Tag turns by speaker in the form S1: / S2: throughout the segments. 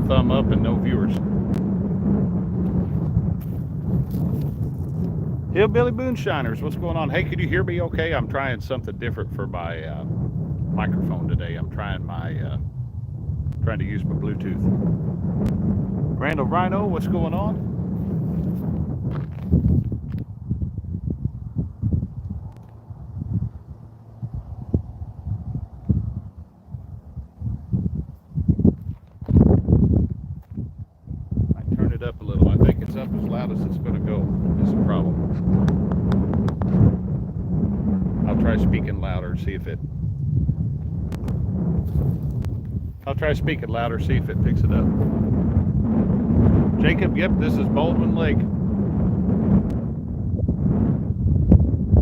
S1: thumb up and no viewers. Hillbilly Moonshiners, what's going on? Hey, could you hear me okay? I'm trying something different for my microphone today. I'm trying to use my Bluetooth. Randall Rhino, what's going on? I turn it up a little. I think it's up as loud as it's going to go. That's a problem. I'll try speaking louder, see if it picks it up. Jacob, yep, this is Baldwin Lake.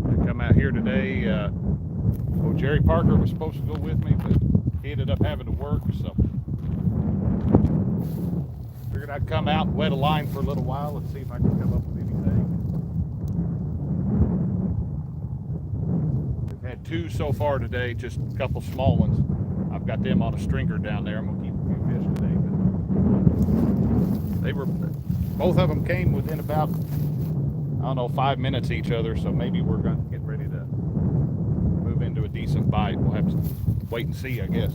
S1: I come out here today. Jerry Parker was supposed to go with me, but he ended up having to work, so figured I'd come out and wet a line for a little while and see if I can come up with anything. We've had two so far today, just a couple small ones. I've got them on a stringer down there. I'm gonna keep a few fish today, but both of them came within about, I don't know, 5 minutes each other, so maybe we're gonna get ready to move into a decent bite. We'll have to wait and see, I guess.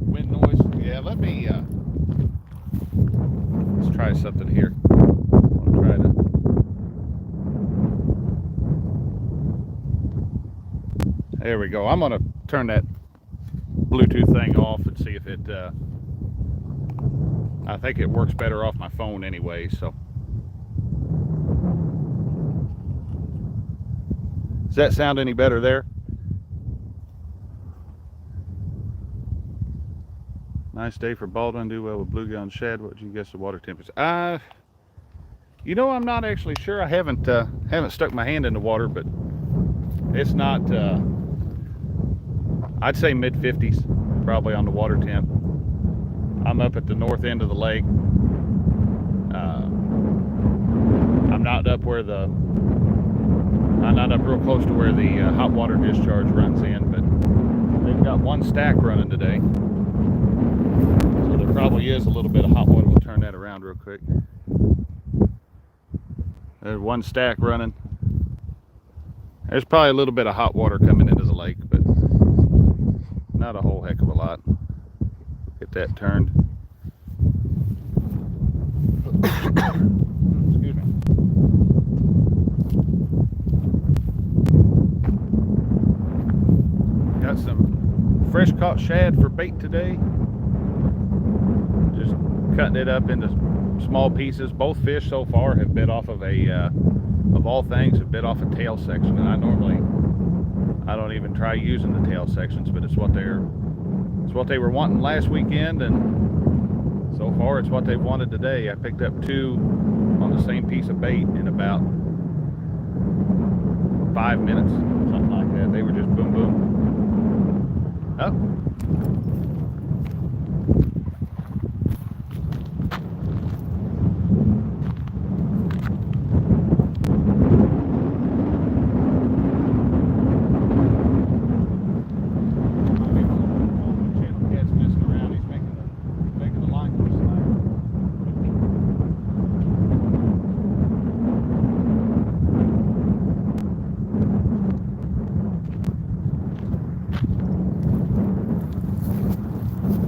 S1: Wind noise, yeah, let's try something here. I'll try to. There we go. I'm gonna turn that Bluetooth thing off and see if it, I think it works better off my phone anyway, so. Does that sound any better there? Nice day for Baldwin, do well with bluegill and shad. What would you guess the water temperature? You know, I'm not actually sure. I haven't stuck my hand in the water, but it's not, I'd say mid-50s probably on the water temp. I'm up at the north end of the lake. I'm not up real close to where the hot water discharge runs in, but they've got one stack running today. So there probably is a little bit of hot water. We'll turn that around real quick. There's one stack running. There's probably a little bit of hot water coming into the lake, but not a whole heck of a lot. Get that turned. Excuse me. Got some fresh caught shad for bait today. Just cutting it up into small pieces. Both fish so far have bit off of of all things, have bit off a tail section, and I don't even try using the tail sections, but it's what they were wanting last weekend, and so far it's what they've wanted today. I picked up two on the same piece of bait in about 5 minutes, something like that. They were just boom boom. Oh.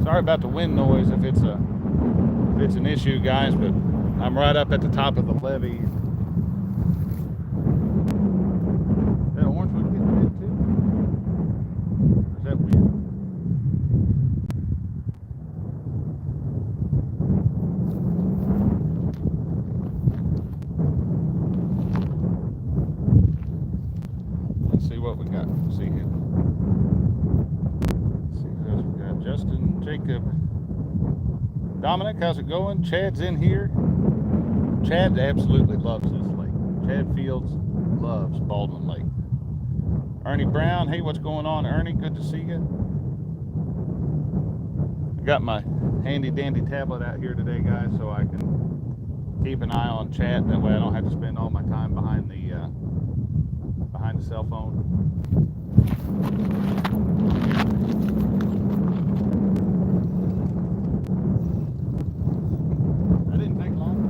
S1: Sorry about the wind noise if it's an issue, guys, but I'm right up at the top of the levee. Is that orangewood getting bit too? Or is that wind? Let's see what we got. Let's see here. Justin, Jacob, Dominic, how's it going? Chad's in here. Chad absolutely loves this lake. Chad Fields loves Baldwin Lake. Ernie Brown, hey, what's going on, Ernie? Good to see you. I got my handy dandy tablet out here today, guys, so I can keep an eye on chat. That way I don't have to spend all my time behind the cell phone. That didn't take long.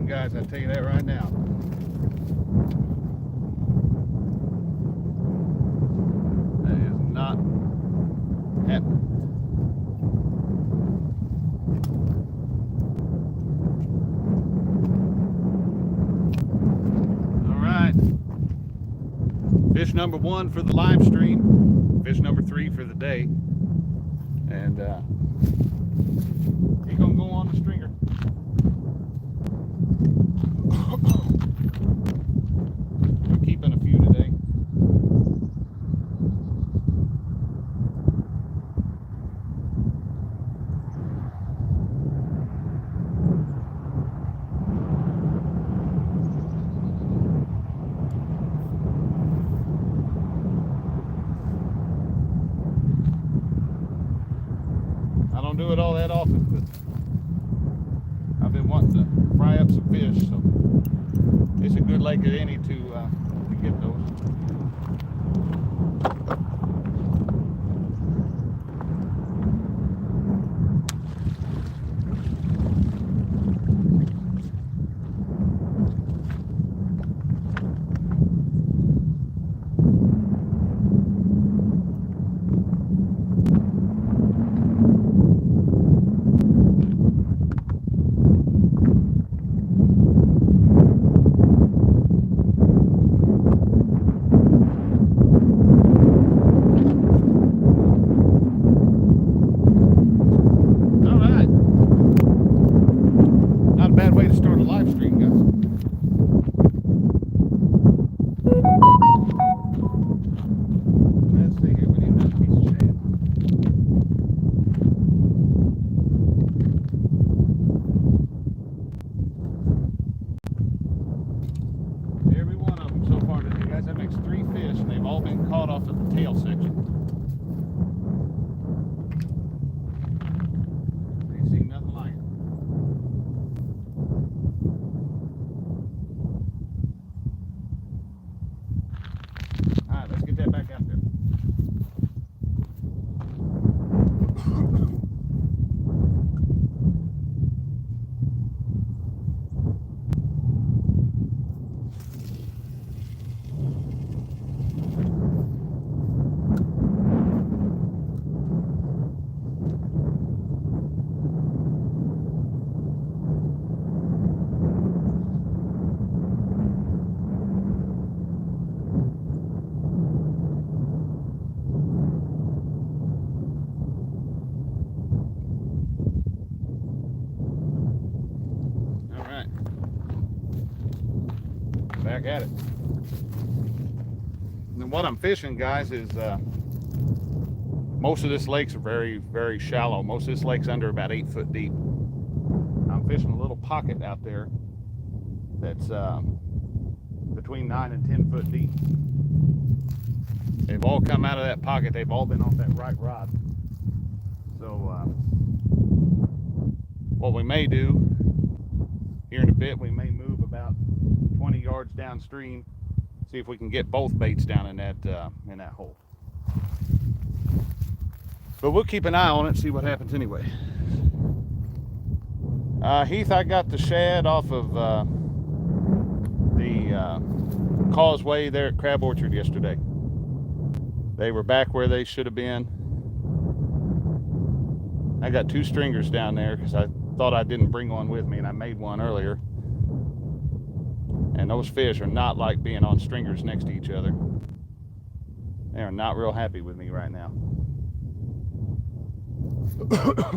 S1: Guys, I'll tell you that right now. That is not happening. All right. Fish number 1 for the live stream. Fish number 3 for the day. And he's gonna go on the stringer. We're keeping a few today. I don't do it all that often, but I've been wanting to fry up some fish, so it's a good lake at any to get those. Back at it. And what I'm fishing, guys, is most of this lake's very, very shallow. Most of this lake's under about 8 foot deep. I'm fishing a little pocket out there that's between 9 and 10 foot deep. They've all come out of that pocket. They've all been off that right rod. So what we may do here in a bit, we may move about 20 yards downstream, see if we can get both baits down in that hole. But we'll keep an eye on it, see what happens anyway. Heath, I got the shad off of the causeway there at Crab Orchard yesterday. They were back where they should have been. I got 2 stringers down there because I thought I didn't bring one with me, and I made one earlier. And those fish are not like being on stringers next to each other. They are not real happy with me right now.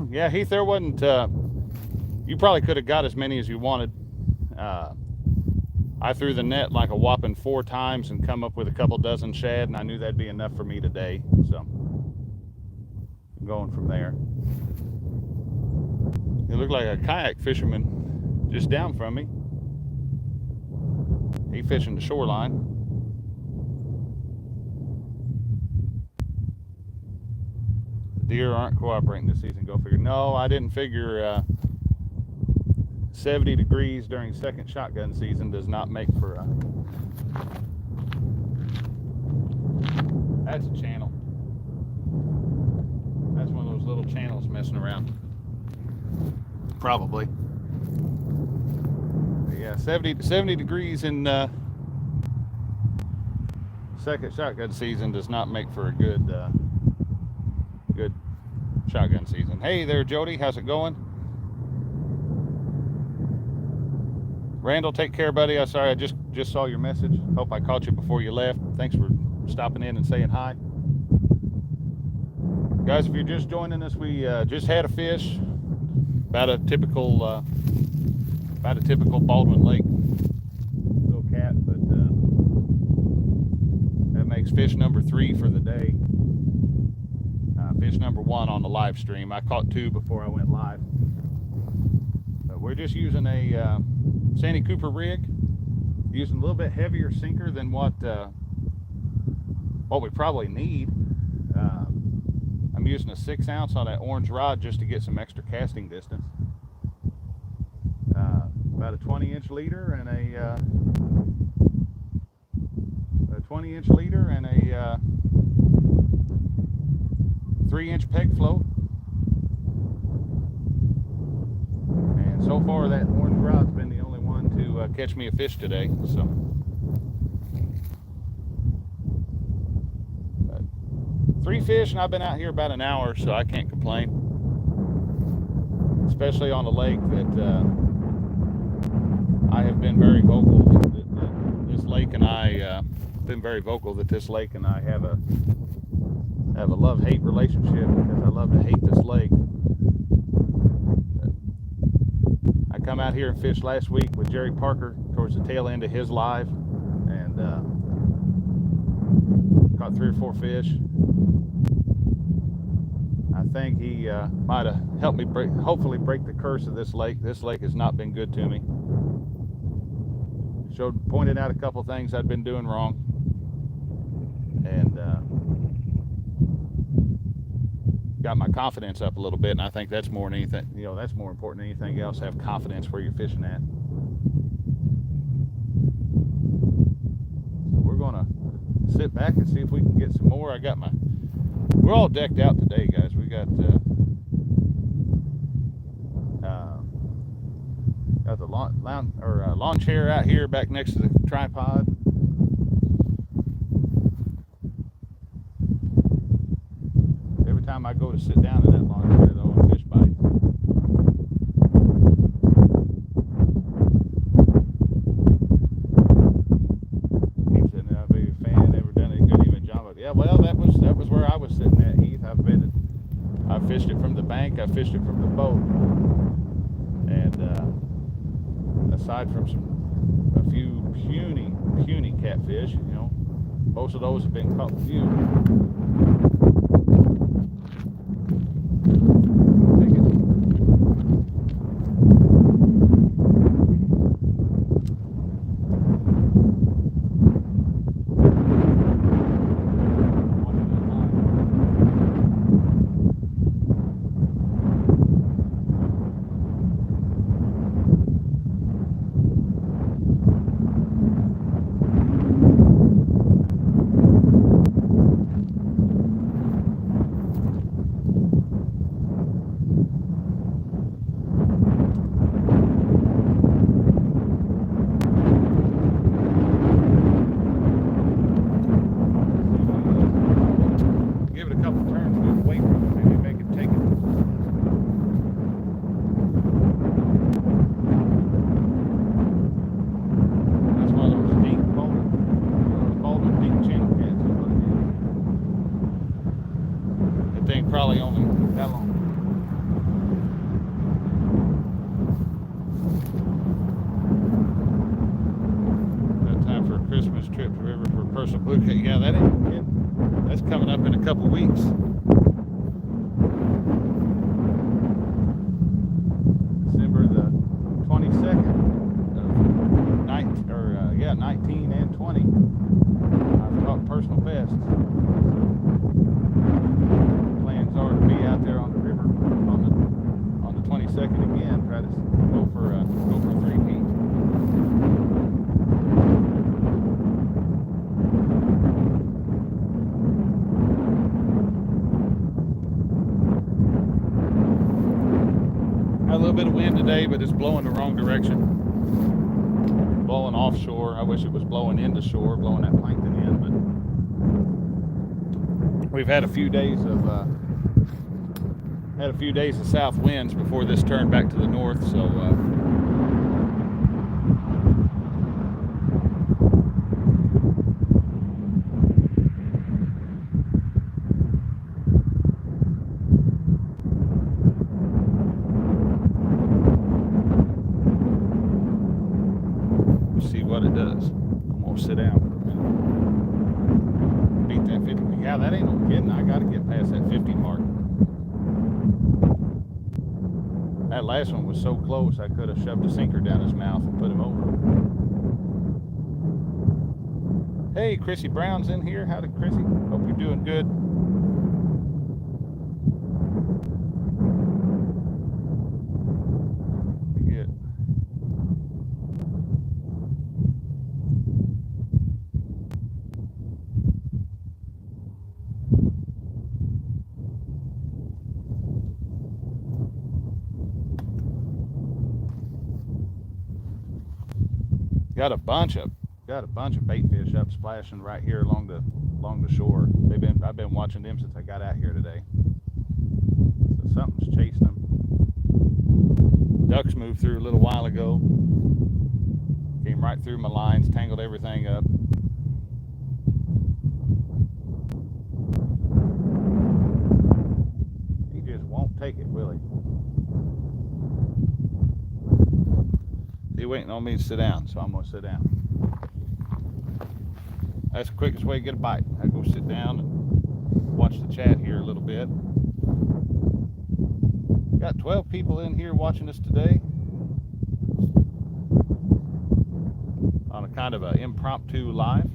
S1: Yeah, Heath, there wasn't... you probably could have got as many as you wanted. I threw the net like a whopping 4 times and come up with a couple dozen shad, and I knew that'd be enough for me today. So, I'm going from there. It looked like a kayak fisherman just down from me. He fishing the shoreline. The deer aren't cooperating this season. Go figure. No, I didn't figure 70 degrees during second shotgun season does not make for a... That's a channel. That's one of those little channels messing around. Probably. But yeah, 70 degrees in second shotgun season does not make for a good good shotgun season. Hey there, Jody. How's it going? Randall, take care, buddy. I'm sorry, I just saw your message. Hope I caught you before you left. Thanks for stopping in and saying hi. Guys, if you're just joining us, we just had a fish. About a typical Baldwin Lake little cat, but that makes fish number 3 for the day. Fish number 1 on the live stream. I caught 2 before I went live. But we're just using a Sandy Cooper rig, using a little bit heavier sinker than what we probably need. I'm using a 6 ounce on that orange rod just to get some extra casting distance. About a 20-inch leader and a 20-inch leader and a 3-inch peg float. And so far that orange rod's been the only one to catch me a fish today. So. 3 fish, and I've been out here about an hour, so I can't complain. Especially on a lake that I have been very vocal that this lake and I been very vocal that this lake and I have a love-hate relationship, because I love to hate this lake. But I come out here and fished last week with Jerry Parker towards the tail end of his live, and caught 3 or 4 fish. I think he might have helped me hopefully break the curse of this lake. This lake has not been good to me. Pointed out a couple things I'd been doing wrong, and got my confidence up a little bit. And I think that's more than anything, that's more important than anything else. Have confidence where you're fishing at. So we're gonna sit back and see if we can get some more. We're all decked out today, guys. We got the lawn chair out here back next to the tripod. Every time I go to sit down in that lawn chair, though, a fish bite. He's sitting there, big fan, never done any good, even John. But yeah, well, that was where I was sitting at, Heath. I fished it from the bank. I fished it from the boat, and aside from a few puny catfish, most of those have been caught with you. Okay, yeah, that ain't it. That's coming up in a couple weeks. December the 22nd of 19 and 20. I've caught personal bests. Plans are to be out there on the river on the 22nd again. Try to go for 3 feet. Got a little bit of wind today, but it's blowing the wrong direction. Blowing offshore. I wish it was blowing into shore, blowing that plankton in, but we've had a few days of south winds before this turned back to the north, so we'll see what it does. I'm gonna sit down for a minute. Beat that 50. Yeah, that ain't no kidding. I gotta get past that 50 mark. That last one was so close, I could have shoved a sinker down his mouth and put him over. Hey, Chrissy Brown's in here. Howdy, Chrissy. Hope you're doing good. Good. Got a bunch of bait fish up splashing right here along the shore. I've been watching them since I got out here today. So something's chasing them. Ducks moved through a little while ago. Came right through my lines, tangled everything up. He just won't take it, will he? He's waiting on me to sit down, so I'm going to sit down. That's the quickest way to get a bite. I go sit down and watch the chat here a little bit. Got 12 people in here watching us today on a kind of an impromptu live.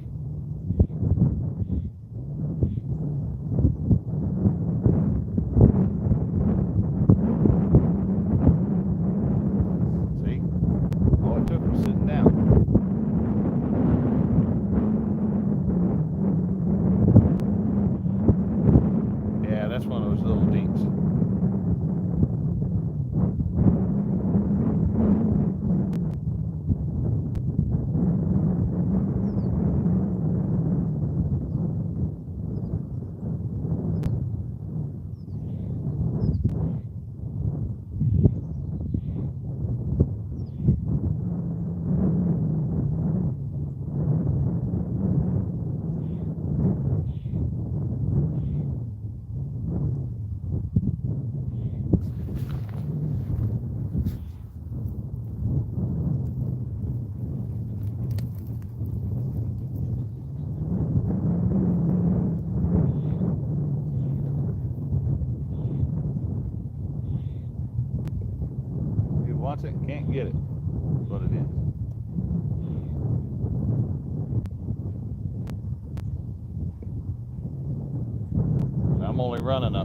S1: Wants it, can't get it. That's what it is. I'm only running a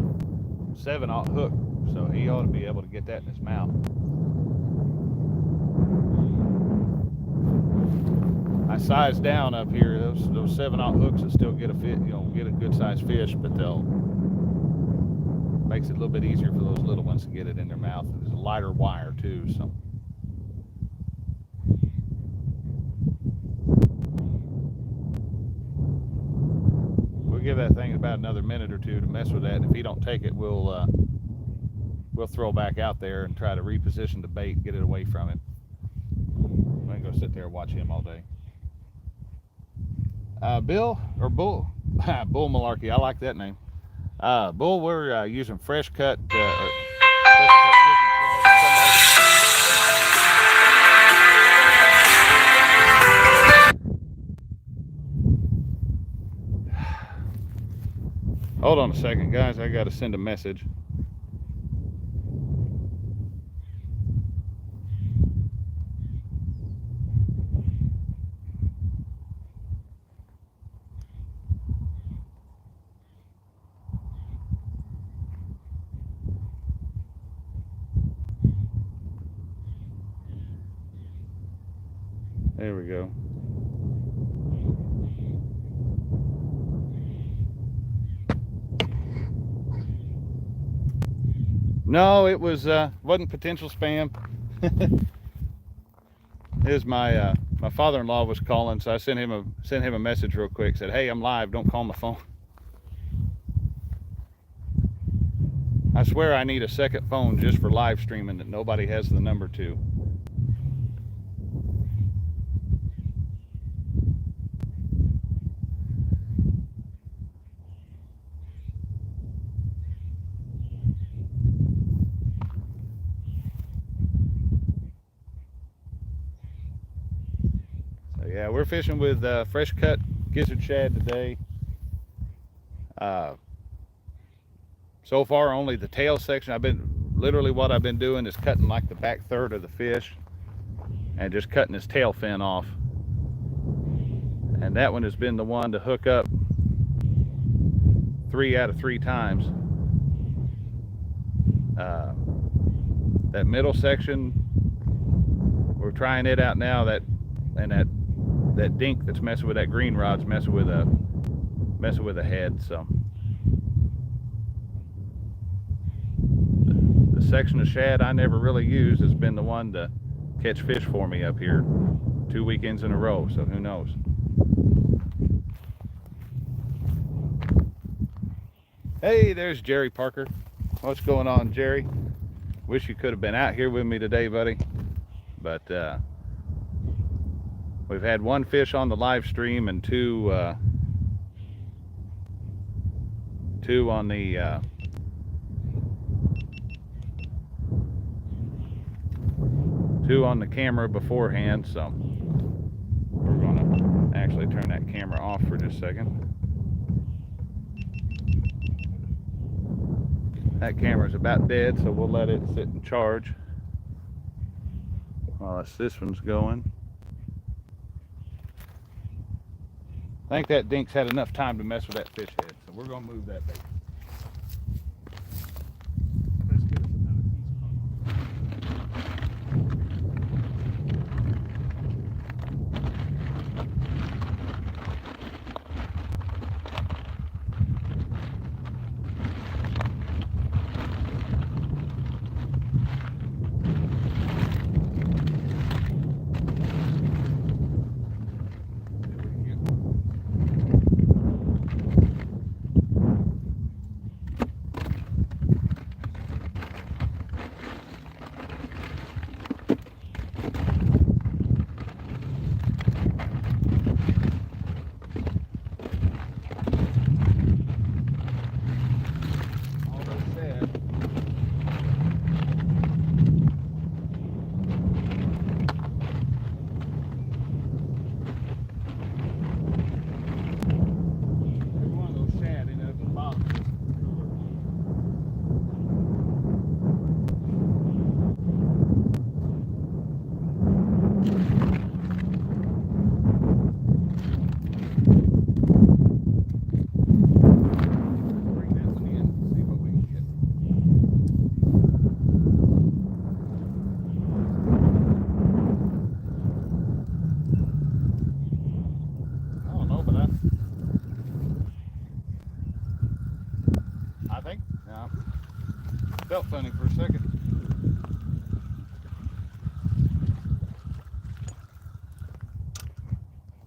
S1: 7/0 hook, so he ought to be able to get that in his mouth. I sized down up here. Those 7/0 hooks will still get a fit, get a good sized fish, but makes it a little bit easier for those little ones to get it in their mouth. There's a lighter wire too, so. We'll give that thing about another minute or two to mess with that. If he don't take it, we'll throw back out there and try to reposition the bait, get it away from him. I'm gonna go sit there and watch him all day. Bill or Bull? Bull Malarkey. I like that name. Bull, we're using fresh cut. Hold on a second, guys. I got to send a message. There we go. No, it wasn't potential spam. It was my father-in-law was calling, so I sent him a message real quick. Said, "Hey, I'm live. Don't call my phone." I swear I need a second phone just for live streaming that nobody has the number to. Yeah, we're fishing with fresh cut gizzard shad today. So far, only the tail section. What I've been doing is cutting like the back third of the fish and just cutting his tail fin off. And that one has been the one to hook up 3 out of 3 times. That middle section, we're trying it out now. That dink that's messing with that green rod's messing with a head. So the section of shad I never really used has been the one to catch fish for me up here 2 weekends in a row. So who knows? Hey, there's Jerry Parker. What's going on, Jerry? Wish you could have been out here with me today, buddy. But we've had 1 fish on the live stream and 2 on the two on the camera beforehand. So we're going to actually turn that camera off for just a second. That camera's about dead, so we'll let it sit and charge while this one's going. I think that dink's had enough time to mess with that fish head, so we're going to move that bait. Let's get us another felt funny for a second.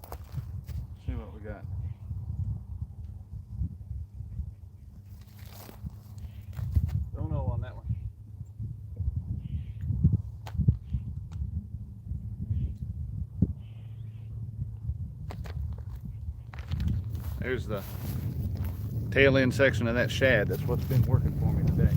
S1: Let's see what we got. Don't know on that one. There's the tail end section of that shad. That's what's been working for me today.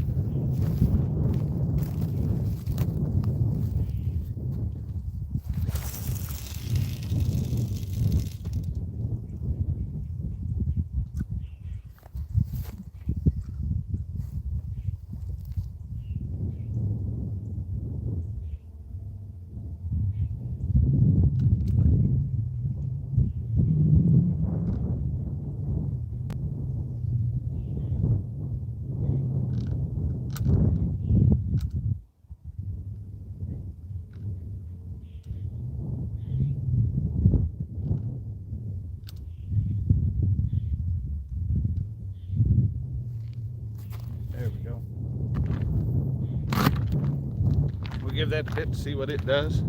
S1: that bit to see what it does.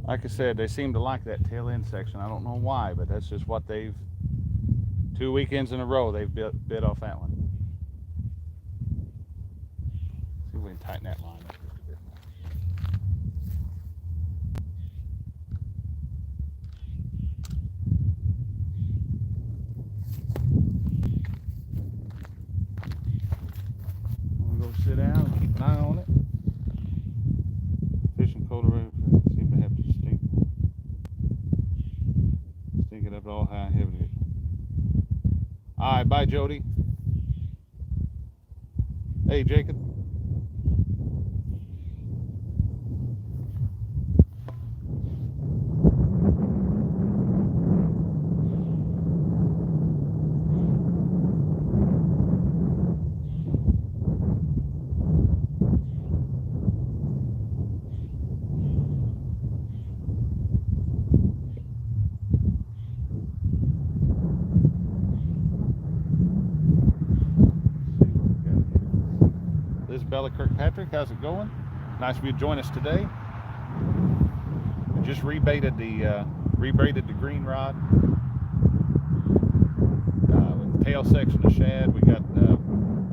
S1: Like I said, they seem to like that tail end section. I don't know why, but that's just what they've, 2 weekends in a row, they've bit off that one. See if we can tighten that line up just a bit more. I'm gonna go sit down and keep an eye on it. Fishing Colorado seem to have to stink it up all high and heavy. All right, bye, Jody. Hey, Jacob. Bella Kirkpatrick, how's it going? Nice of you to join us today. We just rebaited the green rod with the tail section of shad. We got the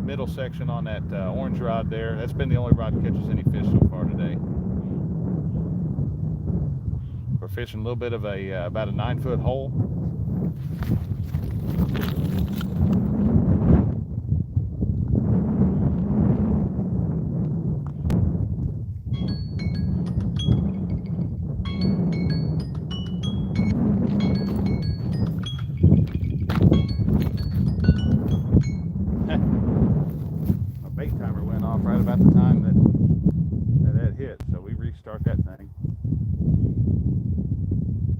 S1: middle section on that orange rod there. That's been the only rod that catches any fish so far today. We're fishing a little bit of about a 9-foot hole. Right about the time that hit, so we restart that thing.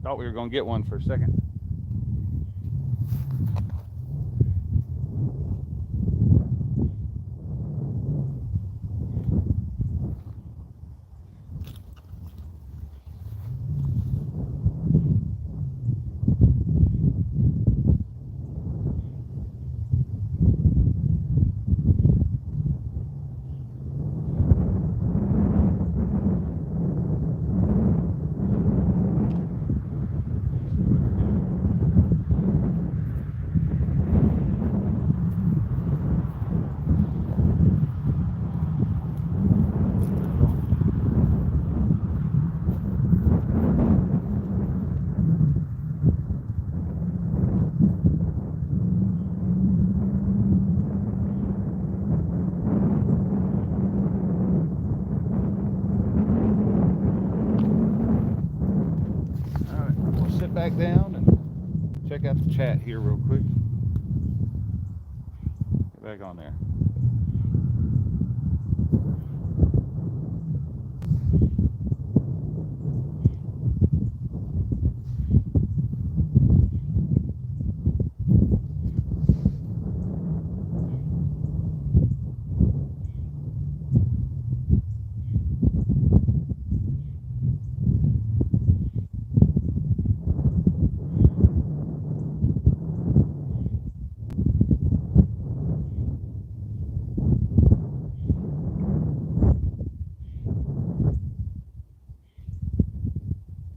S1: Thought we were going to get one for a second. Back down and check out the chat here real quick. Get back on there.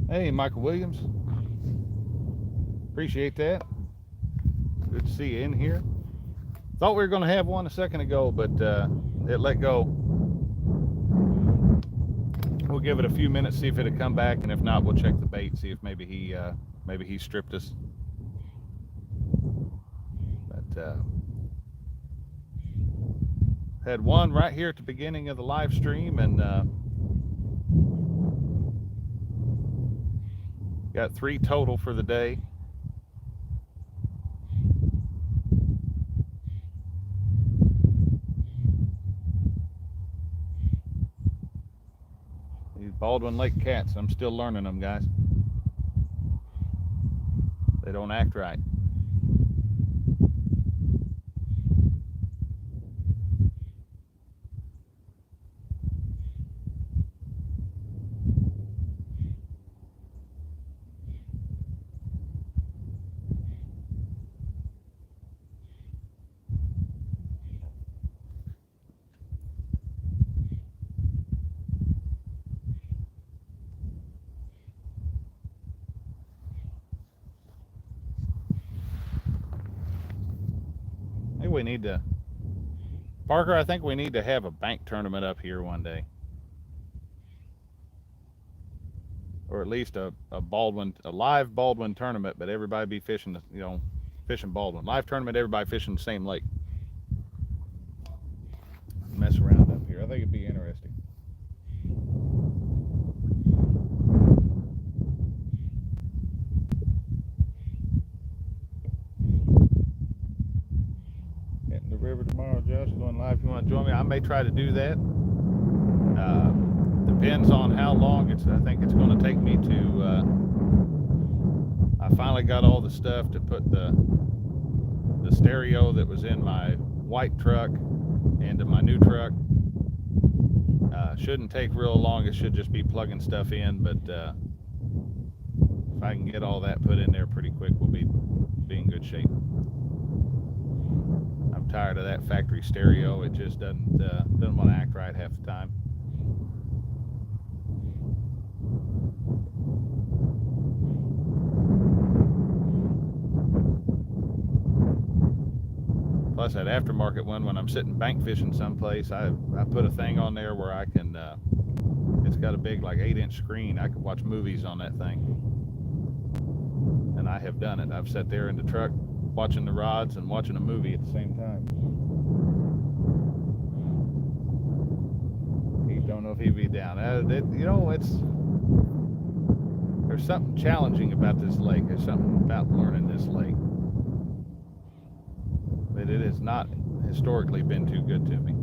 S1: Hey, Michael Williams. Appreciate that. Good to see you in here. Thought we were going to have one a second ago, but it let go. We'll give it a few minutes, see if it'll come back, and if not, we'll check the bait, see if maybe he stripped us. But had one right here at the beginning of the live stream, and got 3 total for the day. These Baldwin Lake cats, I'm still learning them, guys. They don't act right. we need to, Parker, I think we need to have a bank tournament up here one day. Or at least a live Baldwin tournament, but everybody be fishing, fishing Baldwin. Live tournament, everybody fishing the same lake. Mess around up here. I think it'd be interesting. Hitting the river tomorrow, Josh. Going live. If you want to join me, I may try to do that. Depends on how long I think it's going to take me to. I finally got all the stuff to put the stereo that was in my white truck into my new truck. Shouldn't take real long. It should just be plugging stuff in, but if I can get all that put in there pretty quick, we'll be in good shape. I'm tired of that factory stereo. It just doesn't want to act right half the time. Plus that aftermarket one, when I'm sitting bank fishing someplace, I put a thing on there where I can, it's got a big like 8-inch screen. I can watch movies on that thing. And I have done it. I've sat there in the truck watching the rods and watching a movie at the same time. He don't know if he'd be down. There's something challenging about this lake. There's something about learning this lake. But it has not historically been too good to me.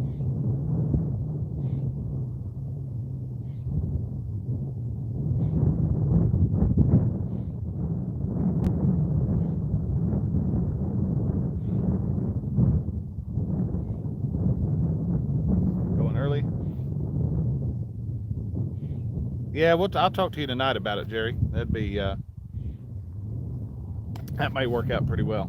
S1: Going early? Yeah, I'll talk to you tonight about it, Jerry. That may work out pretty well.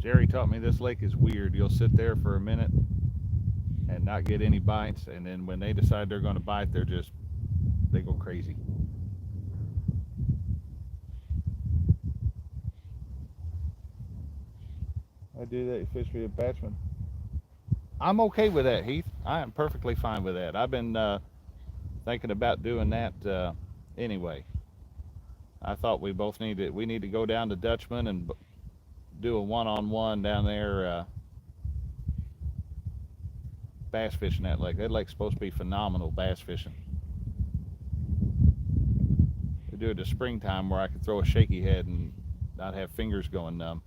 S1: Jerry taught me this lake is weird. You'll sit there for a minute and not get any bites, and then when they decide they're going to bite, they go crazy. I do that. You fish for your batsman. I'm okay with that, Heath. I am perfectly fine with that. I've been thinking about doing that anyway. I thought we need to go down to Dutchman and do a one-on-one down there bass fishing that lake. That lake's supposed to be phenomenal bass fishing. We do it in the springtime where I could throw a shaky head and not have fingers going numb.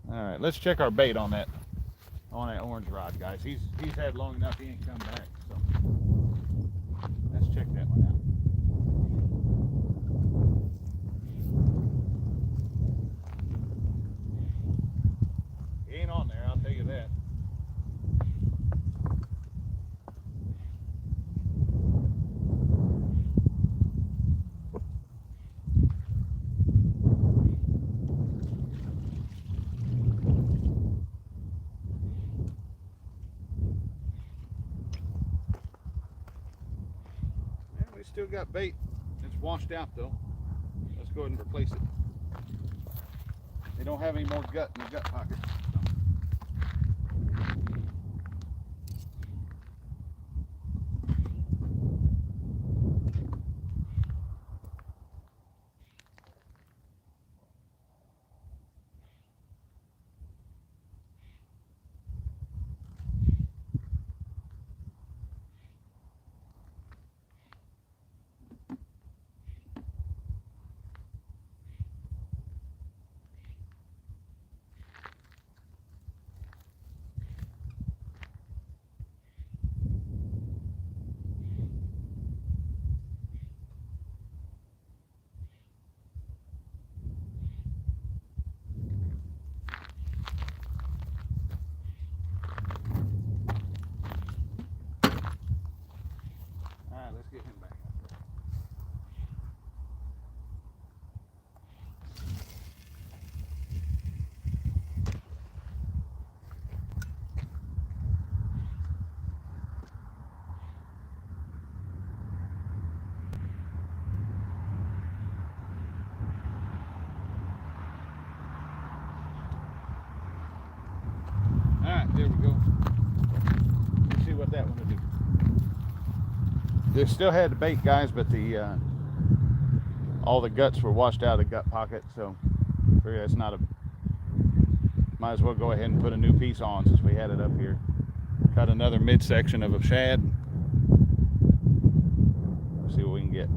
S1: All right, let's check our bait on that orange rod, guys. He's had long enough. He ain't come back. So let's check that one out. He ain't on there. I'll tell you that. Still got bait. It's washed out though. Let's go ahead and replace it. They don't have any more gut in the gut pocket. there we go. Let's see what that one will do. They still had the bait, guys, but the all the guts were washed out of the gut pocket, so it's not a. Might as well go ahead and put a new piece on since we had it up here. Cut another midsection of a shad. Let's see what we can get.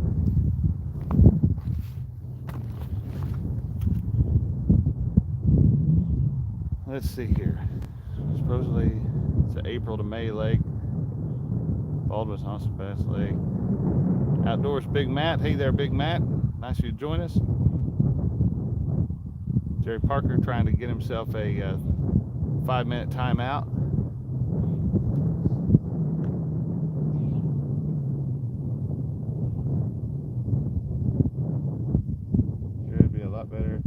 S1: Let's see here. Supposedly it's an April to May lake. Baldwin Bass Lake. Outdoors Big Matt. Hey there, Big Matt. Nice of you to join us. Jerry Parker trying to get himself a 5-minute timeout. Should be a lot better.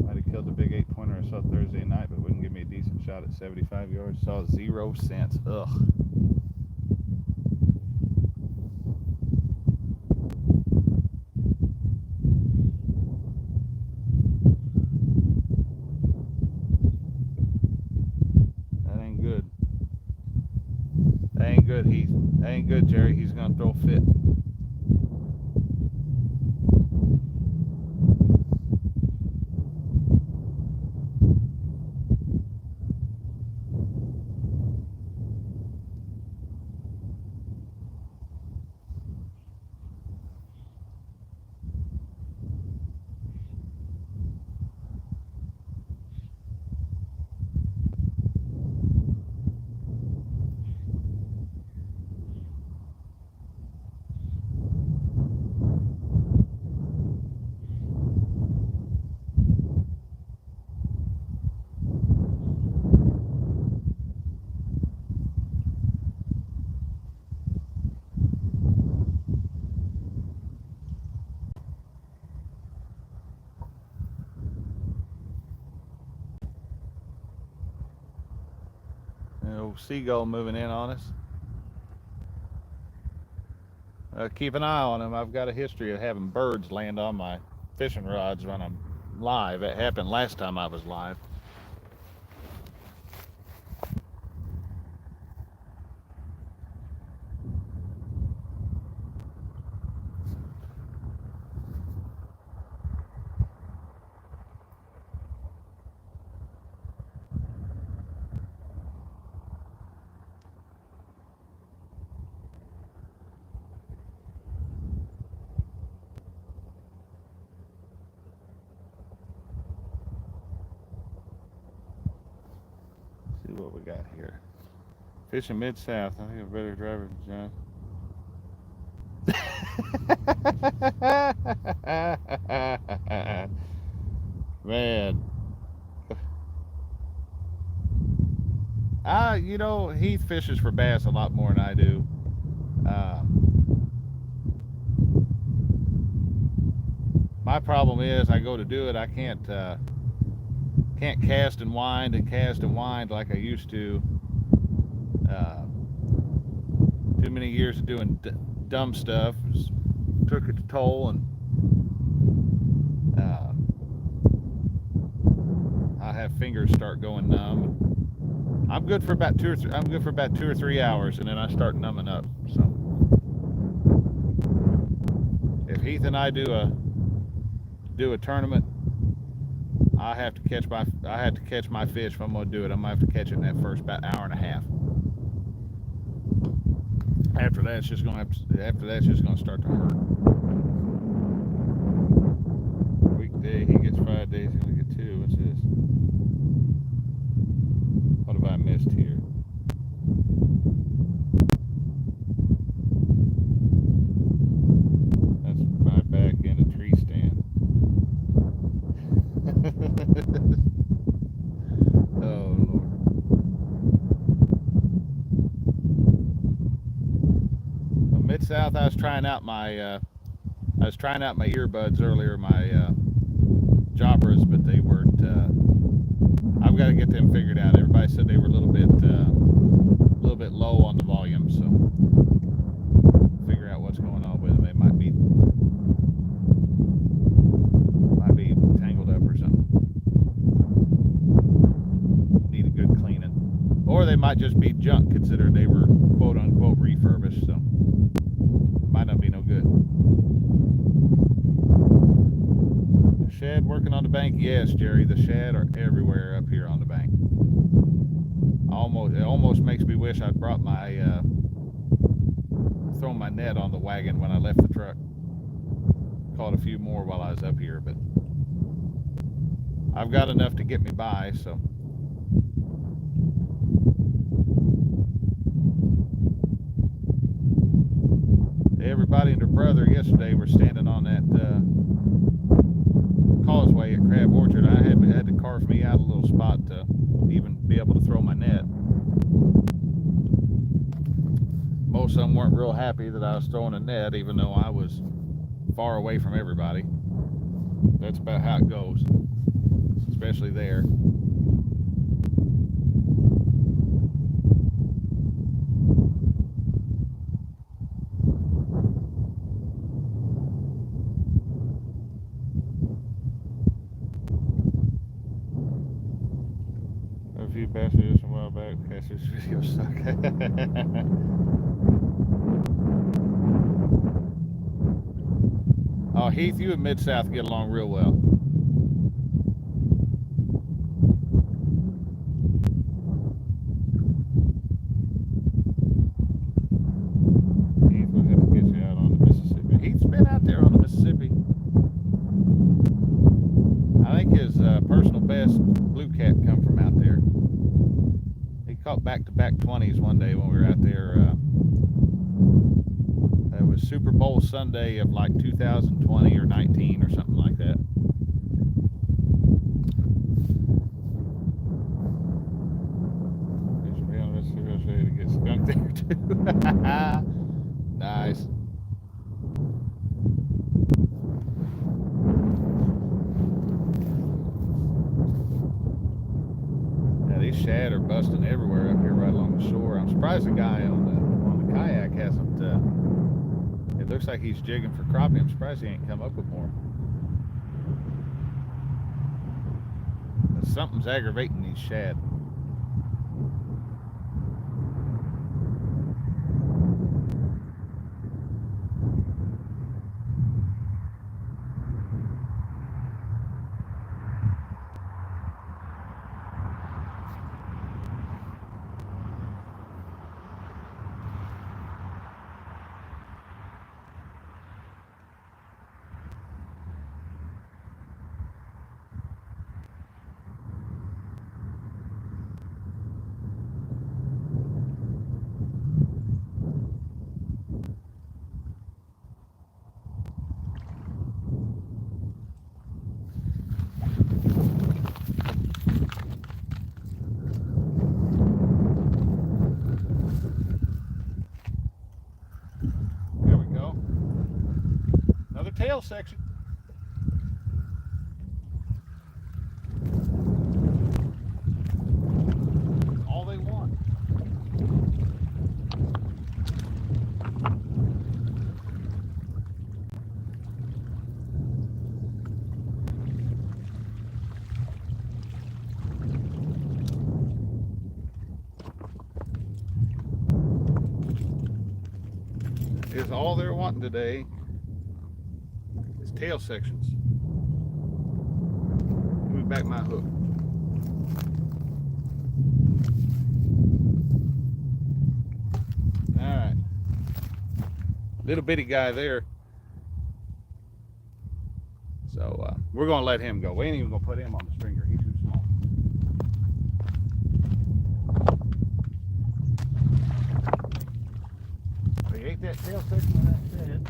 S1: Might have killed the big 8-pointer I saw Thursday night, but wouldn't give me a decent shot at 75 yards. Saw 0 cents. Ugh. That ain't good, Jerry. He's gonna throw a fit. Seagull moving in on us. Keep an eye on him. I've got a history of having birds land on my fishing rods when I'm live. It happened last time I was live. What we got here? Fishing mid-south. I think a better driver than John. Man. You know, Heath fishes for bass a lot more than I do. My problem is I go to do it, I can't cast and wind like I used to. Too many years of doing dumb stuff took its toll, and I have fingers start going numb. I'm good for about 2 or 3 hours, and then I start numbing up. So if Heath and I do a tournament, I have to catch my fish if I'm going to do it. I'm going to have to catch it in that first about hour and a half. After that, it's just going to start to hurt. Weekday, he gets 5 days. He's going to get 2. What's this? What have I missed here? That's my back in a tree stand. Oh Lord. Well, Mid-South, I was trying out my earbuds earlier, my Jabras, but they weren't. I've got to get them figured out. Everybody said they were a little bit low on the volume, so figure out what's going on with them. They might be tangled up or something. Need a good cleaning, or they might just be junk, considering they were quote unquote refurbished, so might not be no good. The shed working on the bank? Yes, Jerry, the shed are everywhere up here on the bank. It almost makes me wish I'd brought my thrown my net on the wagon when I left the truck. Caught a few more while I was up here, but I've got enough to get me by, so. Everybody and their brother yesterday were standing on that causeway at Crab Orchard. I had to carve me out a little spot to even be able to throw my net. Most of them weren't real happy that I was throwing a net, even though I was far away from everybody. That's about how it goes, especially there. A few passages a while back. Catfish video suck. Oh, Heath, you and Mid-South get along real well. Heath will have to get you out on the Mississippi. Heath's been out there on the Mississippi. I think his personal best blue cat come from out there. He caught back-to-back 20s one day when we were out there. It was Super Bowl Sunday of like 2020 or 19 or something like that. He should be on Mississippi. I'll show you to get skunked there too. Nice. Yeah, these shad are busting everywhere up here right along the shore. I'm surprised the guy on the kayak hasn't. It looks like he's jigging for crappie. I'm surprised he ain't come up with more. Something's aggravating these shad. Tail section. All they want. Is all they're wanting today. Tail sections. Give me back my hook. Alright. Little bitty guy there. So we're going to let him go. We ain't even going to put him on the stringer. He's too small. They ate that tail section of that shed.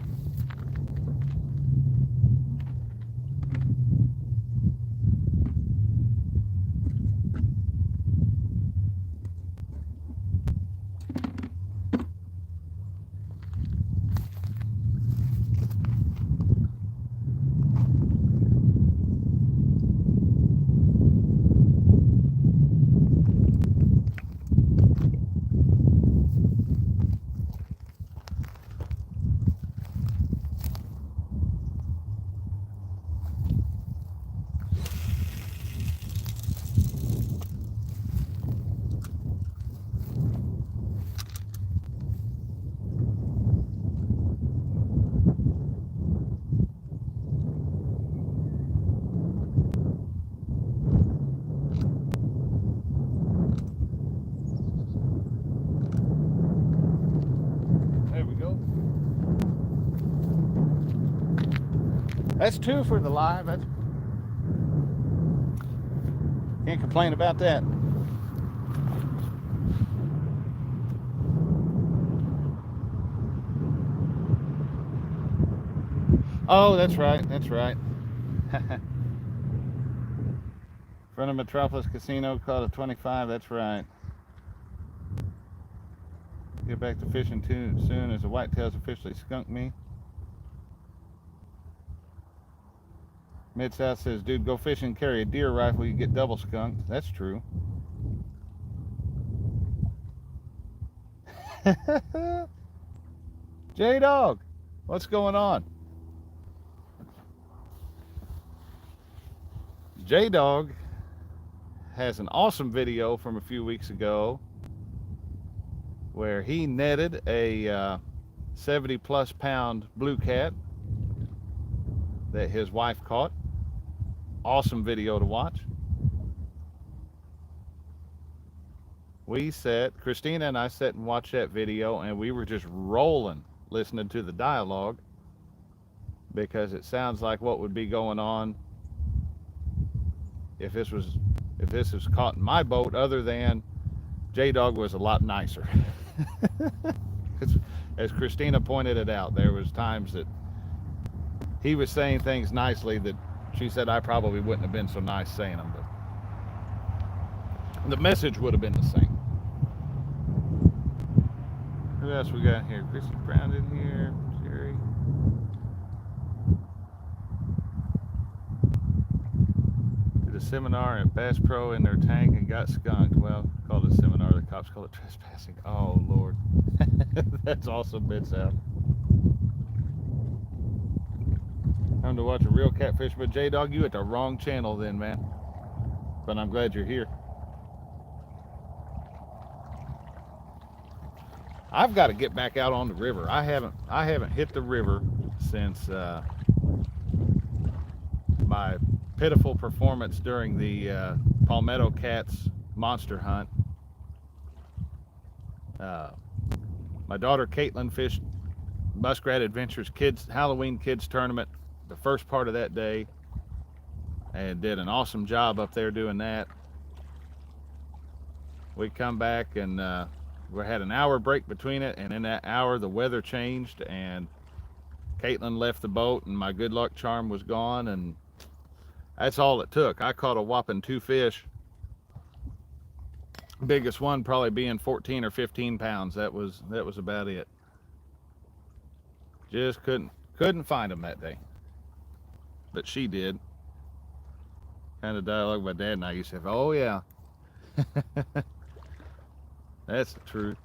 S1: That's 2 for the live. That's, can't complain about that. Oh, that's right. That's right. Front of Metropolis Casino caught a 25. That's right. Get back to fishing too soon as the whitetails officially skunked me. Mid-South says, dude, go fishing and carry a deer rifle, you get double skunked. That's true. J-Dog, what's going on? J-Dog has an awesome video from a few weeks ago where he netted a 70 plus pound blue cat that his wife caught. Awesome video to watch. Christina and I sat and watched that video, and we were just rolling listening to the dialogue, because it sounds like what would be going on if this was caught in my boat, other than J-Dog was a lot nicer. As Christina pointed it out, there was times that he was saying things nicely that she said I probably wouldn't have been so nice saying them, but the message would have been the same. Who else we got here? Chrissy Brown in here. Jerry. Did a seminar at Bass Pro in their tank and got skunked. Well, called it a seminar. The cops call it trespassing. Oh, Lord. That's awesome, Mid-South. Time to watch a real catfish, but J-Dog, you at the wrong channel then, man. But I'm glad you're here. I've got to get back out on the river. I haven't hit the river since my pitiful performance during the Palmetto Cats monster hunt. My daughter Caitlin fished Muskrat Adventures Halloween Kids Tournament the first part of that day, and did an awesome job up there doing that. We come back and we had an hour break between it, and in that hour the weather changed and Caitlin left the boat and my good luck charm was gone, and that's all it took. I caught a whopping 2 fish, biggest one probably being 14 or 15 pounds. That was about it. Just couldn't find them that day, but she did. Kind of dialogue my dad and I used to have. Oh yeah. That's the truth.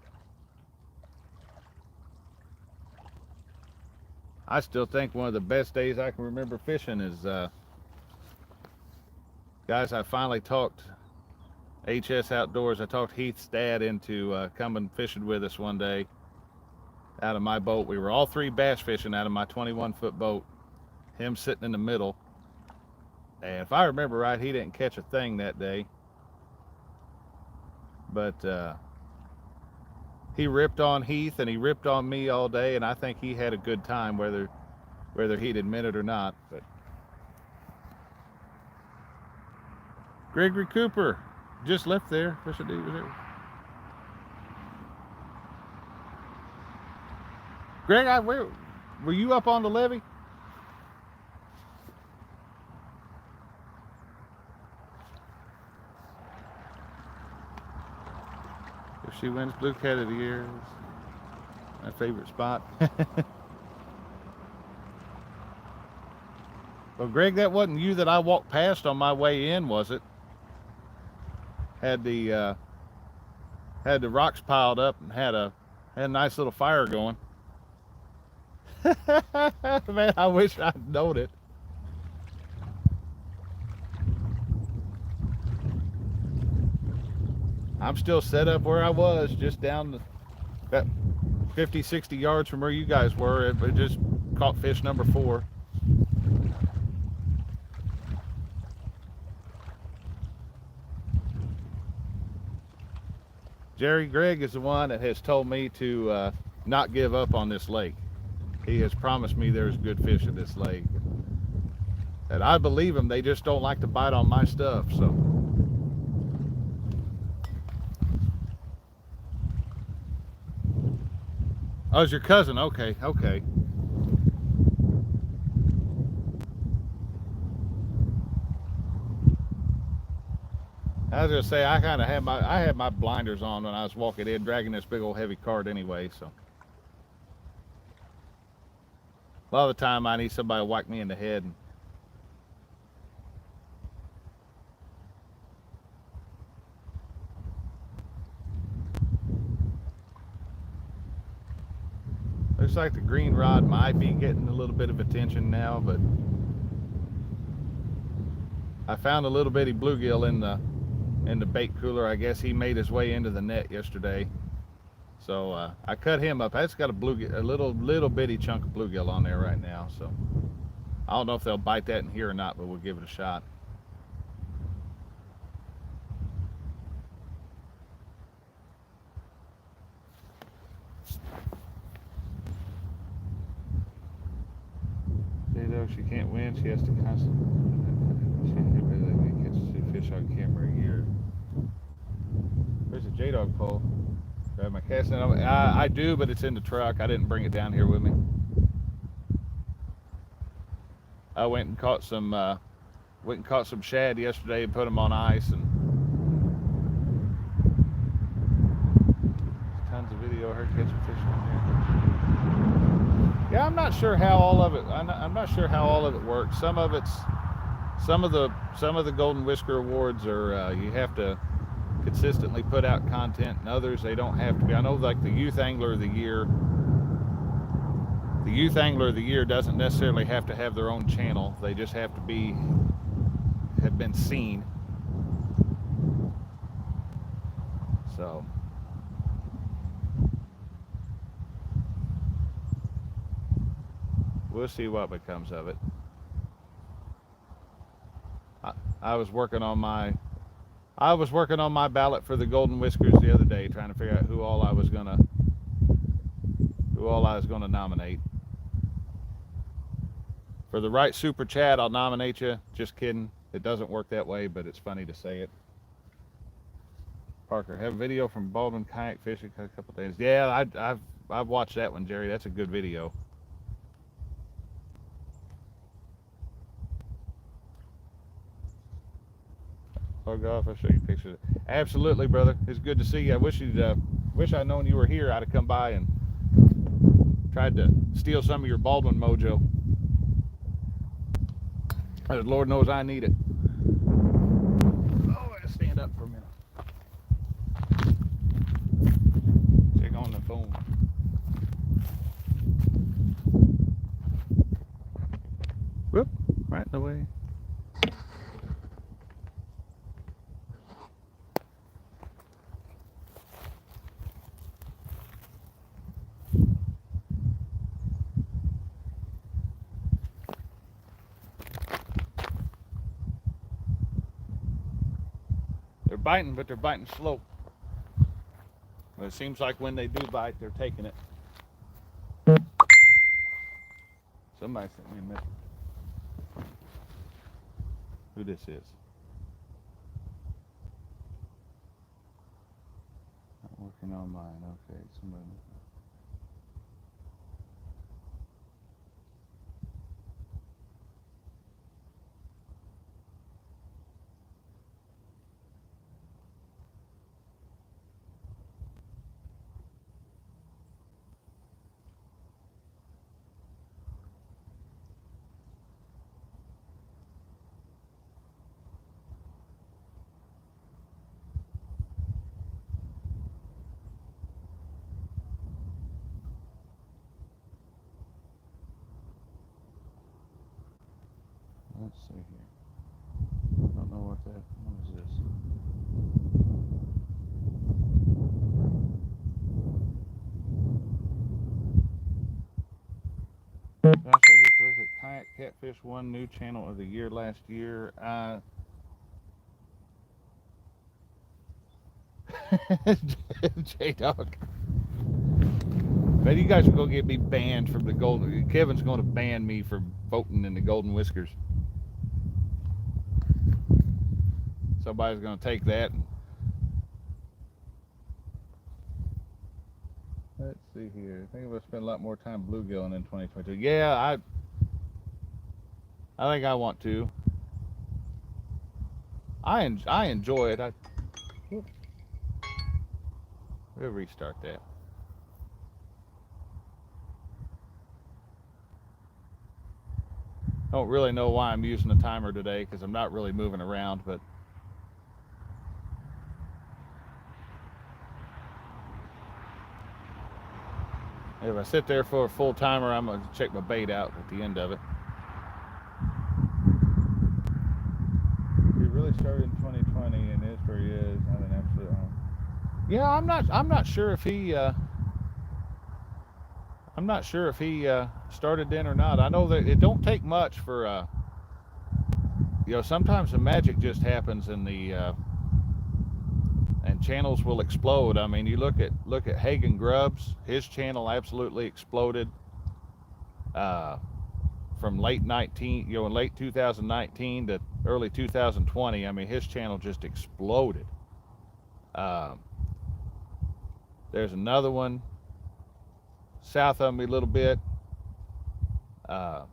S1: I still think one of the best days I can remember fishing is, guys, I finally talked HS Outdoors. I talked Heath's dad into coming fishing with us one day out of my boat. We were all 3 bass fishing out of my 21-foot boat, him sitting in the middle. And if I remember right, he didn't catch a thing that day. But he ripped on Heath and he ripped on me all day, and I think he had a good time, whether he'd admit it or not. But Gregory Cooper just left there. What's the deal with it? Greg, where were you up on the levee? If she wins Blue Cat of the Year, my favorite spot. Well, Greg, that wasn't you that I walked past on my way in, was it? Had the rocks piled up and had a nice little fire going. Man, I wish I'd known it. I'm still set up where I was, just down that 50, 60 yards from where you guys were. It just caught fish number 4. Jerry Gregg is the one that has told me to not give up on this lake. He has promised me there's good fish in this lake. And I believe them. They just don't like to bite on my stuff. So. Oh, it's your cousin. Okay, okay. I was gonna say I kind of had my blinders on when I was walking in, dragging this big old heavy cart anyway. So a lot of the time I need somebody to whack me in the head. And looks like the green rod might be getting a little bit of attention now, but I found a little bitty bluegill in the bait cooler. I guess he made his way into the net yesterday. So I cut him up. That's got a little bitty chunk of bluegill on there right now. So I don't know if they'll bite that in here or not, but we'll give it a shot. She can't win. She has to constantly catch two fish on camera a year. Where's the J-Dog pole? Grab my cast net. I do, but it's in the truck. I didn't bring it down here with me. I went and caught some shad yesterday and put them on ice, and tons of video of her catching fish on there. Yeah, I'm not sure how all of it. I'm not sure how all of it works. Some of the Golden Whisker Awards are you have to consistently put out content, and others they don't have to be. I know like the Youth Angler of the Year. The Youth Angler of the Year doesn't necessarily have to have their own channel. They just have to have been seen. So we'll see what becomes of it. I was working on my ballot for the Golden Whiskers the other day, trying to figure out who all I was gonna nominate. For the right super chat, I'll nominate you. Just kidding. It doesn't work that way, but it's funny to say it. Parker, have a video from Baldwin kayak fishing a couple of days. Yeah, I've watched that one, Jerry. That's a good video. Log off. I'll show you pictures. Absolutely, brother. It's good to see you. I wish I'd known you were here. I'd have come by and tried to steal some of your Baldwin mojo. Lord knows I need it. Oh, I gotta stand up for a minute. Check on the phone. Whoop, right in the way. They're biting, but they're biting slow. But it seems like when they do bite, they're taking it. Somebody sent me a message. Who this is? Not working on mine. Okay, somebody. Let's see here. I don't know what is this? Did I say here correctly? Kayak Catfish won new channel of the year last year. J-Dog. But you guys are going to get me banned from the Golden. Kevin's going to ban me for voting in the Golden Whiskers. somebody's going to take that. Let's see here. I think we'll spend a lot more time bluegilling in 2022. Yeah, I think I want to. I enjoy it. We'll restart that. Don't really know why I'm using a timer today because I'm not really moving around, but if I sit there for a full timer, I'm going to check my bait out at the end of it. He really started in 2020 and is where he is. I mean, absolutely. Yeah, I'm not sure if he started then or not. I know that it don't take much for sometimes the magic just happens and and channels will explode. I mean, you look at Hagen Grubbs, his channel absolutely exploded from late 2019 to early 2020. I mean, his channel just exploded. There's another one south of me a little bit. That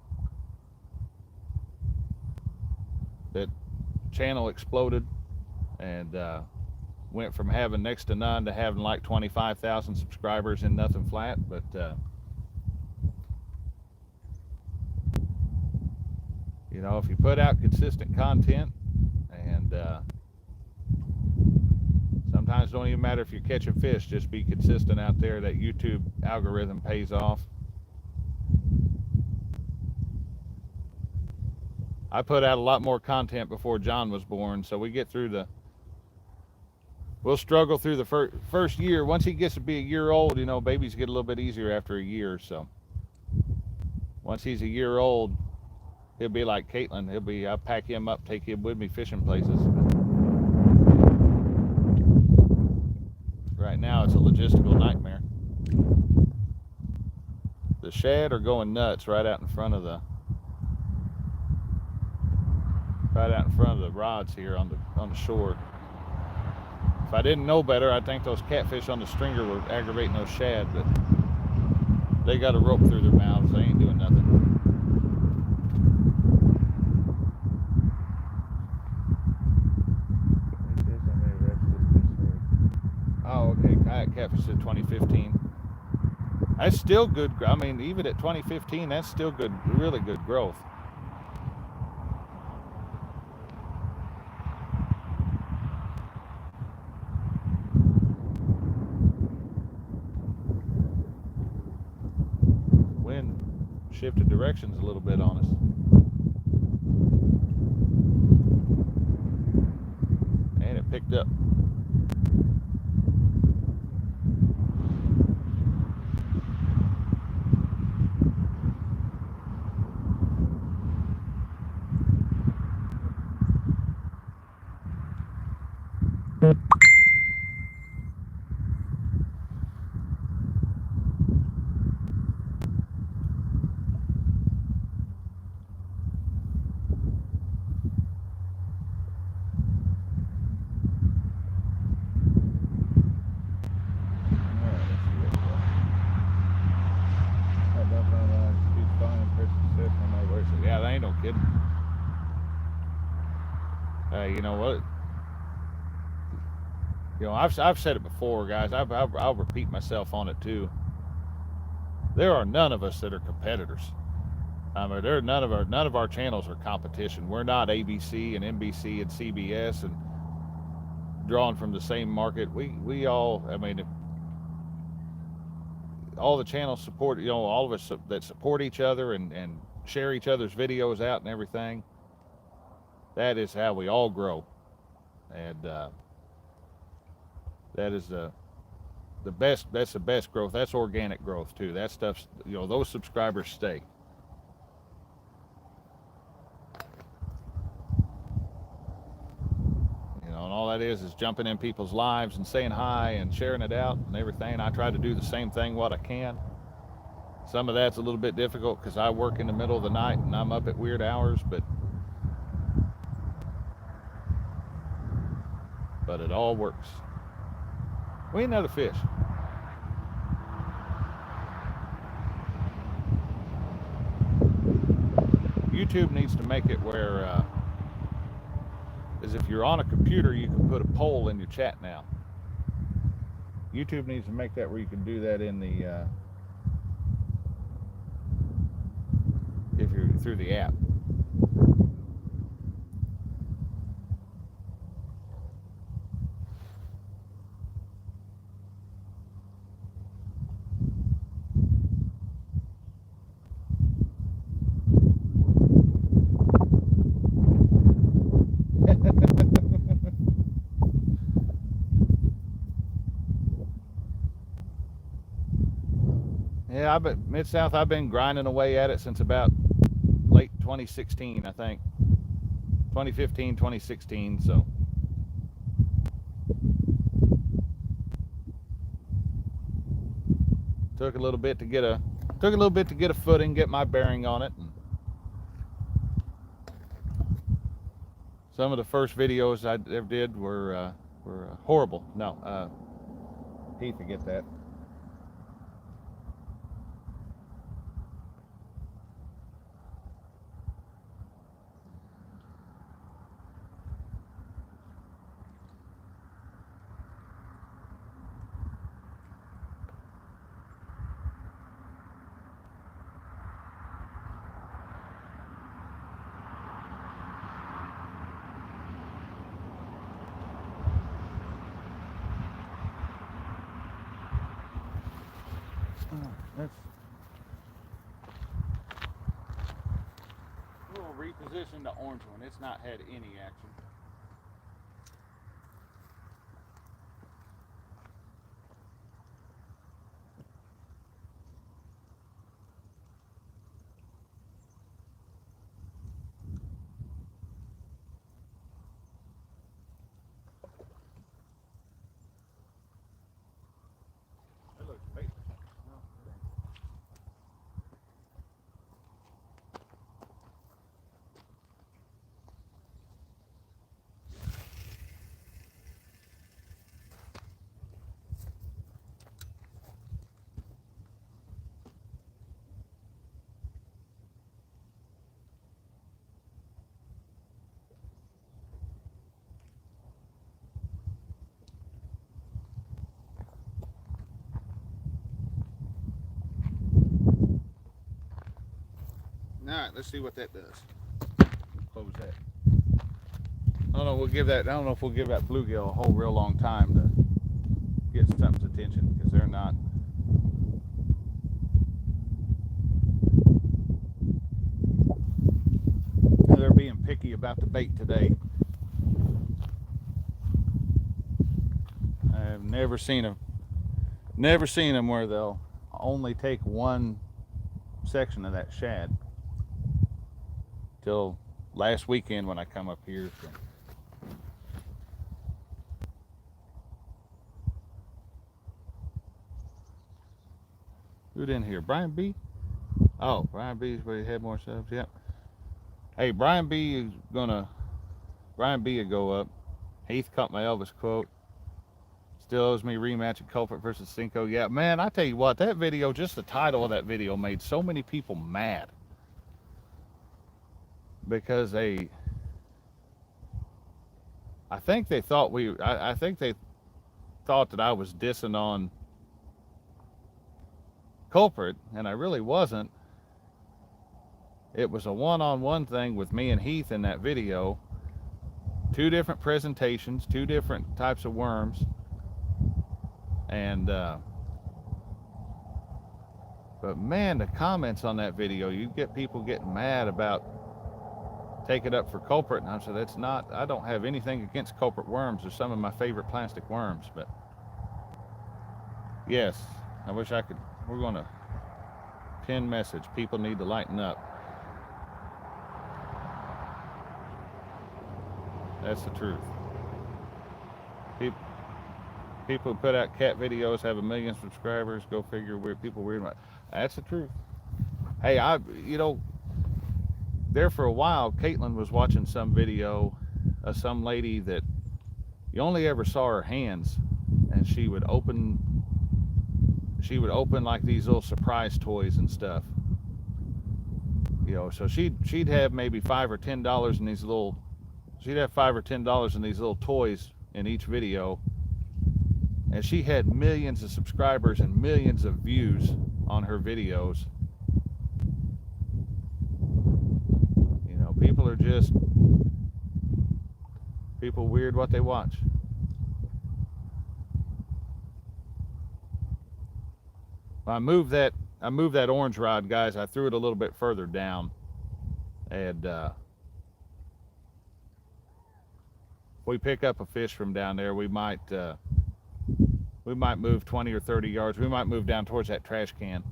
S1: channel exploded and went from having next to none to having like 25,000 subscribers in nothing flat. But if you put out consistent content, and sometimes it don't even matter if you're catching fish, just be consistent out there. That YouTube algorithm pays off. I put out a lot more content before John was born, so we'll struggle through the first year. Once he gets to be a year old, babies get a little bit easier after a year. So once he's a year old, he'll be like Caitlin. I'll pack him up, take him with me fishing places. Right now, it's a logistical nightmare. The shad are going nuts right out in front of the rods here on the shore. If I didn't know better, I'd think those catfish on the stringer were aggravating those shad, but they got a rope through their mouths. They ain't doing nothing. Oh, okay. Kayak catfish in 2015. That's still good. I mean, even at 2015, that's still good, really good growth. Wind shifted directions a little bit on us. And it picked up. Yeah, they ain't no kidding. You know what? I've said it before, guys. I'll repeat myself on it too. There are none of us that are competitors. I mean, none of our channels are competition. We're not ABC and NBC and CBS and drawing from the same market. We all, I mean, all the channels support, all of us that support each other and share each other's videos out and everything. That is how we all grow, and that is the best. That's the best growth. That's organic growth too. That stuff's, those subscribers stay. And all that is jumping in people's lives and saying hi and sharing it out and everything. I try to do the same thing what I can. Some of that's a little bit difficult because I work in the middle of the night and I'm up at weird hours, but but it all works. We need another fish. YouTube needs to make it where, as if you're on a computer, you can put a poll in your chat now. YouTube needs to make that where you can do that in the, if you're through the app. Yeah, Mid-South, I've been grinding away at it since about late 2016, I think. 2015, 2016, so. Took a little bit to get a footing, get my bearing on it. And some of the first videos I ever did were horrible. No, Heath, forget that. We'll reposition the orange one. It's not had any action. That looks bait. All right, let's see what that does. Close that. I don't know if we'll give that bluegill a whole real long time to get something's attention, because they're not. They're being picky about the bait today. I've never seen them where they'll only take one section of that shad. Till last weekend when I come up here. So. Who's in here? Brian B? Oh, Brian B is where he had more subs. Yep. Hey, Brian B will go up. Heath caught my Elvis quote. Still owes me rematch at Culprit versus Cinco. Yeah, man, I tell you what, that video, just the title of that video made so many people mad. Because I think they thought that I was dissing on Culprit, and I really wasn't. It was a one-on-one thing with me and Heath in that video. 2 different presentations, 2 different types of worms, and but man, the comments on that video, you get people getting mad about take it up for Culprit, and I said that's not. I don't have anything against Culprit worms. They're some of my favorite plastic worms, but yes, I wish I could. We're going to pin message. People need to lighten up. That's the truth. People who put out cat videos have 1 million subscribers. Go figure. People weird. That's the truth. Hey, there for a while, Caitlin was watching some video of some lady that you only ever saw her hands, and she would open like these little surprise toys and stuff. So she'd have maybe $5 or $10 in these little. She'd have $5 or $10 in these little toys in each video, and she had millions of subscribers and millions of views on her videos. People are just weird what they watch. I moved that orange rod, guys. I threw it a little bit further down, and if we pick up a fish from down there, we might move 20 or 30 yards. We might move down towards that trash can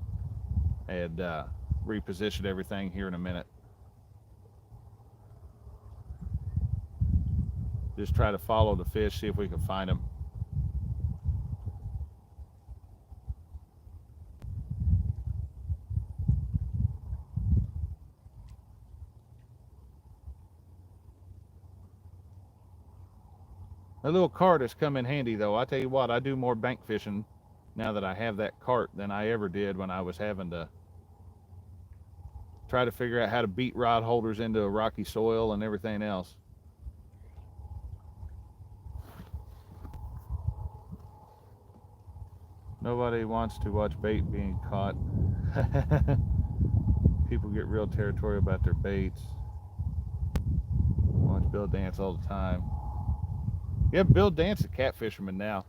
S1: and reposition everything here in a minute. Just try to follow the fish, see if we can find them. A little cart has come in handy, though. I tell you what, I do more bank fishing now that I have that cart than I ever did when I was having to try to figure out how to beat rod holders into a rocky soil and everything else. Nobody wants to watch bait being caught. People get real territorial about their baits. Watch Bill dance all the time. Yeah, Bill Dance, a cat fisherman now.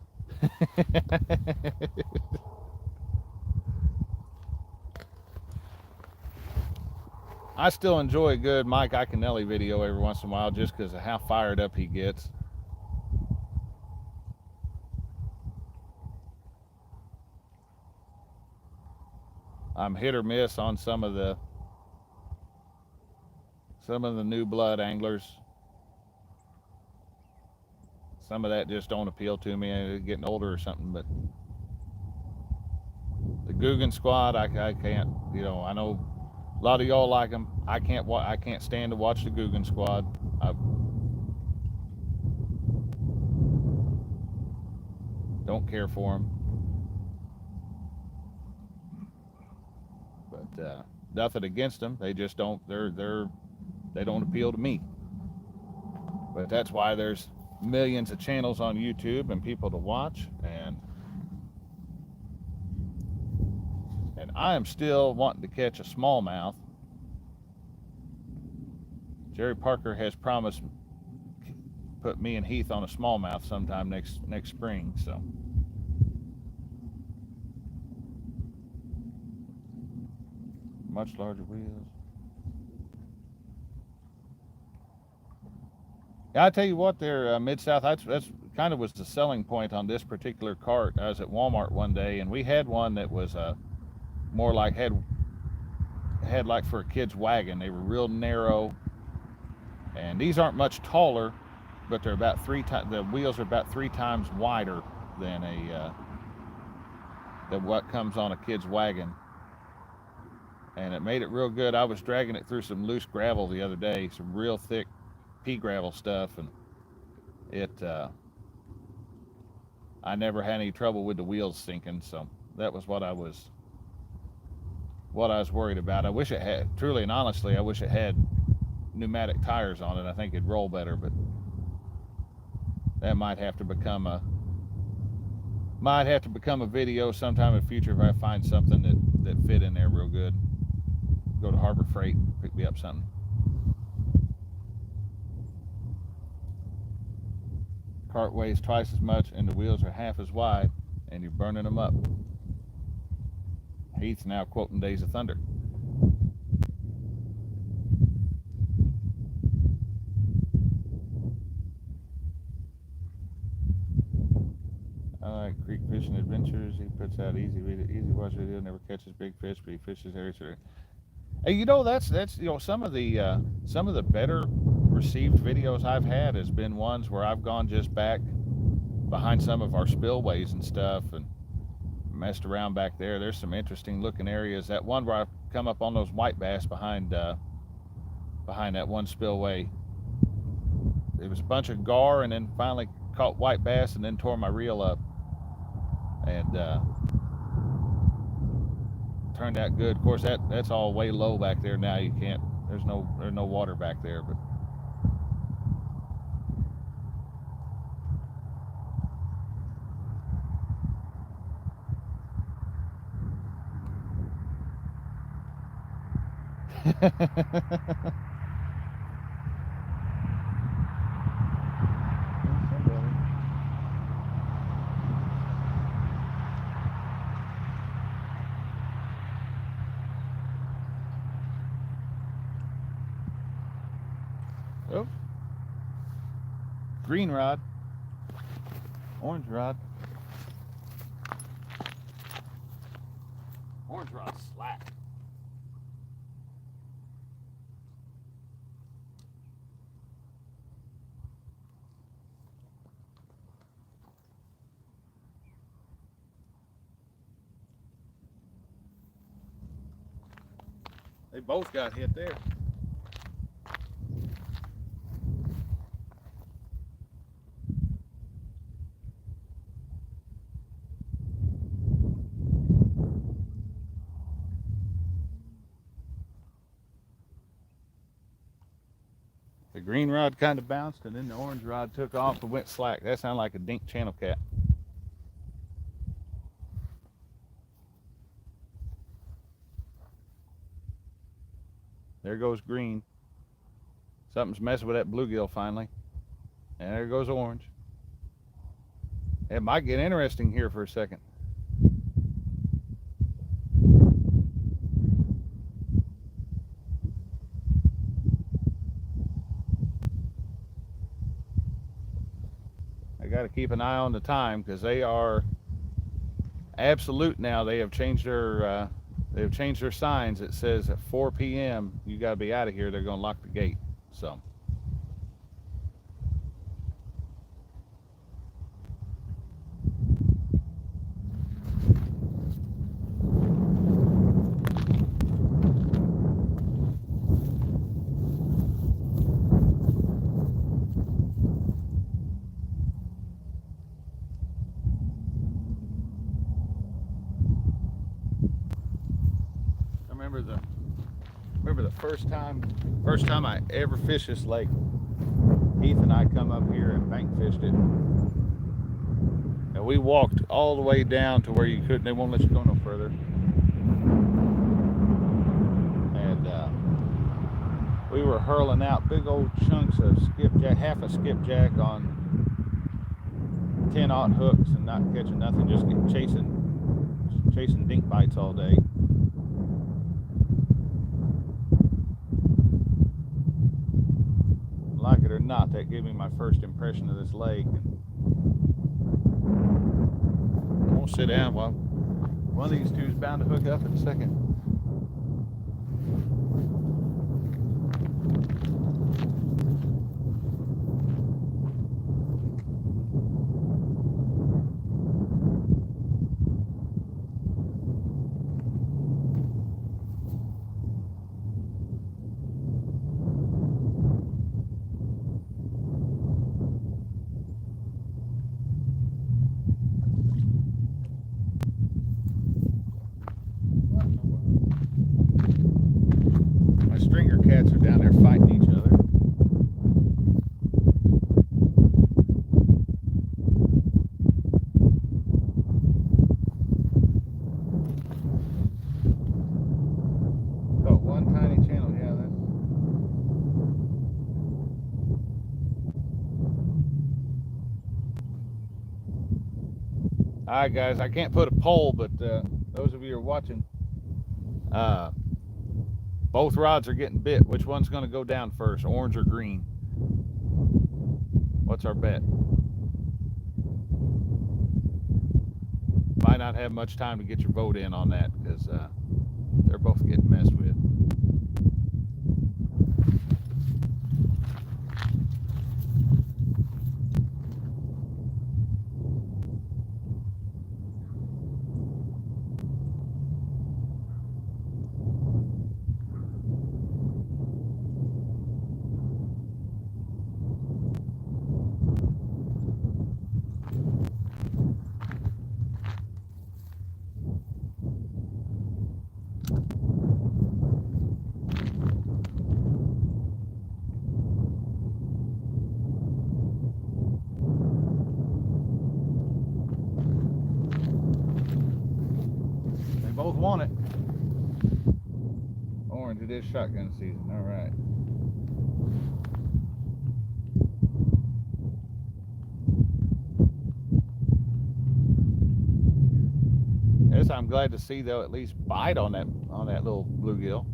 S1: I still enjoy a good Mike Iaconelli video every once in a while just because of how fired up he gets. I'm hit or miss on some of the new blood anglers. Some of that just don't appeal to me, getting older or something. But the Guggen Squad, I can't. I know a lot of y'all like them. I can't stand to watch the Guggen Squad. I don't care for them. But nothing against them. They just don't. They don't appeal to me. But that's why there's millions of channels on YouTube and people to watch, and I am still wanting to catch a smallmouth. Jerry Parker has promised put me and Heath on a smallmouth sometime next spring, so much larger wheels. Yeah, I tell you what, there, Mid-South, that's kind of was the selling point on this particular cart. I was at Walmart one day, and we had one that was more like had like for a kid's wagon. They were real narrow, and these aren't much taller, but they're about the wheels are about 3 times wider than than what comes on a kid's wagon, and it made it real good. I was dragging it through some loose gravel the other day, some real thick pea gravel stuff, and I never had any trouble with the wheels sinking, so that was what I was worried about. I wish it had, truly and honestly, I wish it had pneumatic tires on it. I think it'd roll better, but that might have to become a video sometime in the future if I find something that fit in there real good. Go to Harbor Freight, pick me up something. Cart weighs twice as much and the wheels are half as wide, and you're burning them up. Heath's now quoting Days of Thunder. I like creek fishing adventures. He puts out easy watch video, never catches big fish, but he fishes every sort of. Hey, that's some of the better received videos I've had has been ones where I've gone just back behind some of our spillways and stuff and messed around back there. There's some interesting looking areas. That one where I've come up on those white bass behind that one spillway. It was a bunch of gar, and then finally caught white bass and then tore my reel up, and turned out good. Of course, that's all way low back there now. You can't. There's no water back there, but. Oh, green rod, orange rod. Orange rod slack. They both got hit there. The green rod kind of bounced, and then the orange rod took off and went slack. That sounded like a dink channel cat. There goes green. Something's messing with that bluegill finally. And there goes orange. It might get interesting here for a second. I got to keep an eye on the time because they are absolute now. They have changed their signs. It says at 4 p.m. you got to be out of here. They're going to lock the gate. So. Remember the first time I ever fished this lake. Heath and I come up here and bank fished it, and we walked all the way down to where you couldn't. They won't let you go no further. And we were hurling out big old chunks of skipjack, half a skipjack on 10-aught hooks, and not catching nothing, just chasing dink bites all day. Like it or not, that gave me my first impression of this lake. And I won't sit down while one of these two is bound to hook up in a second. Cats are down there fighting each other. Oh, one tiny channel, yeah, that's... Alright guys, I can't put a poll, but those of you who are watching, both rods are getting bit. Which one's going to go down first, orange or green? What's our bet? Might not have much time to get your vote in on that because they're both getting messed with. both want it. Orange, it is shotgun season. All right. This I'm glad to see they'll at least bite on that little bluegill.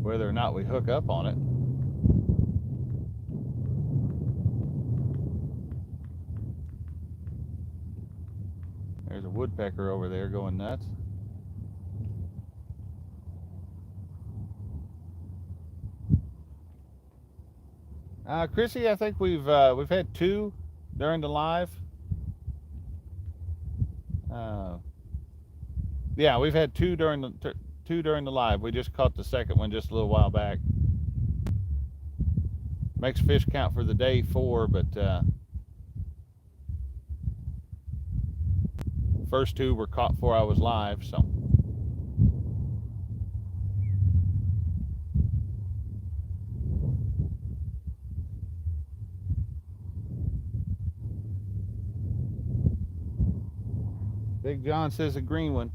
S1: Whether or not we hook up on it. There's a woodpecker over there going nuts. Chrissy, I think we've had 2 during the live. Yeah, we've had 2 during the live. We just caught the second one just a little while back. Makes fish count for the day 4, but first 2 were caught before I was live, so. Big John says a green one.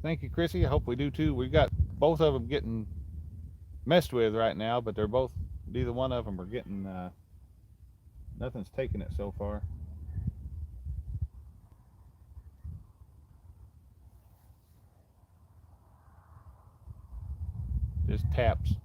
S1: Thank you, Chrissy. I hope we do too. We've got both of them getting messed with right now, but they're both, neither one of them are getting, nothing's taking it so far. Just taps.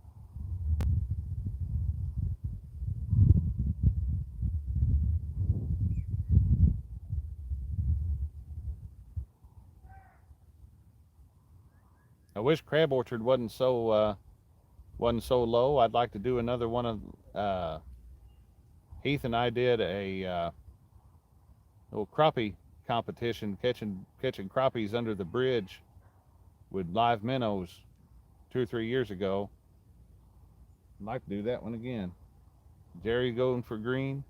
S1: I wish Crab Orchard wasn't so low. I'd like to do another one of Heath and I did a little crappie competition, catching crappies under the bridge with live minnows 2 or 3 years ago. I'd like to do that one again. Jerry going for green.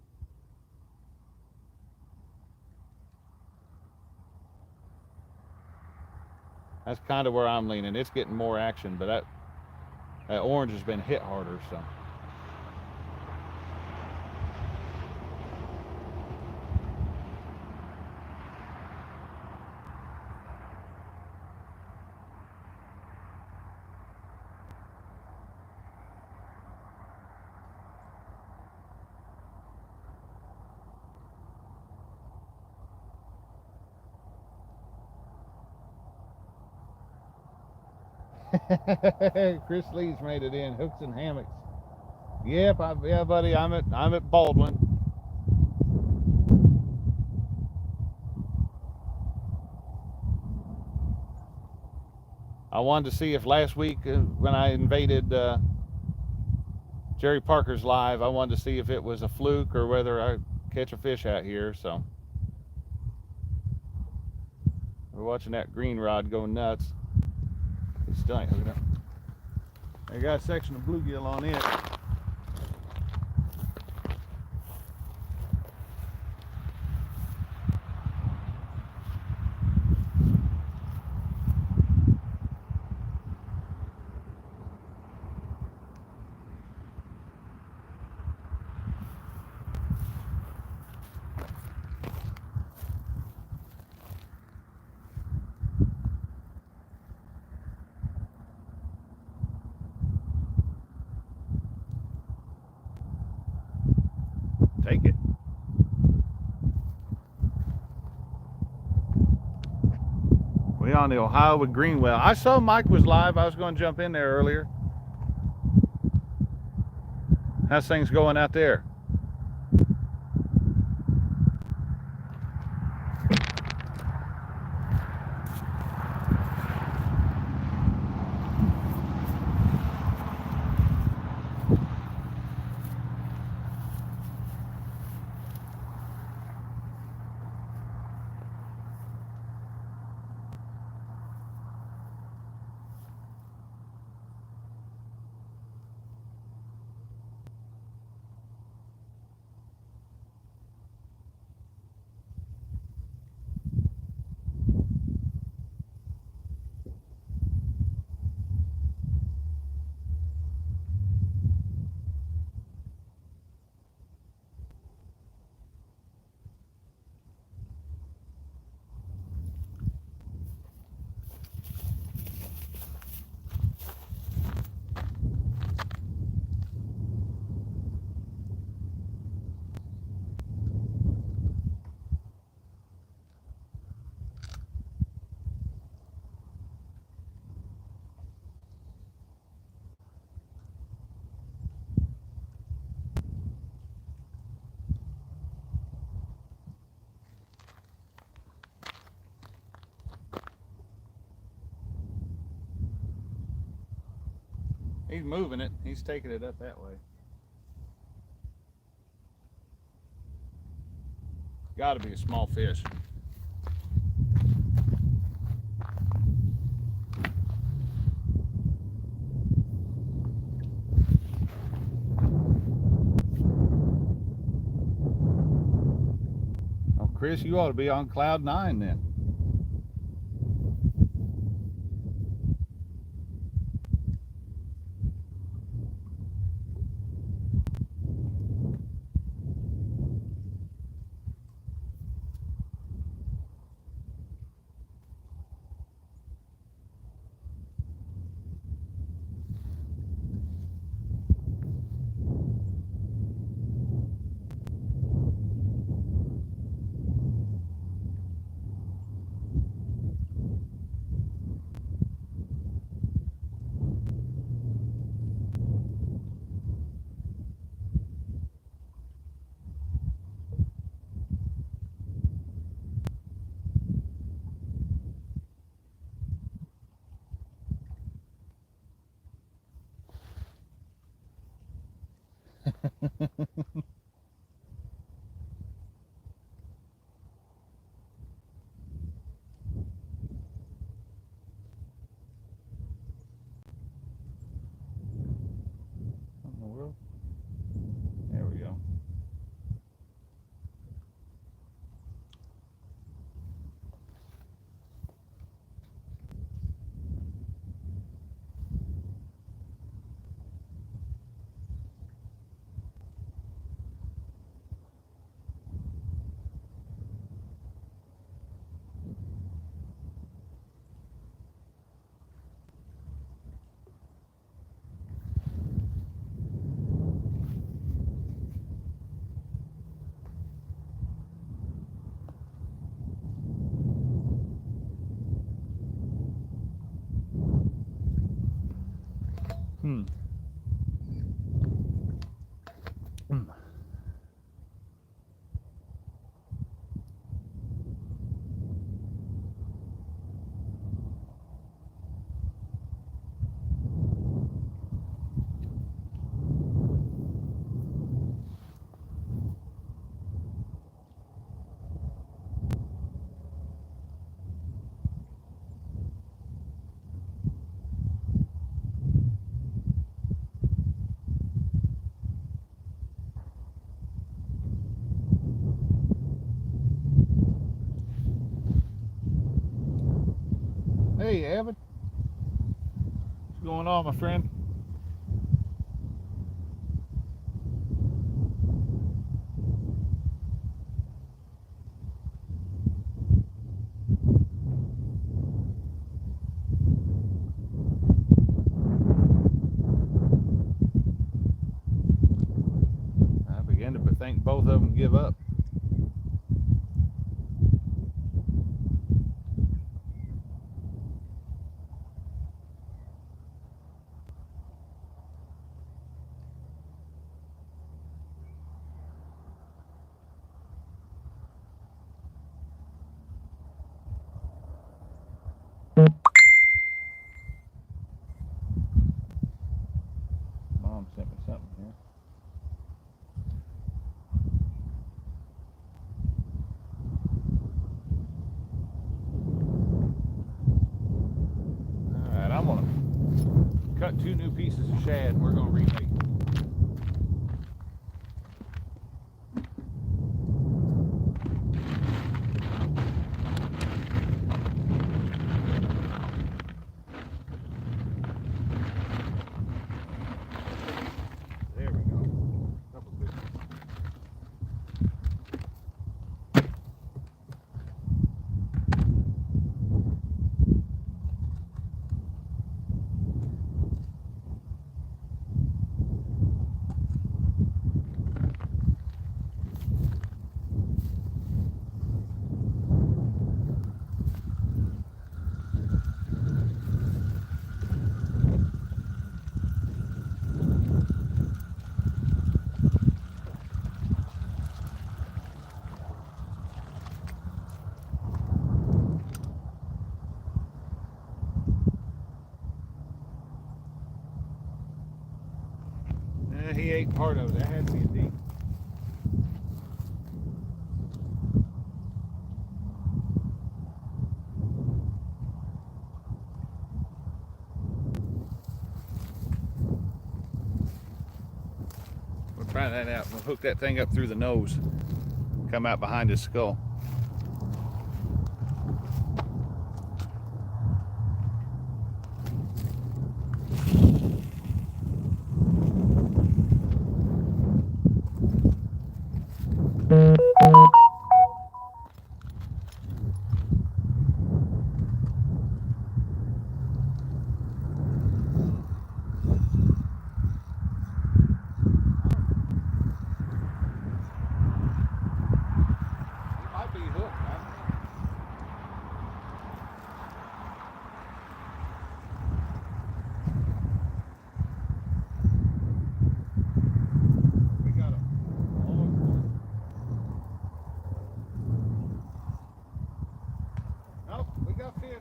S1: That's kind of where I'm leaning. It's getting more action, but that orange has been hit harder, so. Chris Lee's made it in. Hooks and hammocks. Yep, yeah, buddy. I'm at Baldwin. I wanted to see if last week when I invaded Jerry Parker's live, I wanted to see if it was a fluke or whether I catch a fish out here. So we're watching that green rod go nuts. It still ain't hooking up. I got a section of bluegill on it. Take it. We on the Ohio with Greenwell. I saw Mike was live. I was going to jump in there earlier. How's things going out there? He's moving it. He's taking it up that way. Got to be a small fish. Oh, Chris, you ought to be on cloud 9 then. What in the world? There we go. Hmm. Hey, Evan. What's going on, my friend? I began to think both of them give up. Mom sent me something here. All right, I'm gonna cut 2 new pieces of shad and we're gonna remake. There we go. Couple good ones. Yeah, he ate part of it. That had to be a deep. We'll try that out. We'll hook that thing up through the nose. Come out behind his skull. Might be hooked. We got him. Nope, we got fish.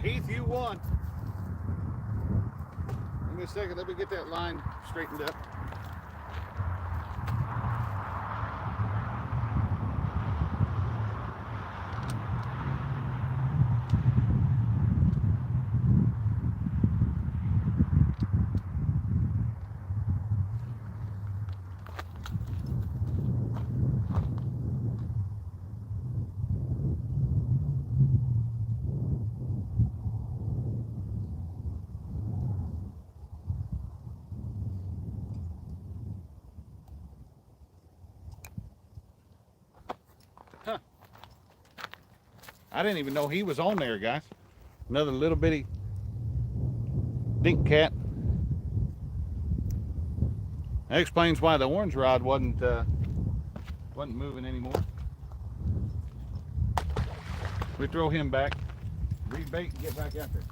S1: Heath, you won. Give me a second. Let me get that line straightened up. Huh. I didn't even know he was on there, guys. Another little bitty dink cat. That explains why the orange rod wasn't moving anymore. We throw him back, rebait, and get back out there.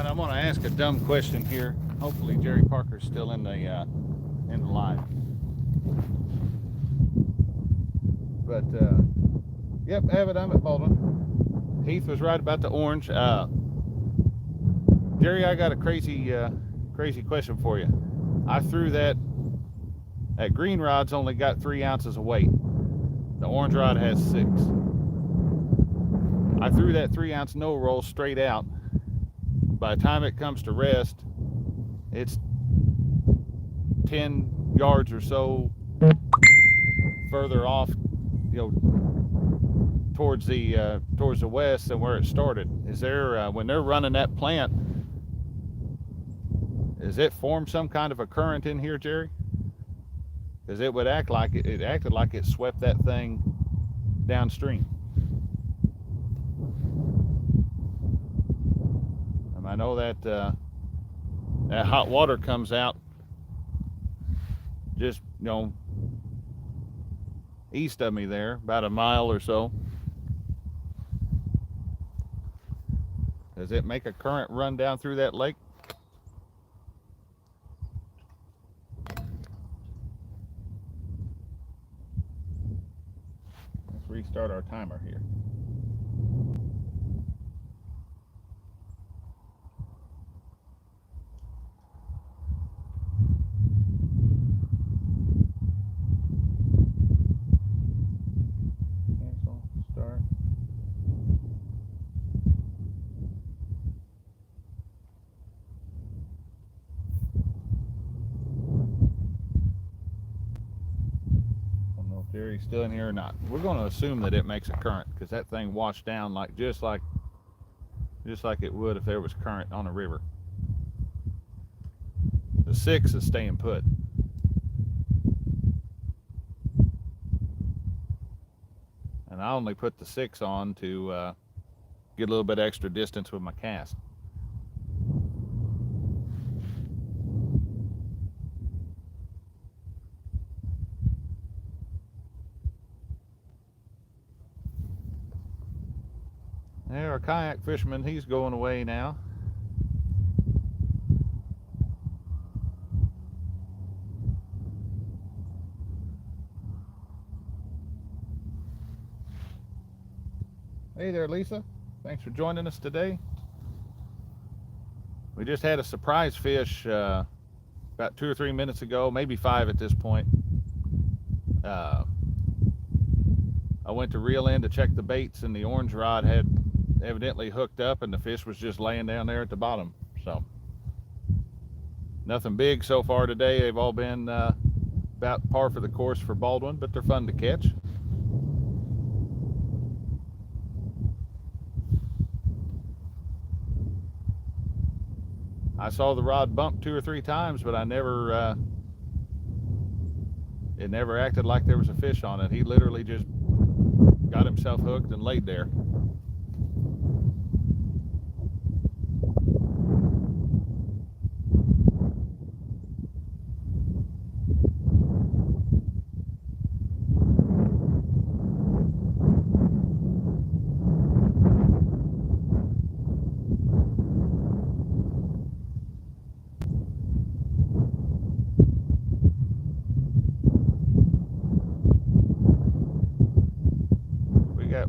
S1: I'm going to ask a dumb question here. Hopefully Jerry Parker's still in the line. But yep, Avid, I'm at Baldwin. Heath was right about the orange. Jerry, I got a crazy question for you. I threw that green rod's only got 3 ounces of weight. The orange rod has 6. I threw that 3-ounce no roll straight out. By the time it comes to rest, it's 10 yards or so further off, towards the west than where it started. Is there when they're running that plant, does it form some kind of a current in here, Jerry? Because it would act like it acted like it swept that thing downstream. I know that that hot water comes out just east of me there, about a mile or so. Does it make a current run down through that lake? Let's restart our timer here. Jerry's still in here or not. We're going to assume that it makes a current because that thing washed down like just like it would if there was current on a river. The 6 is staying put. And I only put the 6 on to get a little bit extra distance with my cast. There, our kayak fisherman, he's going away now. Hey there, Lisa. Thanks for joining us today. We just had a surprise fish about 2 or 3 minutes ago, maybe 5 at this point. I went to reel in to check the baits, and the orange rod had evidently hooked up, and the fish was just laying down there at the bottom. So nothing big so far today. They've all been about par for the course for Baldwin, but they're fun to catch. I saw the rod bump 2 or 3 times, but I never it never acted like there was a fish on it. He literally just got himself hooked and laid there.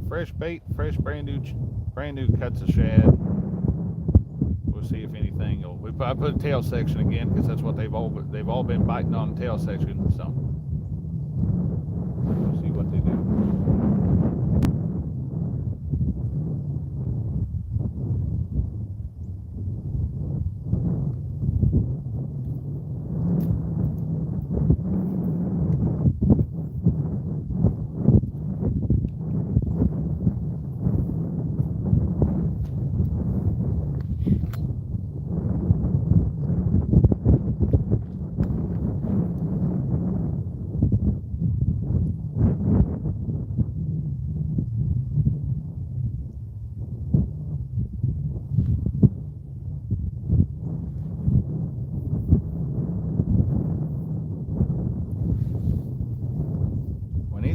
S1: Fresh bait, fresh brand new cuts of shad. We'll see if anything. I put a tail section again because that's what they've all been biting on, the tail section. So we'll see what they do.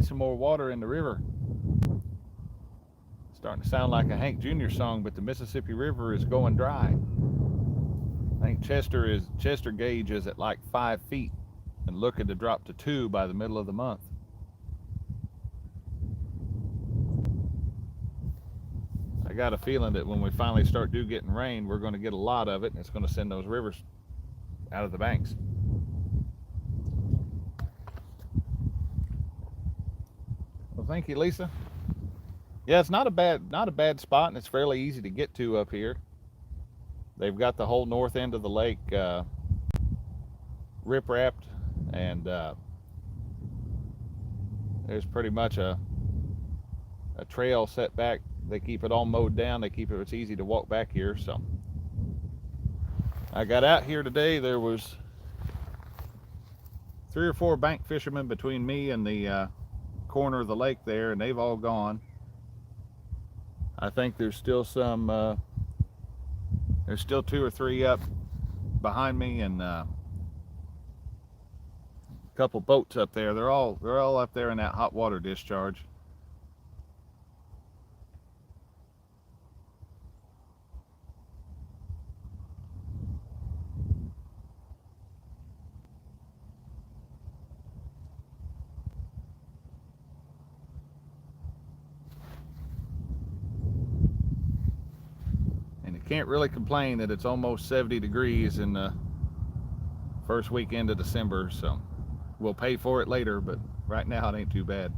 S1: Some more water in the river. It's starting to sound like a Hank Jr. song, but the Mississippi River is going dry. I think Chester gauge is at like 5 feet and looking to drop to 2 by the middle of the month. I got a feeling that when we finally start getting rain, we're going to get a lot of it, and it's going to send those rivers out of the banks. Well, thank you, Lisa. Yeah, it's not a bad spot, and it's fairly easy to get to up here. They've got the whole north end of the lake rip-wrapped, and there's pretty much a trail set back. They keep it all mowed down. They keep it's easy to walk back here. So I got out here today. There was 3 or 4 bank fishermen between me and the corner of the lake there, and they've all gone. I think there's still there's still 2 or 3 up behind me, and a couple boats up there. They're all up there in that hot water discharge. Can't really complain that it's almost 70 degrees in the first weekend of December, so we'll pay for it later, but right now it ain't too bad.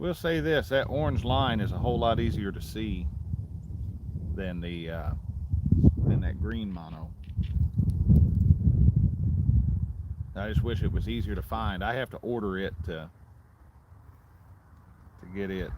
S1: We'll say this: that orange line is a whole lot easier to see than that green mono. I just wish it was easier to find. I have to order it to get it.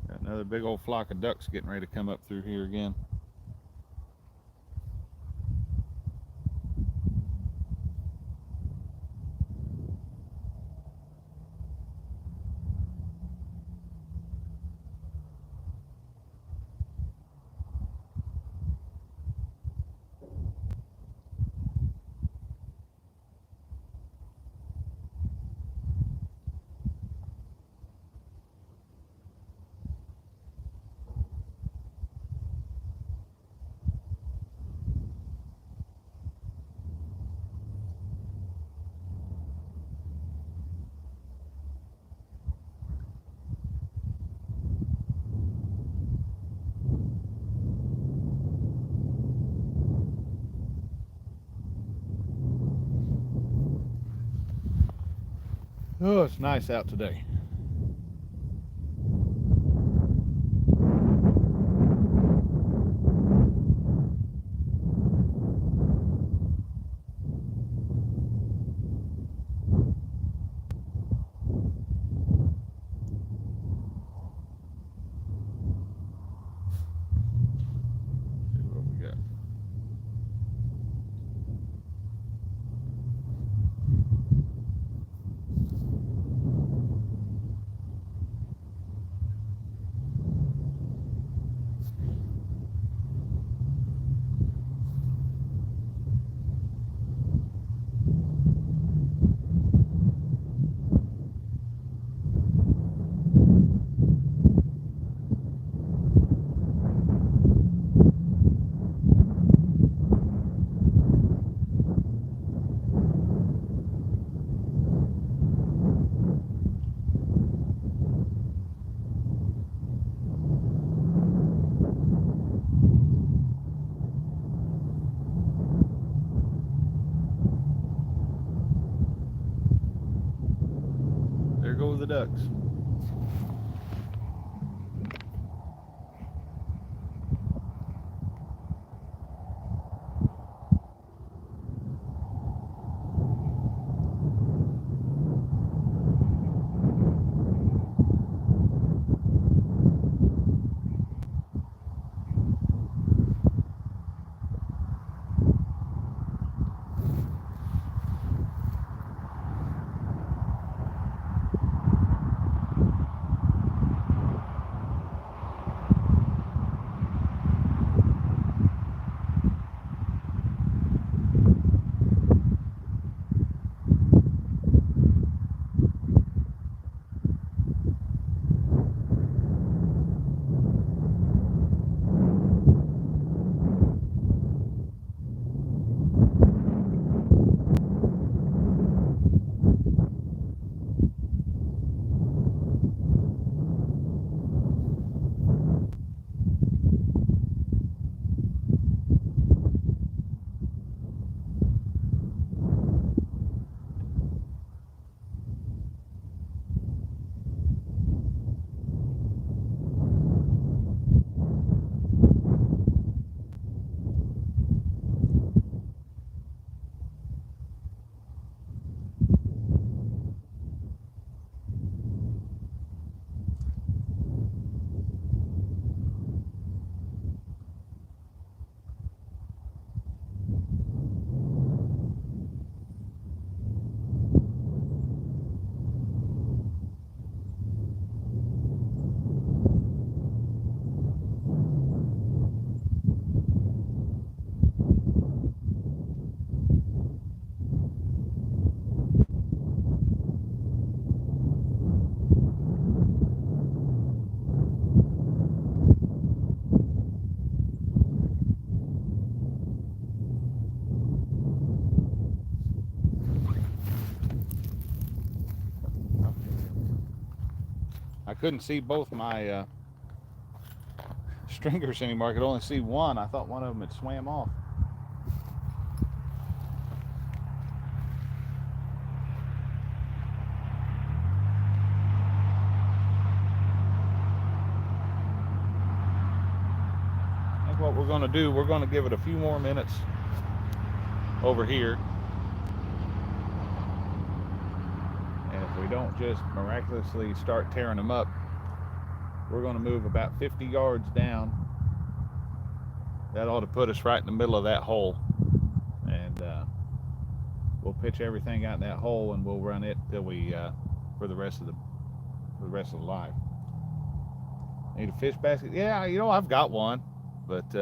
S1: Got another big old flock of ducks getting ready to come up through here again. Oh, it's nice out today. See what we got. There go the ducks. I couldn't see both my stringers anymore. I could only see one. I thought one of them had swam off. I think what we're going to do, we're going to give it a few more minutes over here. And if we don't just miraculously start tearing them up, we're going to move about 50 yards down. That ought to put us right in the middle of that hole. And we'll pitch everything out in that hole, and we'll run it till we for the rest of the life. Need a fish basket? Yeah, you know, I've got one, but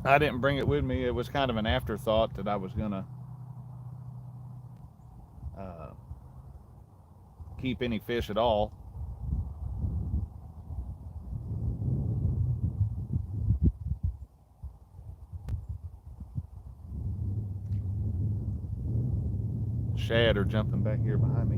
S1: I didn't bring it with me. It was kind of an afterthought that I was gonna keep any fish at all. Shad are jumping back here behind me.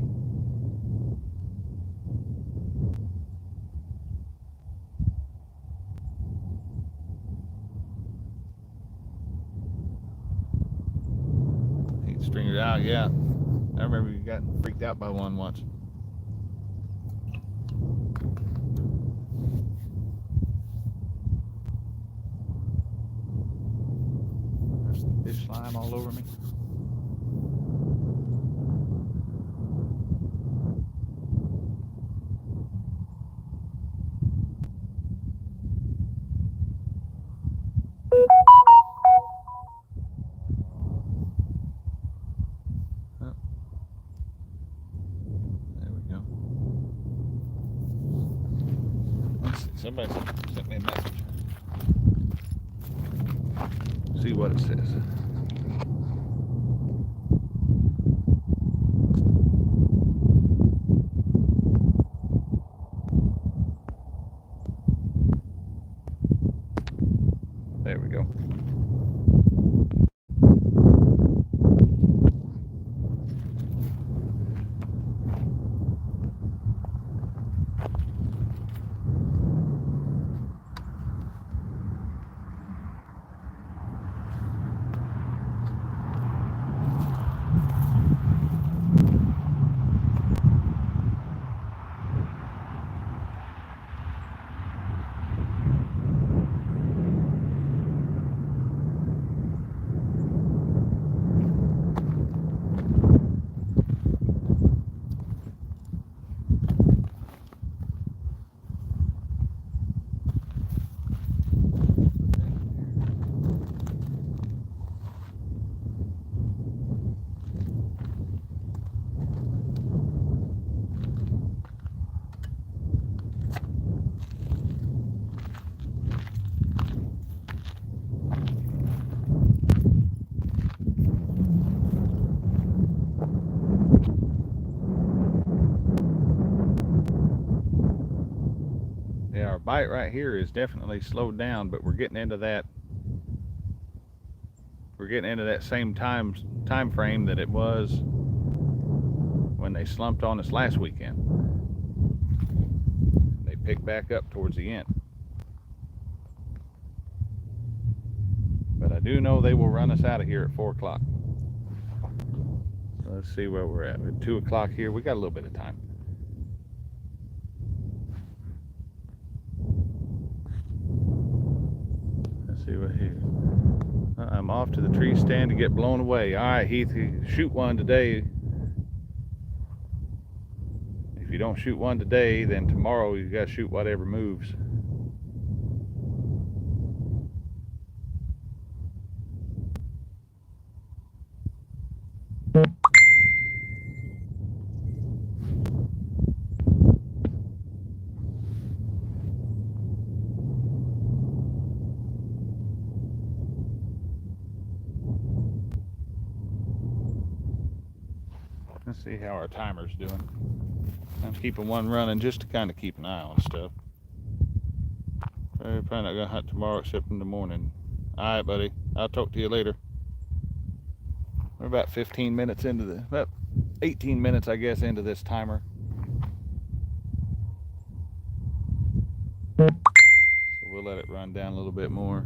S1: He'd string it out, yeah. I remember you got freaked out by one once. There's fish slime all over me. Somebody sent me a message. See what it says. There we go. Yeah, our bite right here is definitely slowed down, but we're getting into that. We're getting into that same time frame that it was when they slumped on us last weekend. They picked back up towards the end. But I do know they will run us out of here at 4 o'clock. So let's see where we're at. We're at 2 o'clock here. We got a little bit of time. Let's see what here. I'm off to the tree stand to get blown away. All right, Heath, shoot one today. If you don't shoot one today, then tomorrow you got to shoot whatever moves. Let's see how our timer's doing. I'm keeping one running just to kind of keep an eye on stuff. Probably not gonna hunt tomorrow except in the morning. All right, buddy. I'll talk to you later. We're about 15 minutes into the, 18 minutes, I guess, into this timer. So we'll let it run down a little bit more.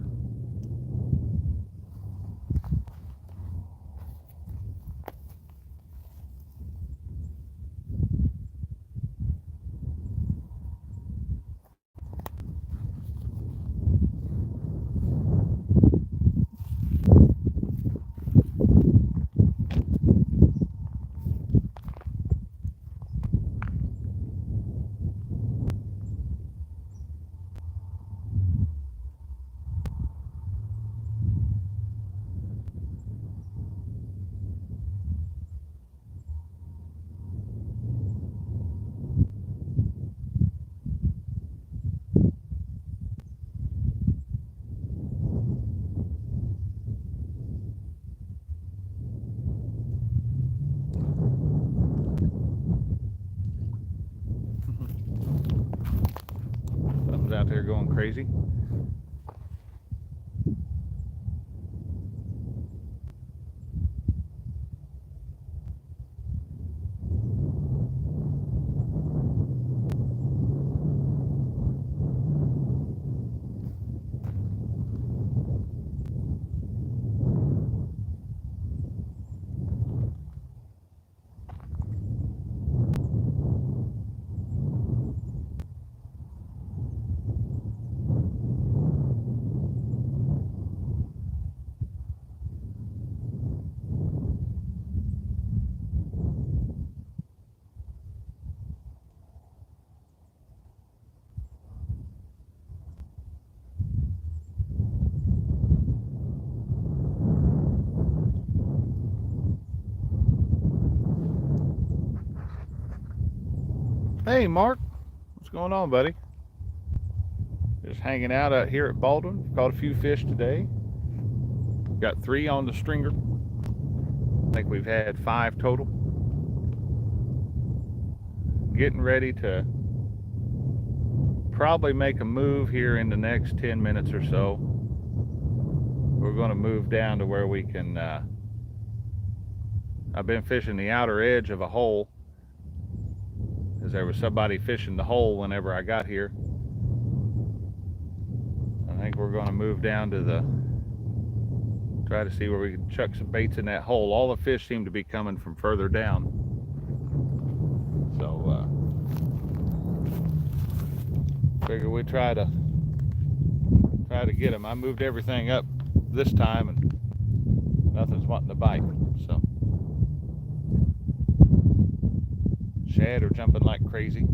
S1: Something's out there going crazy. Hey, Mark. What's going on, buddy? Just hanging out here at Baldwin. Caught a few fish today. Got 3 on the stringer. I think we've had 5 total. Getting ready to probably make a move here in the next 10 minutes or so. We're going to move down to where we can... I've been fishing the outer edge of a hole, because there was somebody fishing the hole whenever I got here. I think we're going to move down to try to see where we can chuck some baits in that hole. All the fish seem to be coming from further down. So, figure we try to get them. I moved everything up this time and nothing's wanting to bite. So, shad are jumping like crazy.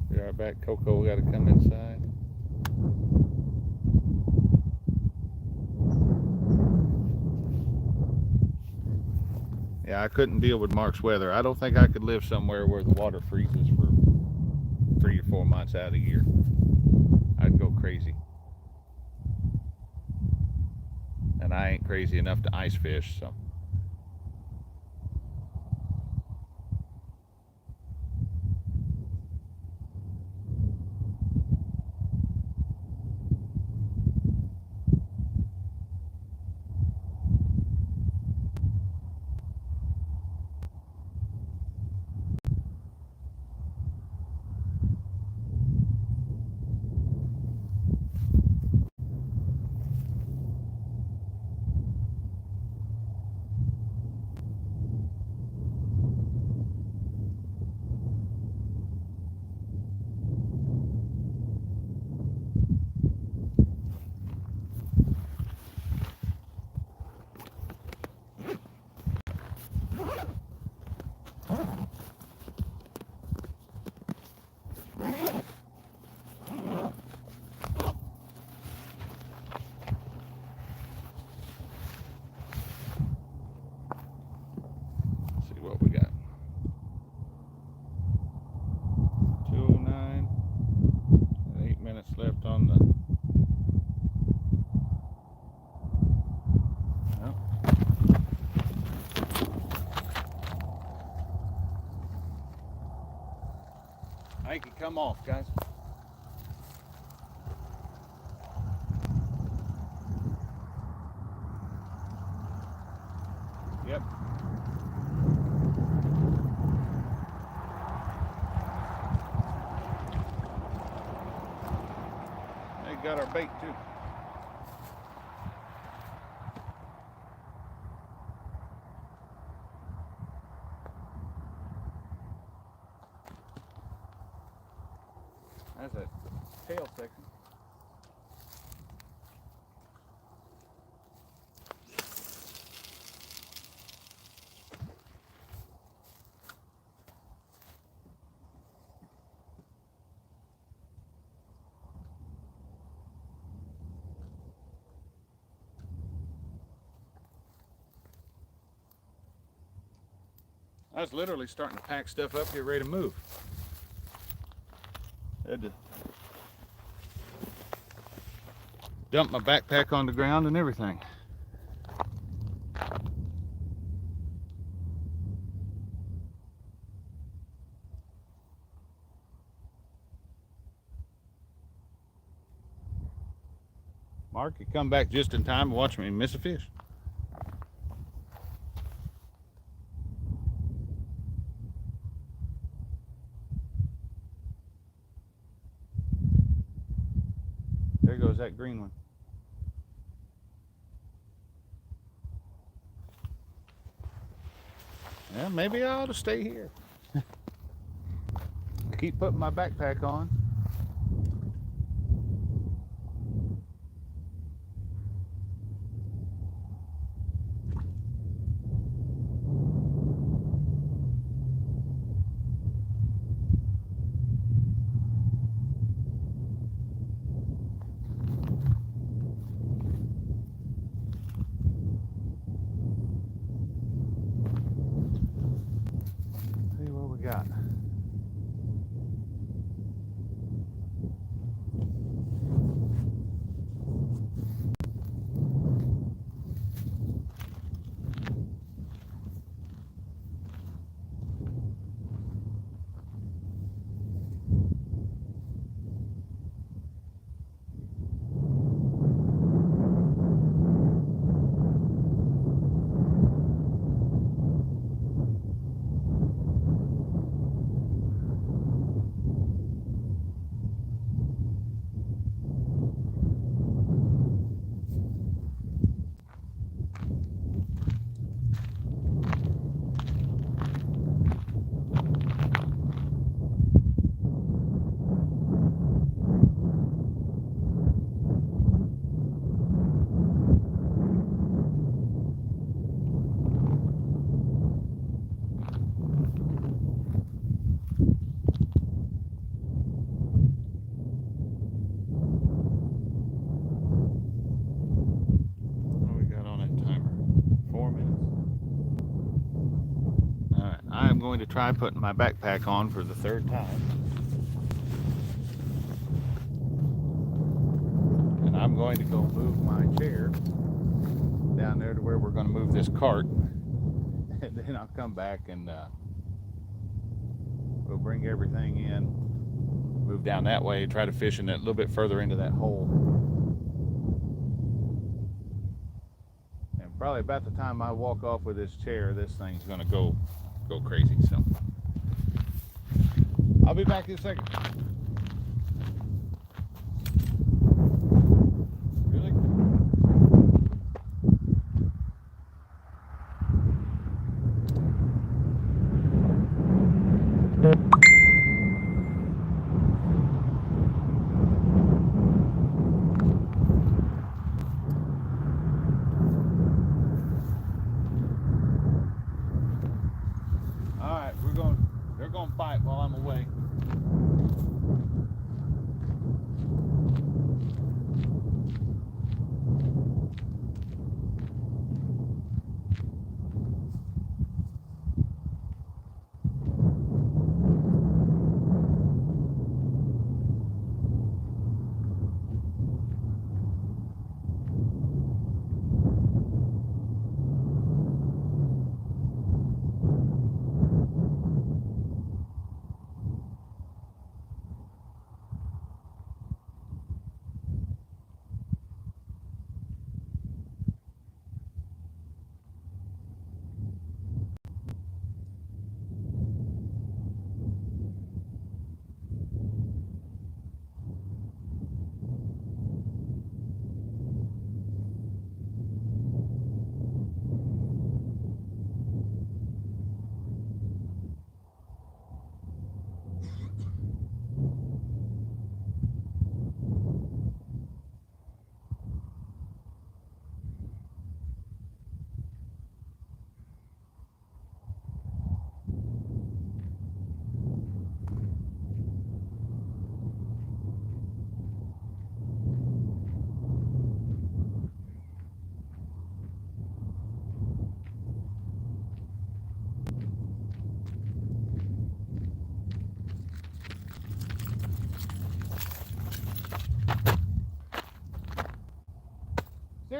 S1: Be right back, Coco. We got to come inside. Yeah, I couldn't deal with Mark's weather. I don't think I could live somewhere where the water freezes for 3 or 4 months out of the year. I'd go crazy. And I ain't crazy enough to ice fish, so. Make it come off, guys. Yep. They got our bait too. That's a tail section. I was literally starting to pack stuff up, get ready to move. Had to dump my backpack on the ground and everything. Mark, you come back just in time to watch me miss a fish. There goes that green one. Yeah, maybe I ought to stay here. Keep putting my backpack on. See what we got. Going to try putting my backpack on for the third time, and I'm going to go move my chair down there to where we're going to move this cart, and then I'll come back and we'll bring everything in, move down that way, try to fish in that little bit further into that hole, and probably about the time I walk off with this chair, this thing's going to go crazy. So I'll be back in a second. Really? They're going to fight while I'm away.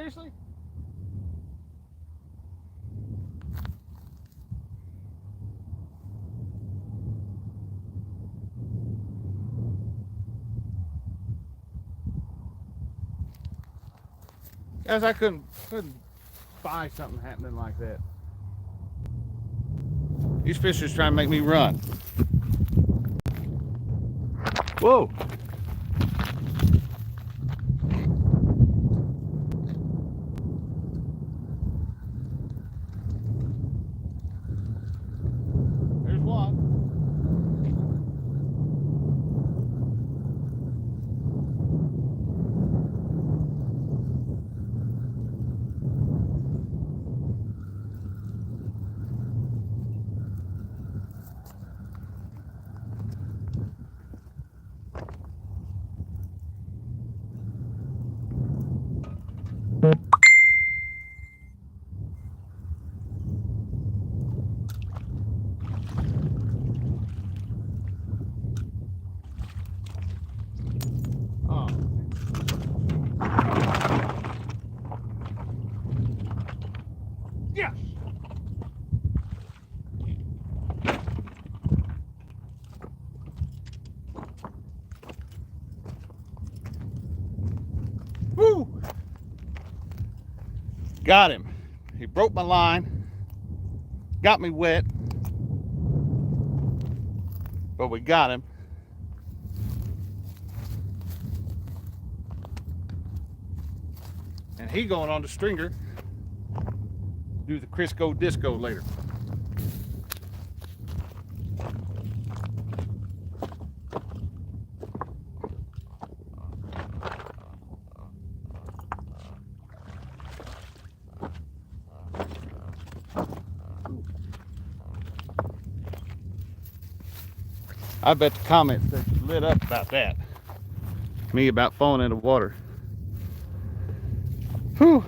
S1: Seriously? Guys, I couldn't buy something happening like that. These fish are trying to make me run. Whoa. There's one. Oh. Yes. Woo! Got him. He broke my line, got me wet, but we got him. And he going on the stringer, do the Crisco Disco later. I bet the comments lit up about that. Me about falling in the water. Whew.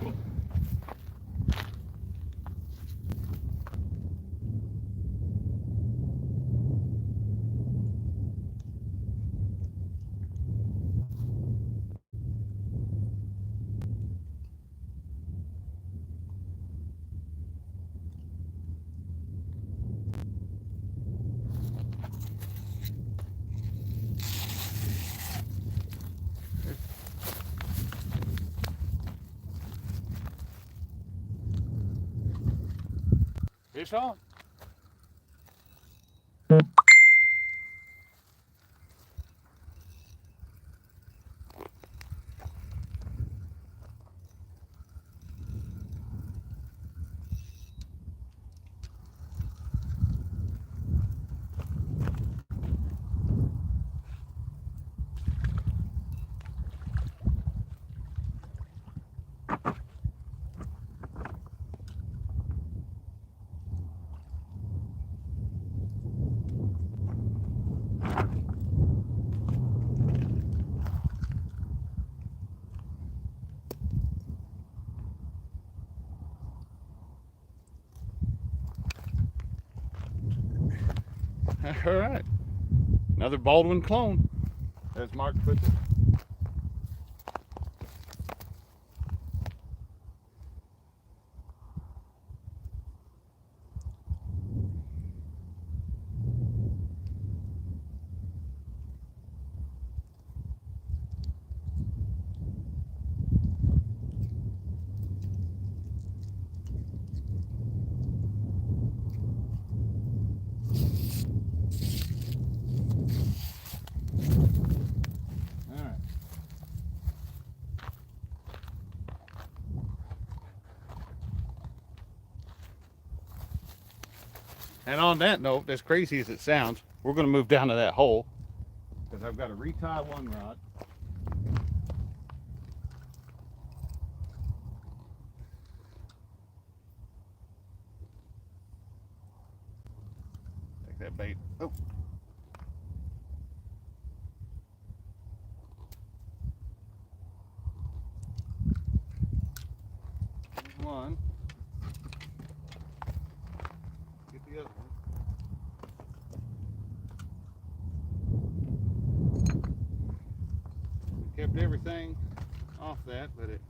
S1: Fish on. All right, another Baldwin clone, as Mark puts it. And on that note, as crazy as it sounds, we're going to move down to that hole because I've got to retie one rod. Take that bait. Oh. There's one. Get the other one. We kept everything off that, but it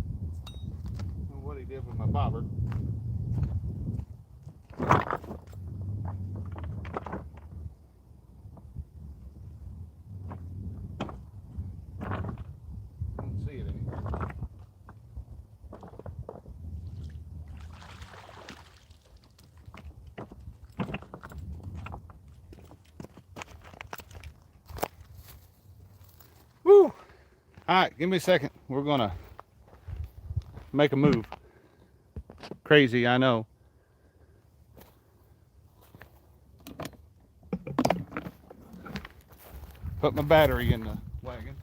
S1: what he did with my bobber. Don't see it anymore. Woo! All right, give me a second. We're gonna make a move. Crazy, I know. Put my battery in the wagon.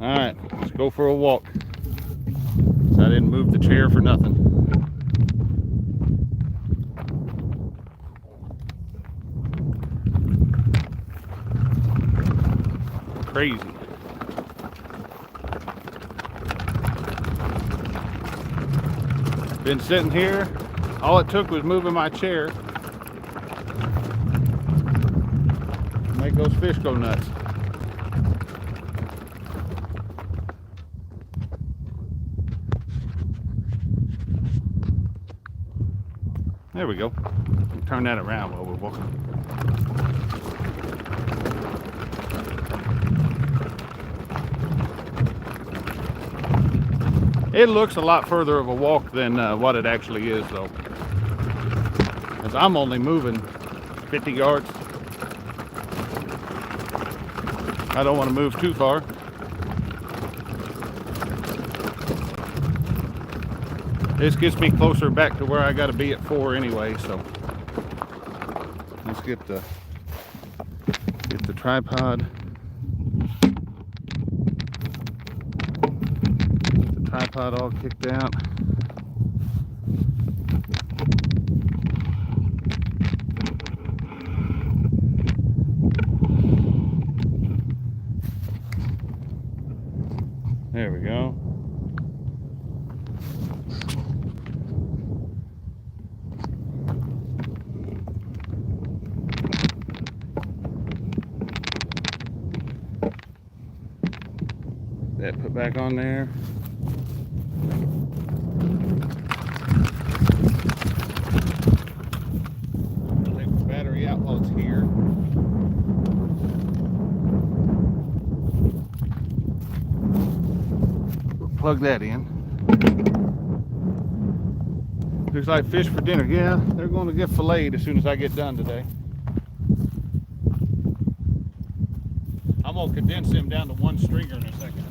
S1: All right, let's go for a walk. I didn't move the chair for nothing. Crazy. Been sitting here. All it took was moving my chair. Make those fish go nuts. There we go. Turn that around while we're walking. It looks a lot further of a walk than what it actually is, though. As I'm only moving 50 yards. I don't want to move too far. This gets me closer back to where I got to be at 4 anyway, so let's get the tripod. Get the tripod all kicked out. There we go. That put back on there. Take the battery out while it's here. We'll plug that in. Looks like fish for dinner. Yeah, they're going to get filleted as soon as I get done today. I'm going to condense them down to one stringer in a second.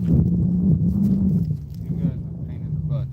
S1: You guys are a pain in the butt.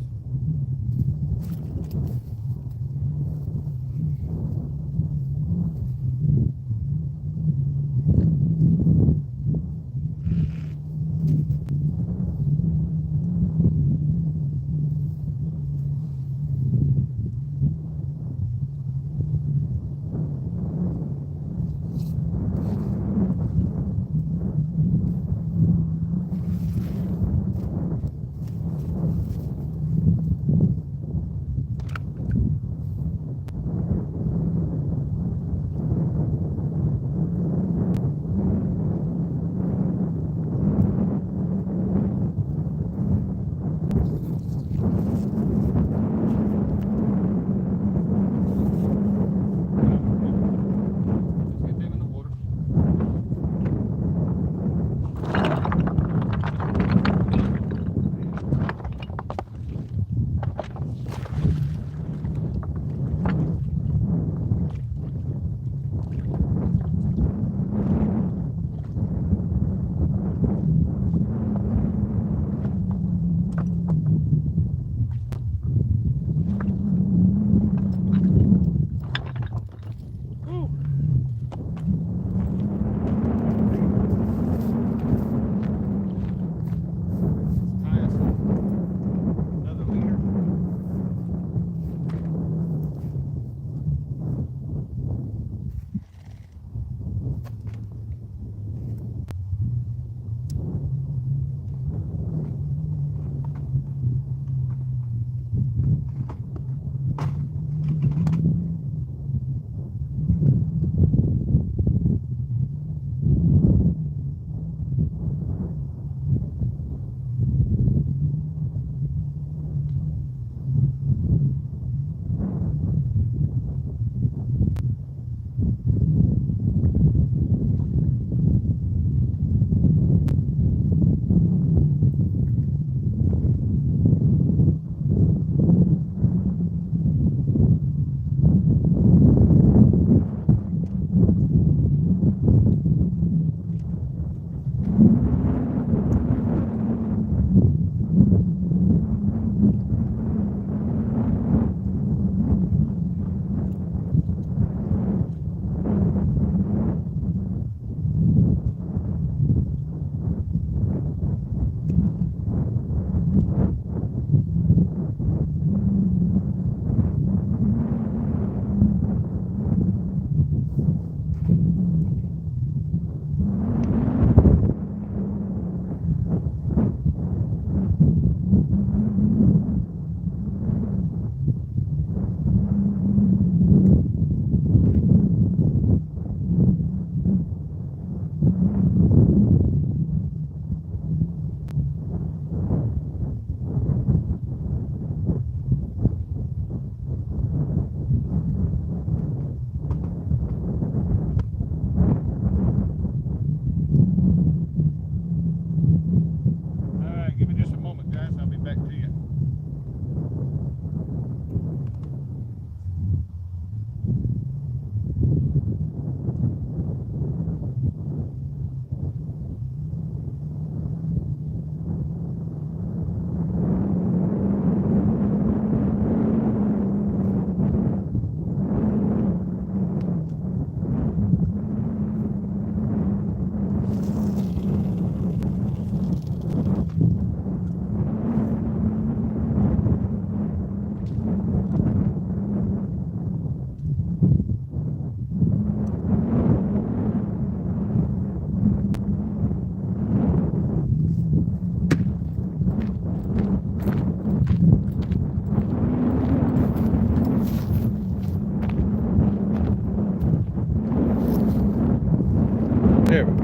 S1: There we go.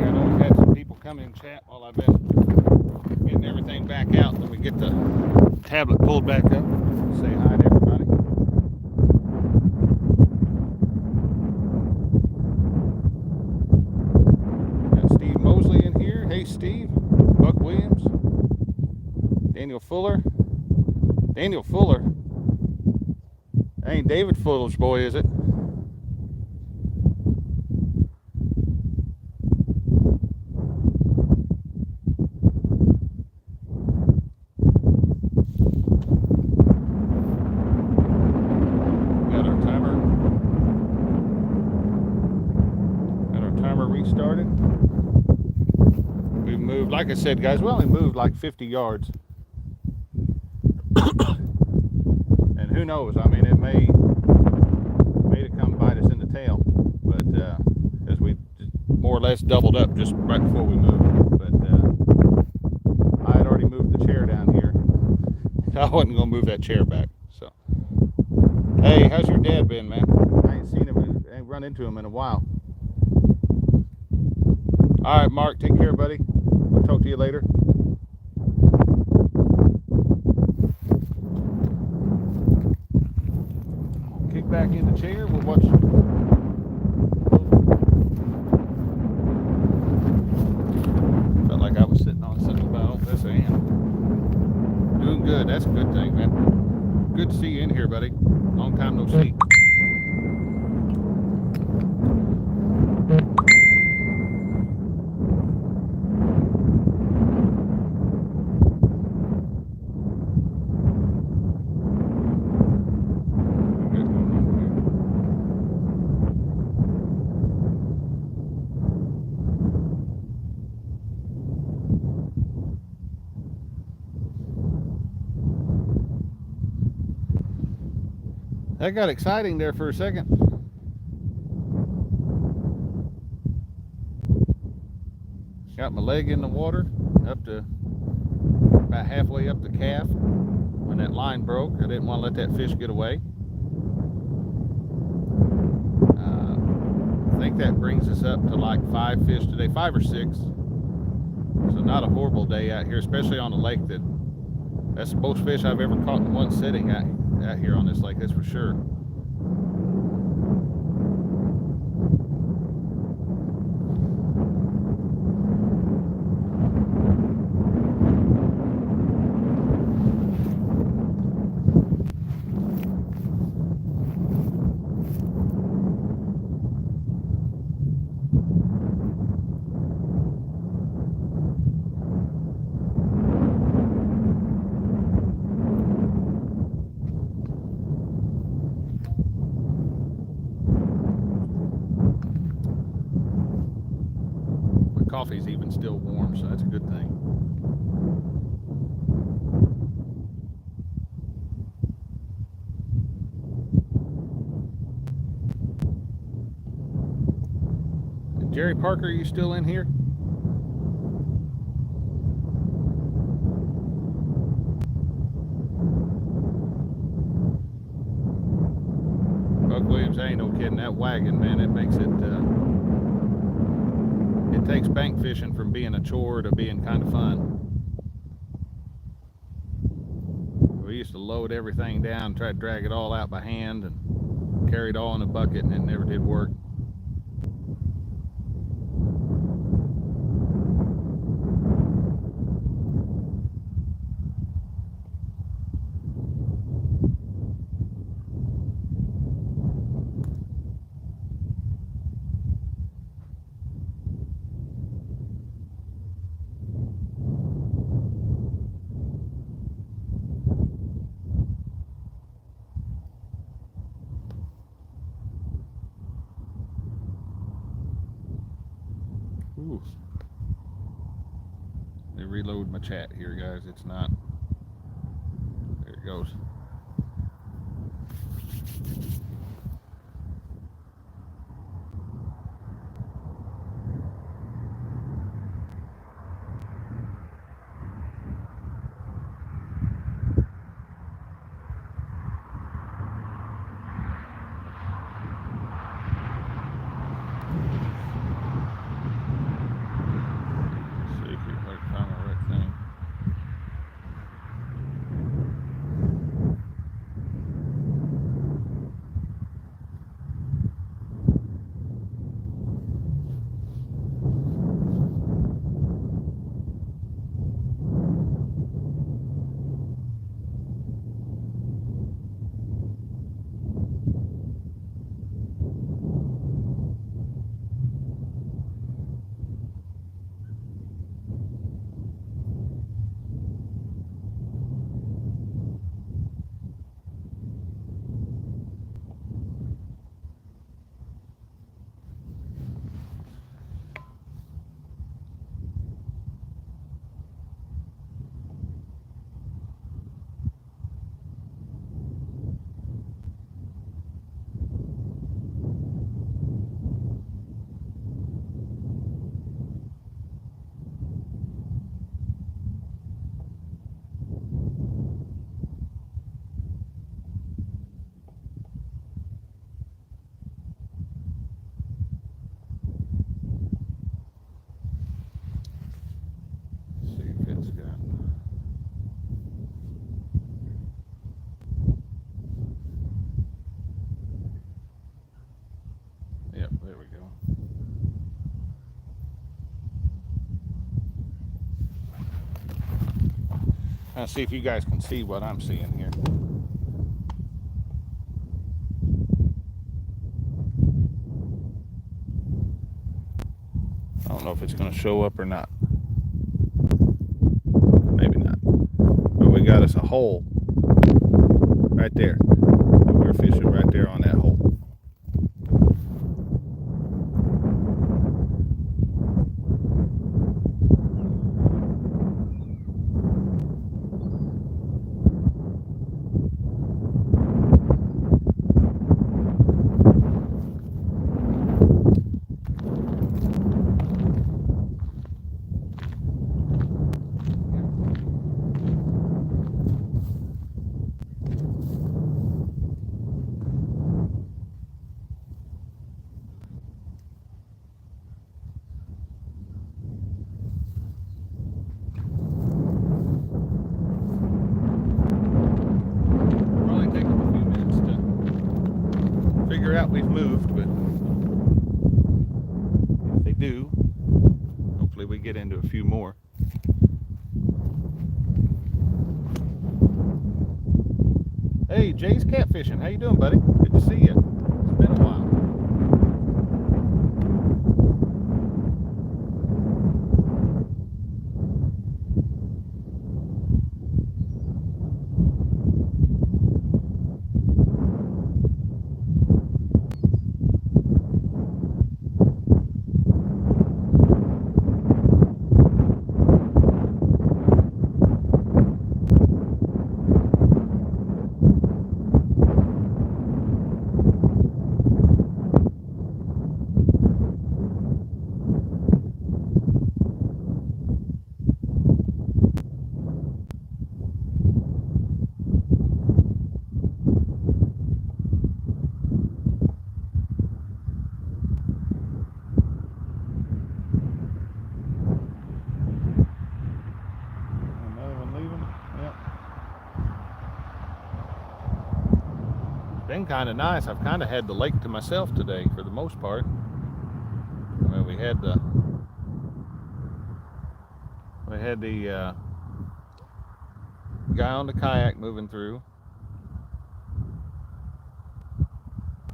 S1: I know we've had some people come in chat while I've been getting everything back out. Let me get the tablet pulled back up. Say hi to everybody. Got Steve Mosley in here. Hey Steve. Buck Williams. Daniel Fuller. Daniel Fuller. That ain't David Fuller's boy, is it? started. We moved, like I said, guys, we only moved like 50 yards. And who knows? I mean, it may to come bite us in the tail, but as we more or less doubled up just right before we moved. But I had already moved the chair down here. I wasn't gonna move that chair back. So, hey, how's your dad been, man? I ain't seen him, I ain't run into him in a while. All right, Mark, take care, buddy. I'll talk to you later. Kick back in the chair. We'll watch. Felt like I was sitting on something about this hand. Doing good. That's a good thing, man. Good to see you in here, buddy. Long time no see. That got exciting there for a second. Got my leg in the water, up to about halfway up the calf. When that line broke, I didn't want to let that fish get away. I think that brings us up to like 5 fish today, 5 or 6. So not a horrible day out here, especially on a lake that's the most fish I've ever caught in one sitting out here on this lake, that's for sure. Coffee's even still warm, so that's a good thing. Jerry Parker, are you still in here? Buck Williams, ain't no kidding. That wagon, man, it makes it it takes bank fishing from being a chore to being kind of fun. We used to load everything down, try to drag it all out by hand and carry it all in a bucket, and it never did work. Ooh. Let me reload my chat here, guys. It's not. There it goes. there we go. I'll see if you guys can see what I'm seeing here. I don't know if it's going to show up or not. Maybe not. But we got us a hole right there. We're fishing right there on that hole. Figure out we've moved, but if they do, hopefully we get into a few more. Hey, Jay's Catfishing. How you doing, buddy? Good to see you. It's been a while. Been kind of nice. I've kind of had the lake to myself today for the most part. Well, we had the guy on the kayak moving through.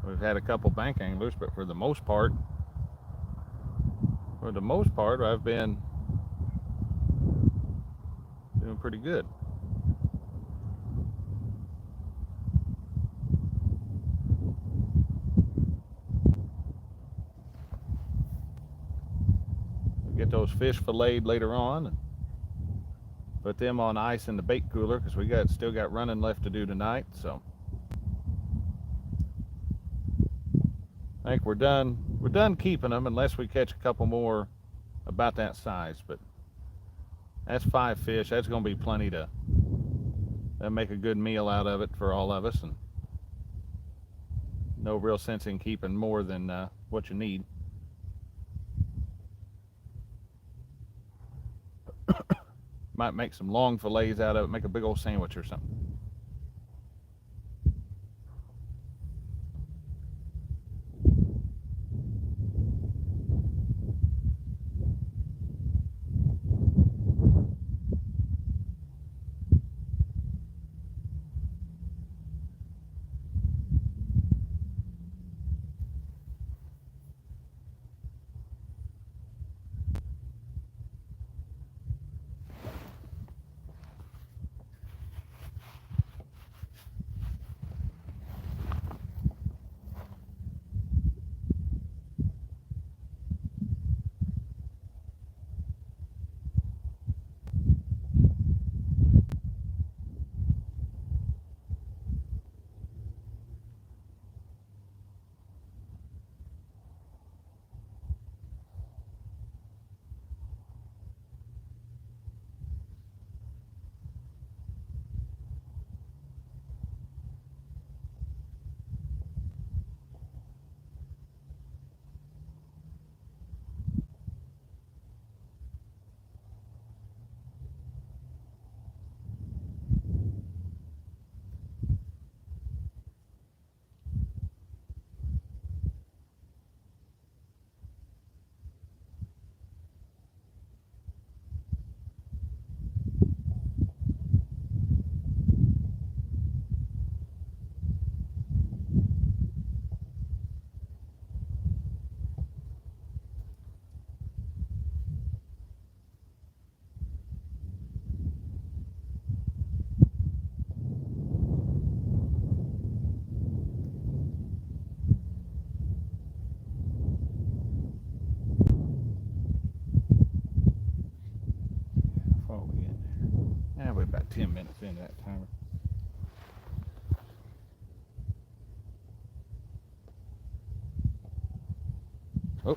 S1: We've had a couple bank anglers, but for the most part, I've been doing pretty good. Get those fish filleted later on and put them on ice in the bait cooler because we still got running left to do tonight. So I think we're done keeping them unless we catch a couple more about that size. But that's 5 fish. That's going to be plenty to make a good meal out of it for all of us, and no real sense in keeping more than what you need. Might make some long fillets out of it, make a big old sandwich or something. about 10 minutes into that timer. Oh.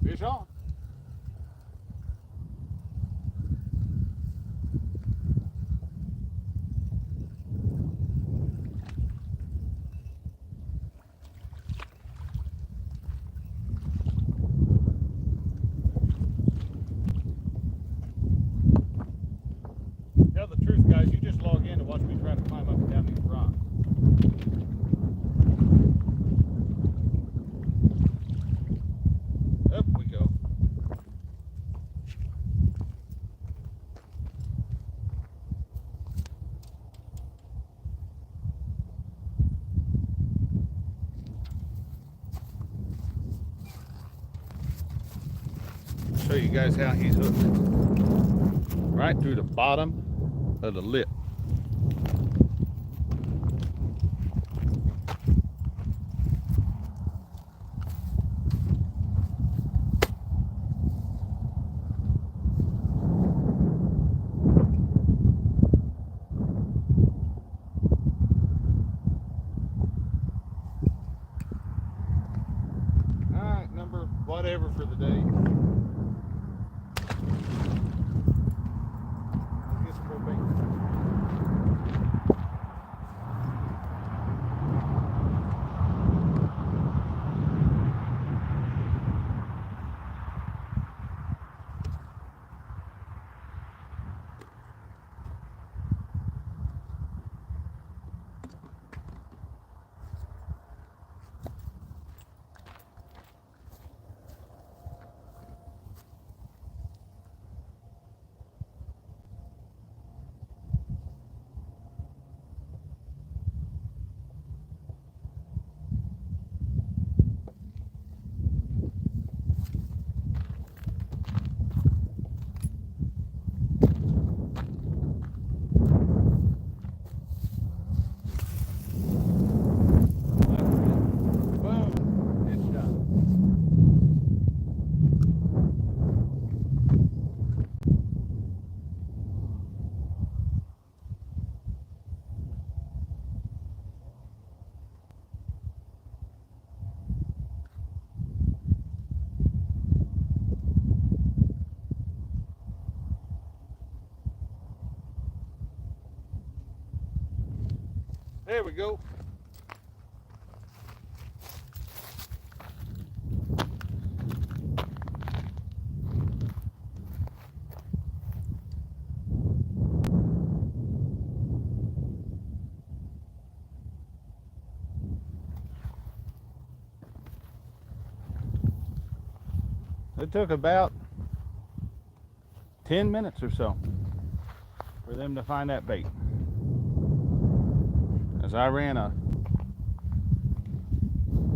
S1: Fish on. Tell the truth, guys, you just log in to watch me try to climb up and down these rocks. Up we go. Show you guys how he's hooked. Right through the bottom of the lip. Alright, number whatever for the day. Get some more bait. There we go. It took about 10 minutes or so for them to find that bait. As I ran a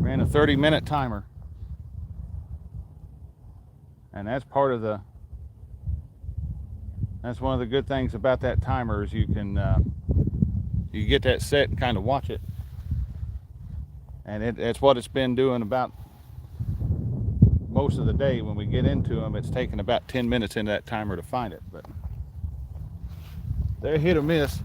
S1: 30-minute timer, and that's one of the good things about that timer is you can you get that set and kind of watch it, and it's what it's been doing about most of the day. When we get into them, it's taking about 10 minutes into that timer to find it, but they're hit or miss.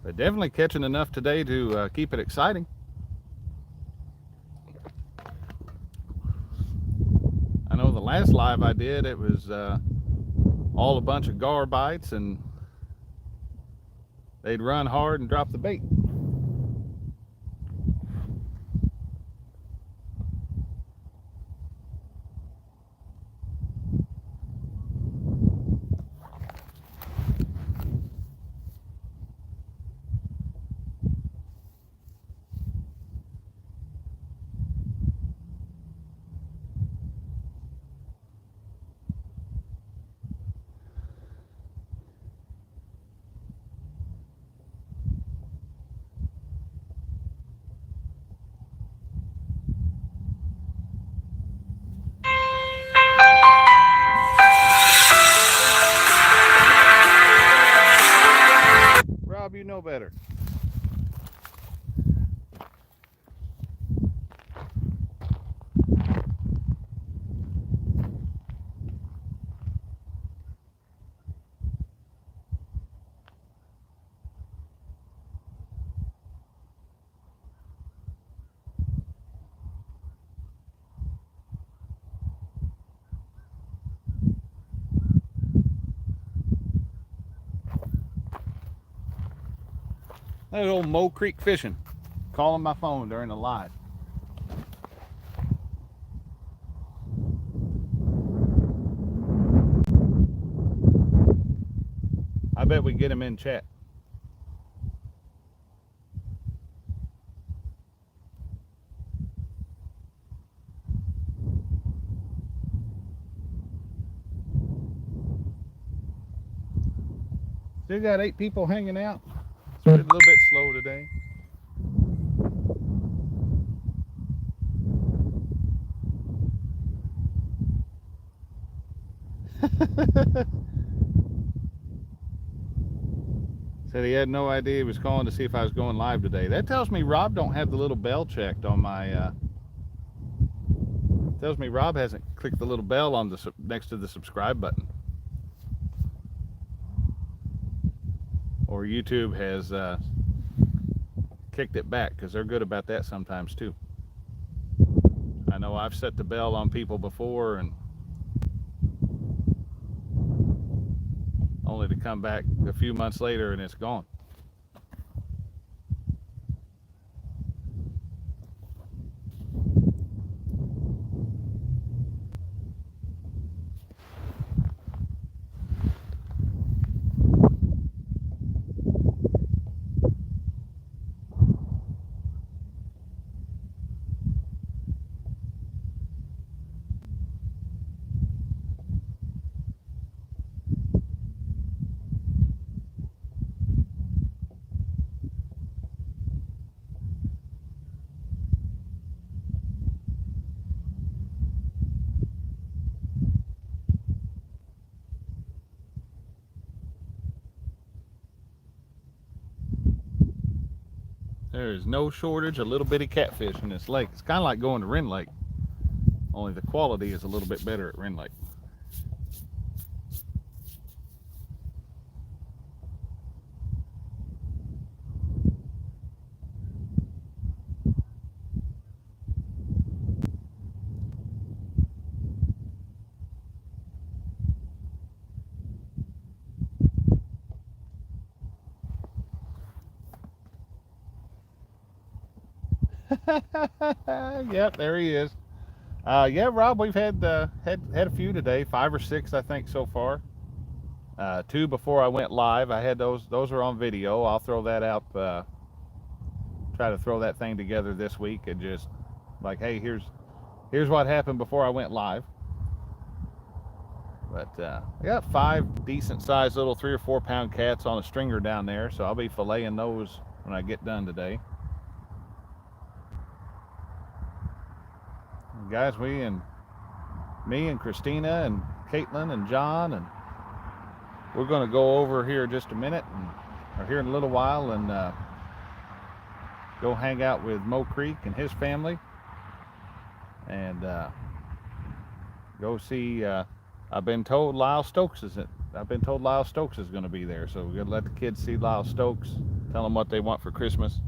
S1: But definitely catching enough today to keep it exciting. I know the last live I did, it was all a bunch of gar bites, and they'd run hard and drop the bait. That old Mo Creek fishing. Calling my phone during the live. I bet we get him in chat. Still got 8 people hanging out. It's been a little bit slow today. Said he had no idea he was calling to see if I was going live today. That tells me Rob don't have the little bell checked on my tells me Rob hasn't clicked the little bell on the next to the subscribe button. Or YouTube has kicked it back, because they're good about that sometimes too. I know I've set the bell on people before and only to come back a few months later and it's gone. There is no shortage of little bitty catfish in this lake. It's kind of like going to Wren Lake, only the quality is a little bit better at Wren Lake. Yep, there he is. Yeah, Rob, we've had a few today, 5 or 6, I think, so far. 2 before I went live. I had those are on video. I'll throw that out. Try to throw that thing together this week and just like, hey, here's what happened before I went live. But I got 5 decent sized little 3 or 4 pound cats on a stringer down there, so I'll be filleting those when I get done today. Guys, me and Christina and Caitlin and John, and we're going to go over here just a minute, or here in a little while, and go hang out with Mo Creek and his family, and go see. I've been told Lyle Stokes is going to be there, so we're going to let the kids see Lyle Stokes, tell them what they want for Christmas.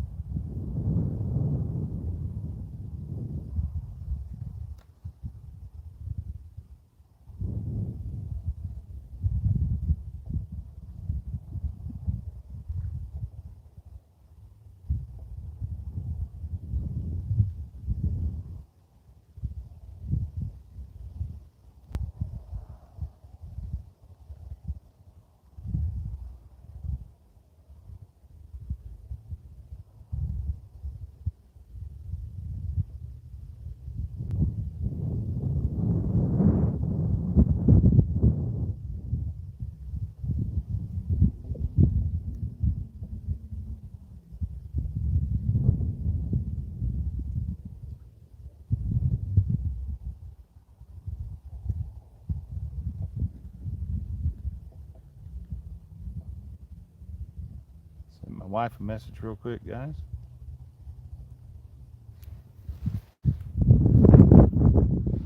S1: Send my wife a message real quick, guys.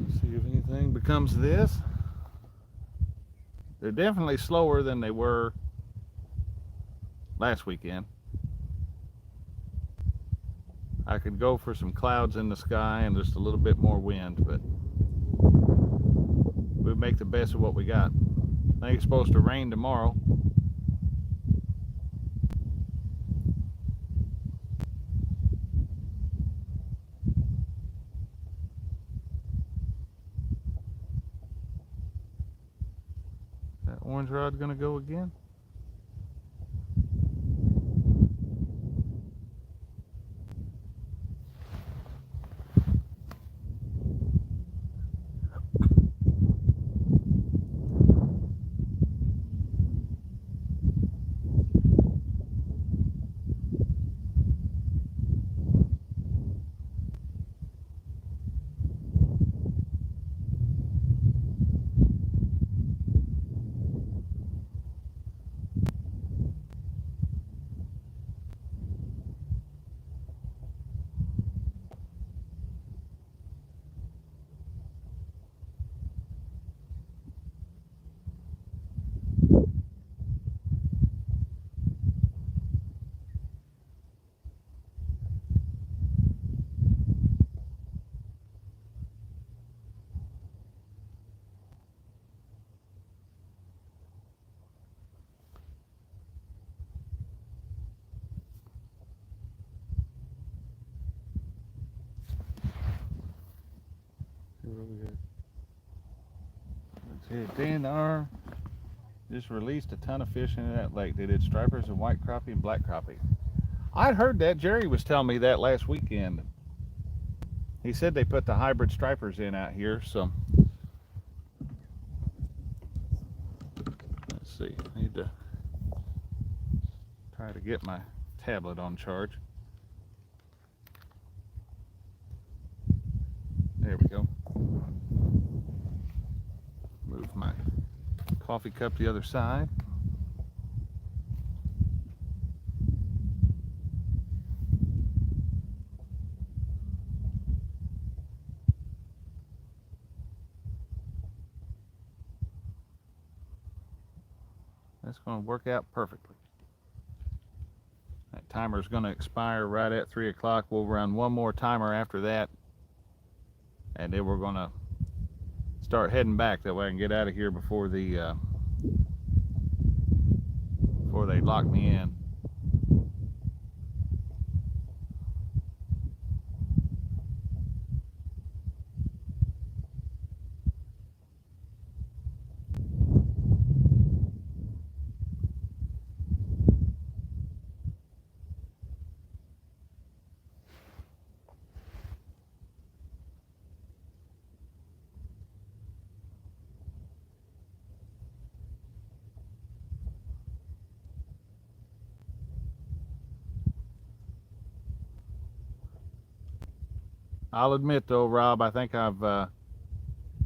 S1: See if anything becomes of this. They're definitely slower than they were last weekend. I could go for some clouds in the sky and just a little bit more wind, but we'll make the best of what we got. I think it's supposed to rain tomorrow. orange rod gonna go again? Let's see, DNR just released a ton of fish into that lake. They did stripers and white crappie and black crappie. I'd heard that. Jerry was telling me that last weekend. He said they put the hybrid stripers in out here, so let's see. I need to try to get my tablet on charge. There we go. Move my coffee cup the other side. That's going to work out perfectly. That timer is going to expire right at 3 o'clock. We'll run one more timer after that, and then we're going to start heading back. That way I can get out of here before they lock me in. I'll admit though, Rob, I think I've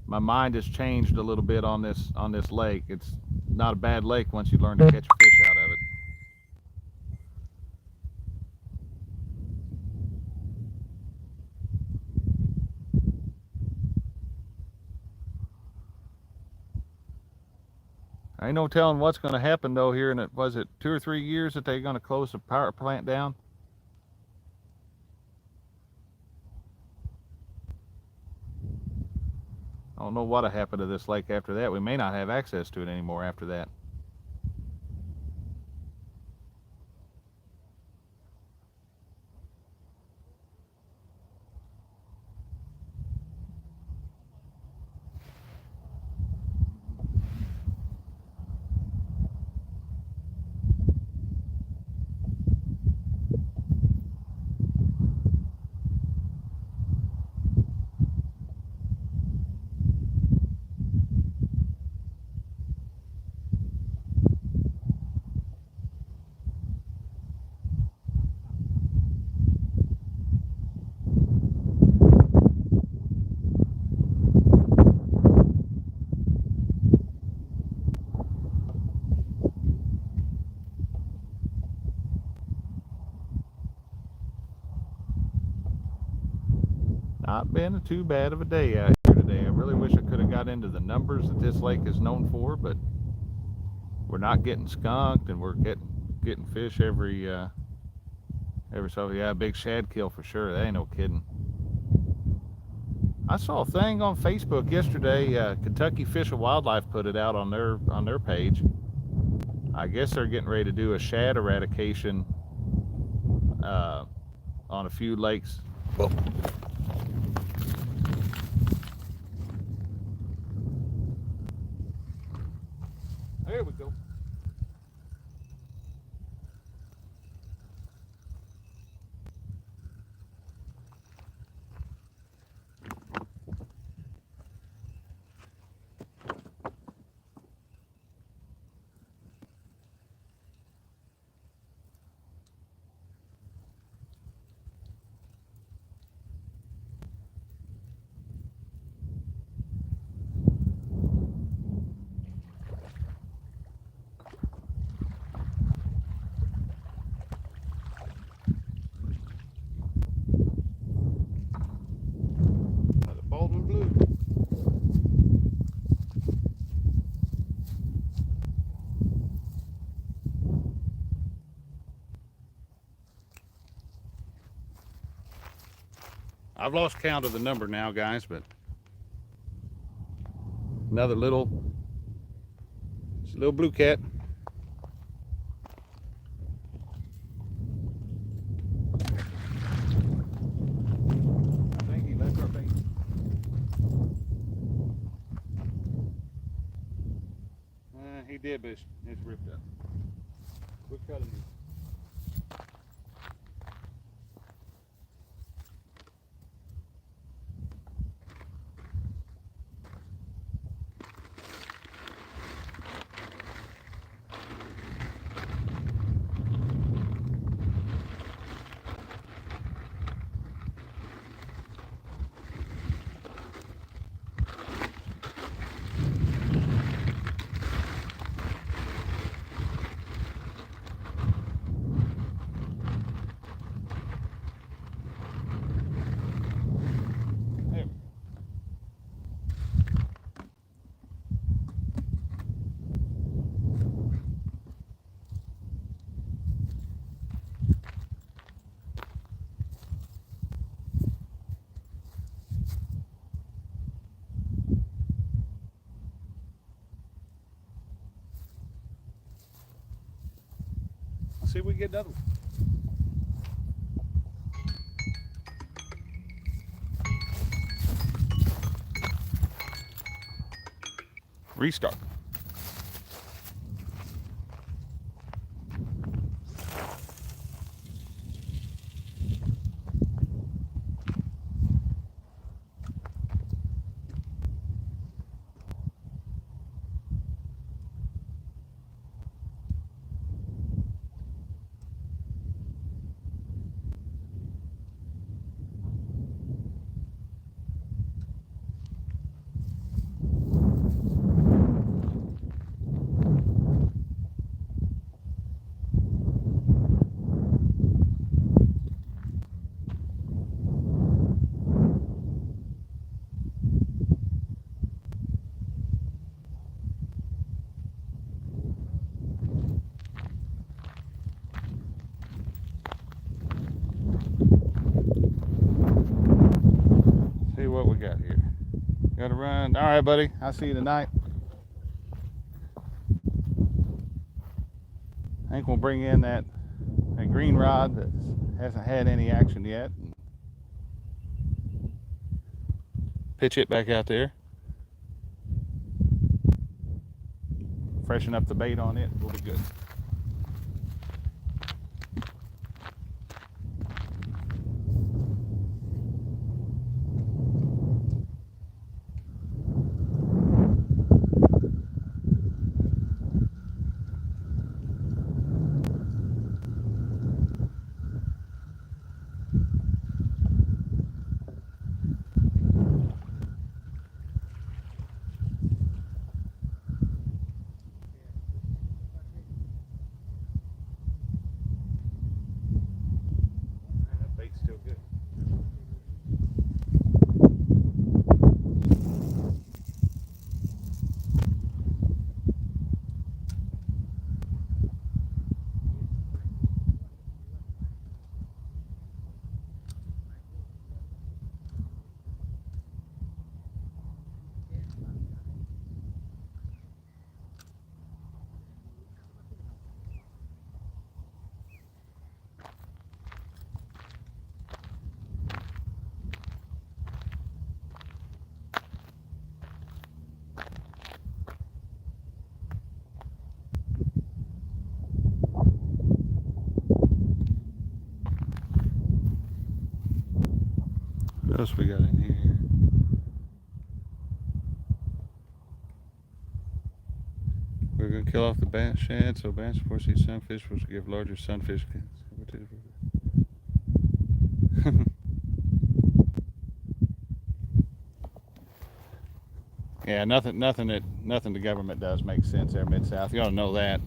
S1: my mind has changed a little bit on this lake. It's not a bad lake once you learn to catch fish out of it. I ain't no telling what's going to happen though here in it. Was it 2 or 3 years that they're going to close the power plant down? I don't know what'll happen to this lake after that. We may not have access to it anymore after that. Not been too bad of a day out here today. I really wish I could have got into the numbers that this lake is known for, but we're not getting skunked, and we're getting fish every so. Yeah, a big shad kill for sure. That ain't no kidding. I saw a thing on Facebook yesterday. Kentucky Fish and Wildlife put it out on their page. I guess they're getting ready to do a shad eradication on a few lakes. Whoa. There I've lost count of the number now, guys, but another little blue cat. I think he left our bait. He did, but it's ripped up. We're cutting it. Let's see if we can get another one. Restart. See what we got here. Gotta run. All right, buddy. I'll see you tonight. I think we'll bring in that green rod that hasn't had any action yet. Pitch it back out there. Freshen up the bait on it. We'll be good. What else we got in here? We're going to kill off the bass shad, so bass before see sunfish will give larger sunfish. Yeah, nothing the government does makes sense there, Mid-South. You ought to know that.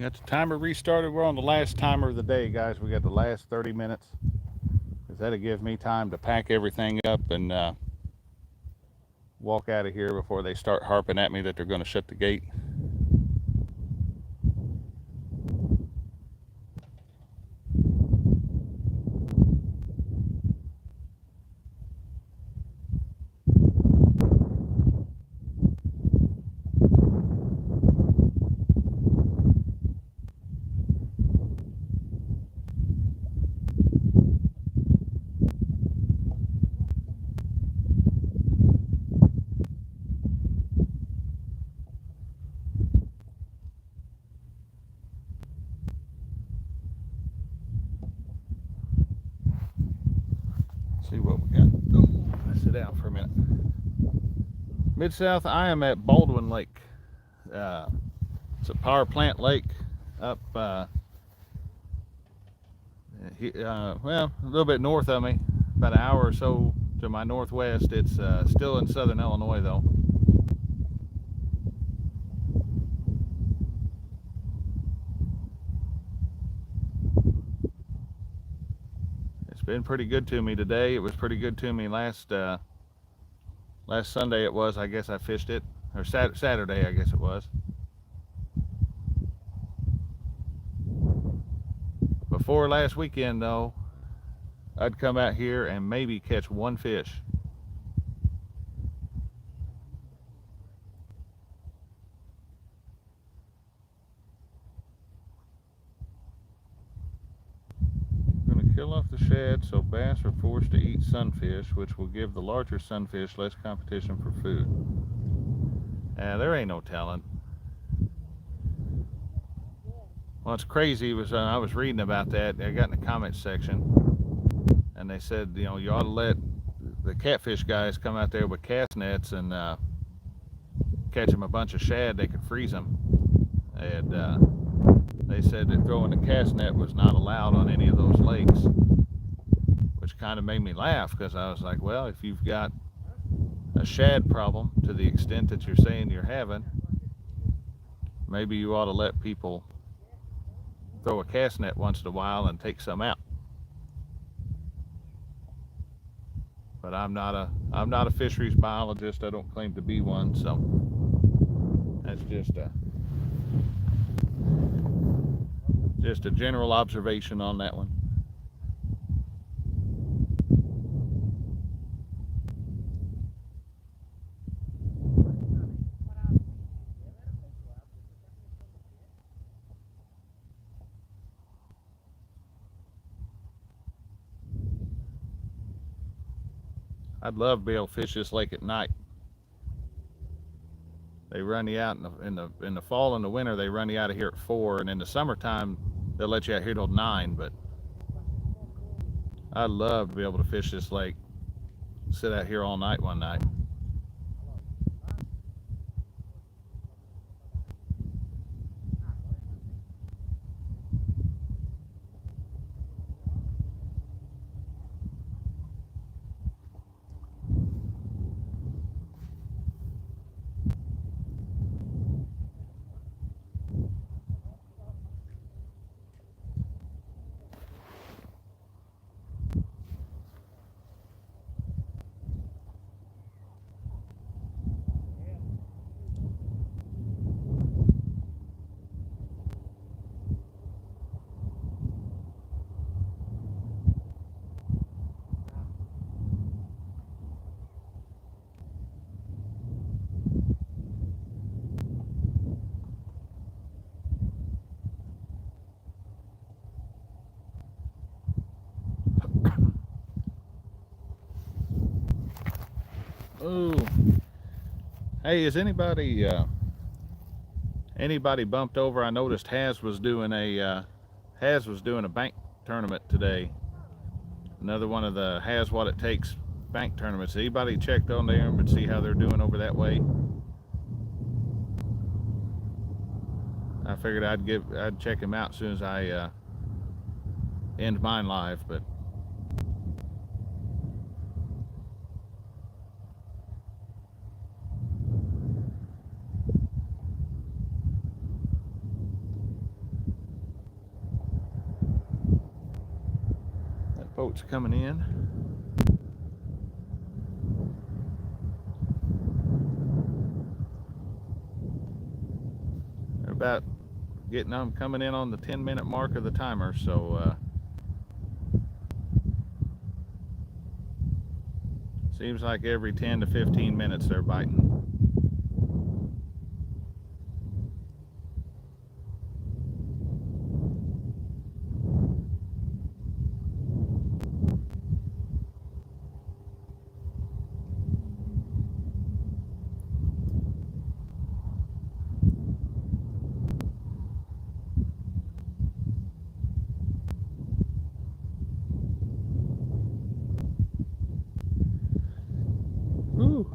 S1: Got the timer restarted. We're on the last timer of the day, guys. We got the last 30 minutes. Because that'll give me time to pack everything up and walk out of here before they start harping at me that they're going to shut the gate. See what we got. Oh, let's sit down for a minute. Mid-South, I am at Baldwin Lake. It's a power plant lake up, well, a little bit north of me, about an hour or so to my northwest. It's still in southern Illinois, though. It's been pretty good to me today. It was pretty good to me last Sunday. It was, I guess I fished it, or Saturday, I guess it was. Before last weekend, though, I'd come out here and maybe catch one fish. I'm going to kill off the shad so bass are forced to eat sunfish, which will give the larger sunfish less competition for food. There ain't no telling. What's crazy was I was reading about that. I got in the comments section, and they said, you know, you ought to let the catfish guys come out there with cast nets and catch them a bunch of shad. They could freeze them. And they said that throwing a cast net was not allowed on any of those lakes, which kind of made me laugh, because I was like, well, if you've got a shad problem to the extent that you're saying you're having, maybe you ought to let people throw a cast net once in a while and take some out. But I'm not a fisheries biologist. I don't claim to be one, so that's just a general observation on that one. I'd love to be able to fish this lake at night. They run you out in the fall and the winter. They run you out of here at 4, and in the summertime they'll let you out here till 9. But I'd love to be able to fish this lake, sit out here all night one night. Ooh. Hey, is anybody bumped over? I noticed Haz was doing a bank tournament today. Another one of the Haz What It Takes bank tournaments. Anybody checked on them and see how they're doing over that way? I figured I'd check him out as soon as I end mine live, but boats coming in. They're about getting them coming in on the 10-minute mark of the timer, so seems like every 10 to 15 minutes they're biting. Whew.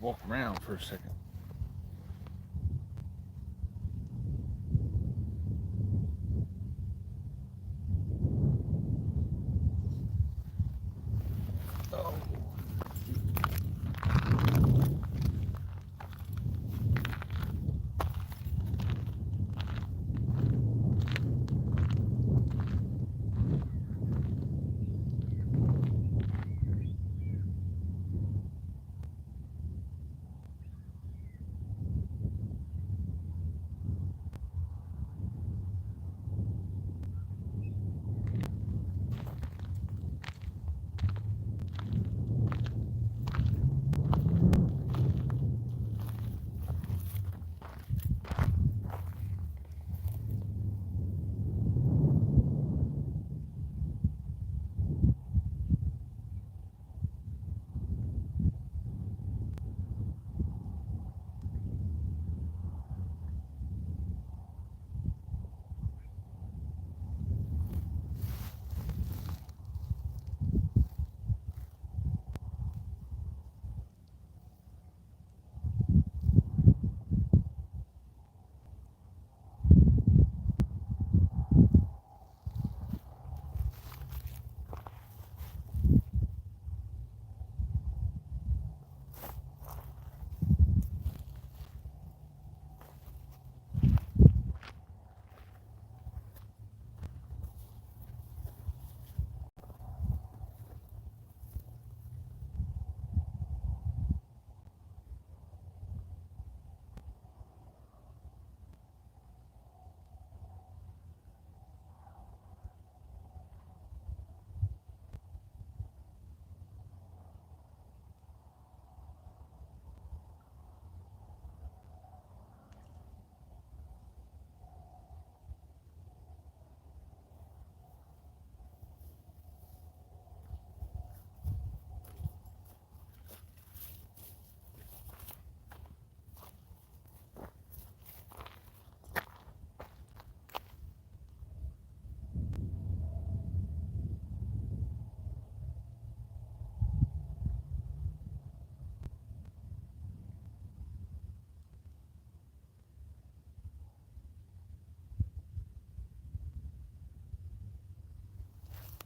S1: Walk around for a second. Oh.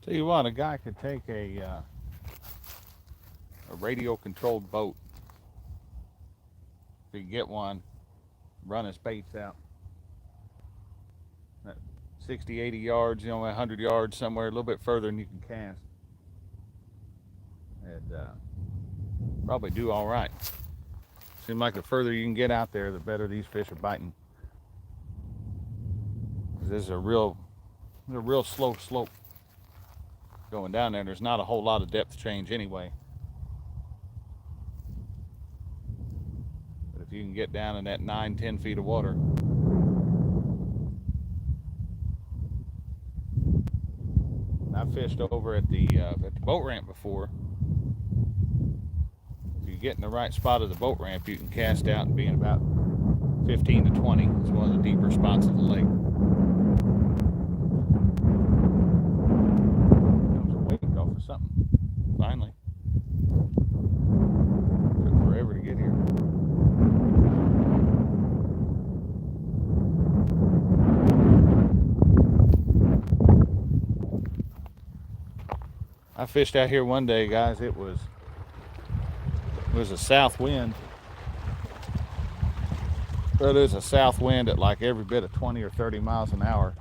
S1: Tell you what, a guy could take a radio controlled boat. If you get one, run his baits out. At 60, 80 yards, 100 yards somewhere, a little bit further than you can cast. And probably do all right. Seems like the further you can get out there, the better these fish are biting. This is a real slow slope going down there. There's not a whole lot of depth change anyway. But if you can get down in that 9-10 feet of water, I've fished over at the boat ramp before. If you get in the right spot of the boat ramp, you can cast out and be in about 15 to 20. It's one of the deeper spots of the lake. Comes a wake off of something. Finally. Took forever to get here. I fished out here one day, guys. It was a south wind. But it was a south wind at like every bit of 20 or 30 miles an hour.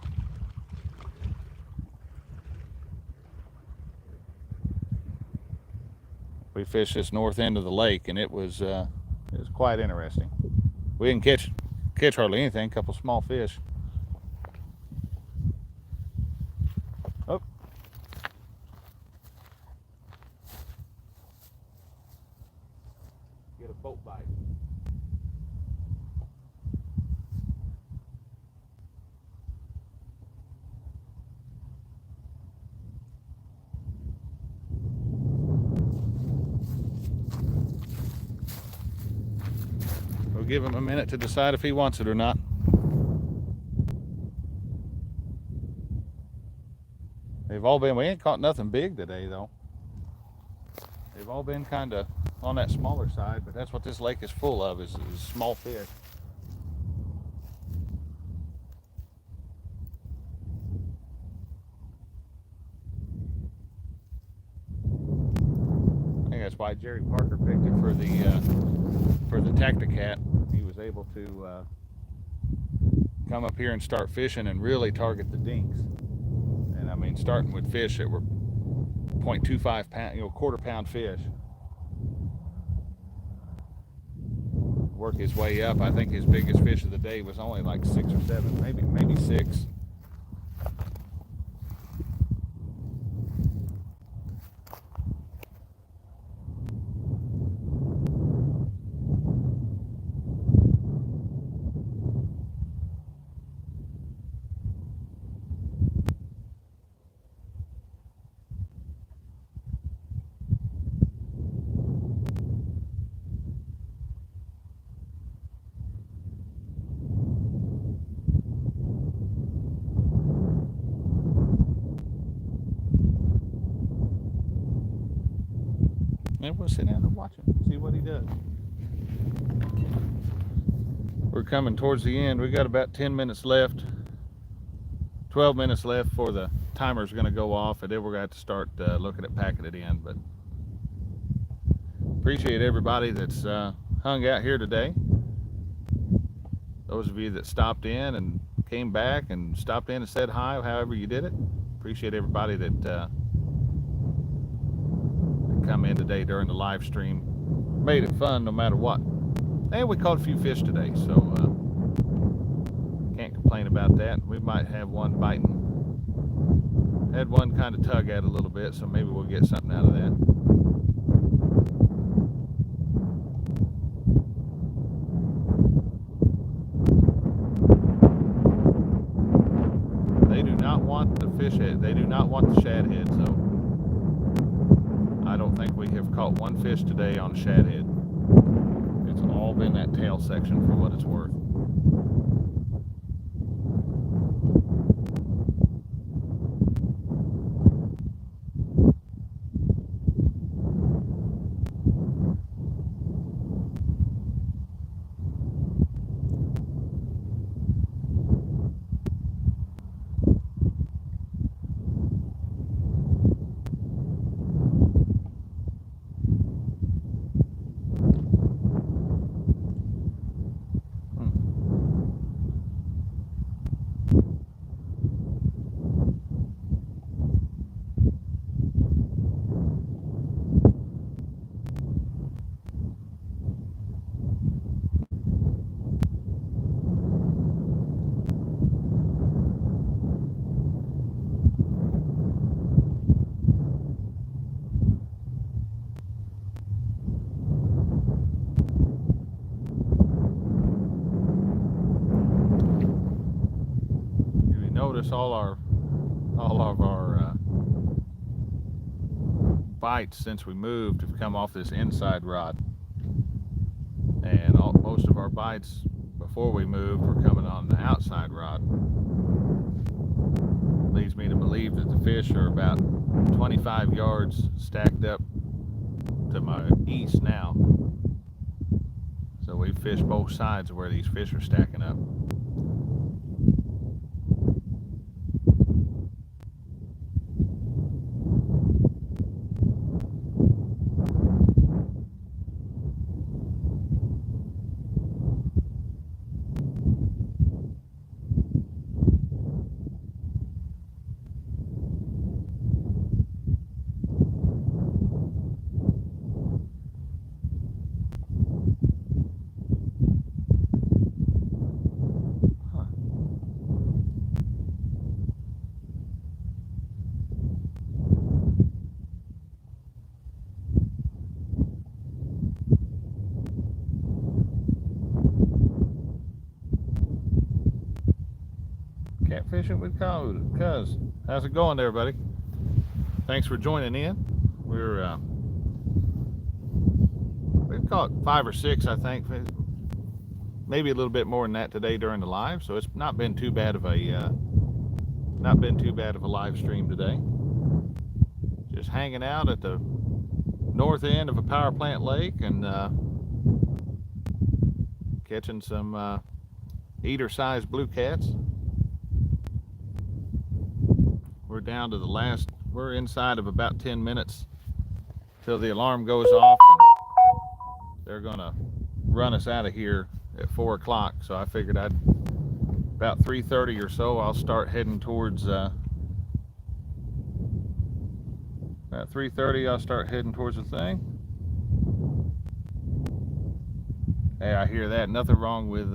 S1: We fished this north end of the lake, and it was quite interesting. We didn't catch hardly anything, a couple small fish. Oh. Get a boat bite. We'll give him a minute to decide if he wants it or not. We ain't caught nothing big today though. They've all been kind of on that smaller side, but that's what this lake is full of, is small fish. I think that's why Jerry Parker picked it for the Tacticat. He was able to come up here and start fishing and really target the dinks. And I mean, starting with fish that were 0.25 pound, quarter pound fish. Work his way up. I think his biggest fish of the day was only like 6 or 7, maybe 6. And we'll sit down and watch him, see what he does. We're coming towards the end. We got about 10 minutes left, 12 minutes left before the timer's going to go off, and then we're going to have to start looking at packing it in. But appreciate everybody that's hung out here today. Those of you that stopped in and came back and stopped in and said hi, however you did it. Appreciate everybody that come in today during the live stream. Made it fun no matter what. And we caught a few fish today, so can't complain about that. We might have one biting. Had one kind of tug at a little bit, so maybe we'll get something out of that. They do not want the fish head. They do not want the shad head, so I don't think we have caught one fish today on a shad head. It's all been that tail section for what it's worth. notice all of our bites since we moved have come off this inside rod, and most of our bites before we moved were coming on the outside rod. Leads me to believe that the fish are about 25 yards stacked up to my east now. So we fish both sides of where these fish are stacking up. Catfishing with Cuz. How's it going there, buddy? Thanks for joining in. We've caught 5 or 6, I think, maybe a little bit more than that today during the live. So it's not been too bad of a live stream today. Just hanging out at the north end of a power plant lake and catching some eater-sized blue cats. We're down to the last. We're inside of about 10 minutes till the alarm goes off, and they're gonna run us out of here at 4 o'clock. So I figured about 3:30 or so, I'll start heading towards. About 3:30, I'll start heading towards the thing. Hey, I hear that. Nothing wrong with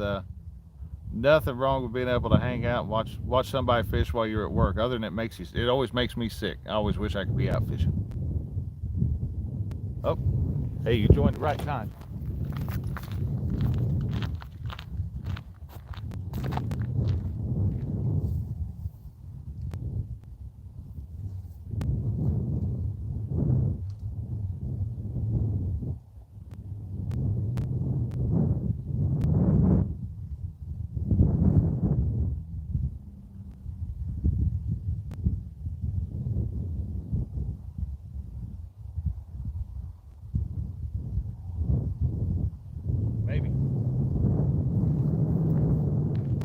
S1: being able to hang out and watch somebody fish while you're at work. Other than it always makes me sick. I always wish I could be out fishing. Oh, hey, you joined at the right time. Maybe.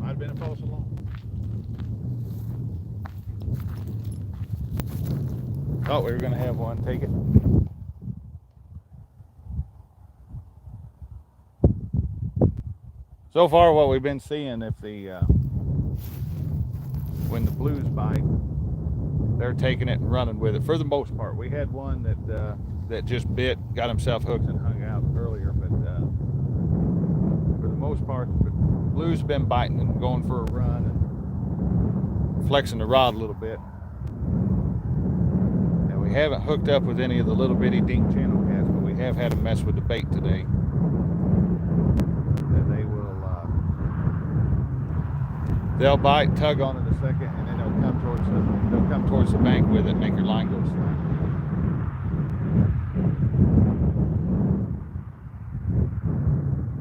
S1: Might have been a false alarm. Thought we were going to have one. Take it. So far, what we've been seeing, when the blues bite, they're taking it and running with it. For the most part, we had one that just got himself hooked and hung out earlier, but for the most part, the blues have been biting and going for a run and flexing the rod a little bit. And we haven't hooked up with any of the little bitty dink channel cats, but we have had them mess with the bait today. They'll bite, tug on it a second, and then they'll come towards the bank with it and make your line go slack.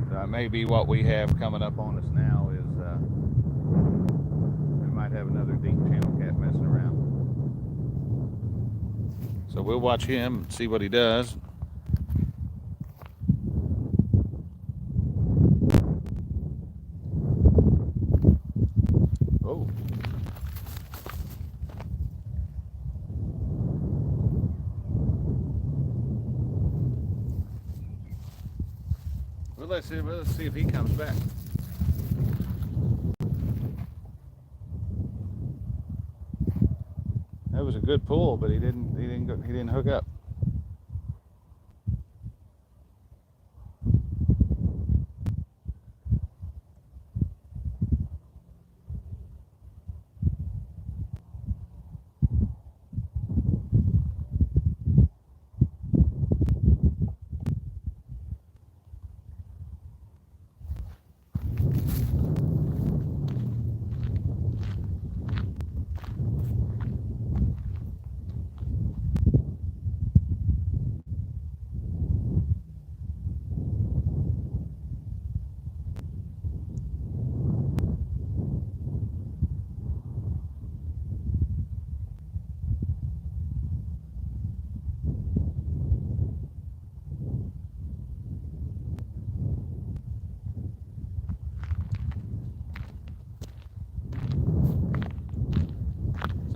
S1: So that may be what we have coming up on us now is we might have another dink channel cat messing around. So we'll watch him and see what he does. Oh. Well, let's see if he comes back. That was a good pull, but he didn't hook up.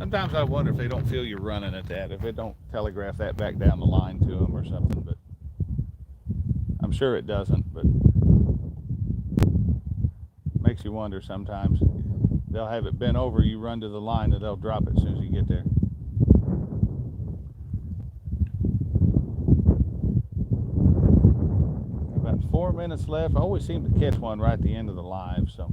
S1: Sometimes I wonder if they don't feel you're running at that, if it don't telegraph that back down the line to them or something, but I'm sure it doesn't, but makes you wonder sometimes. They'll have it bent over, you run to the line, and they'll drop it as soon as you get there. About 4 minutes left. I always seem to catch one right at the end of the live, so.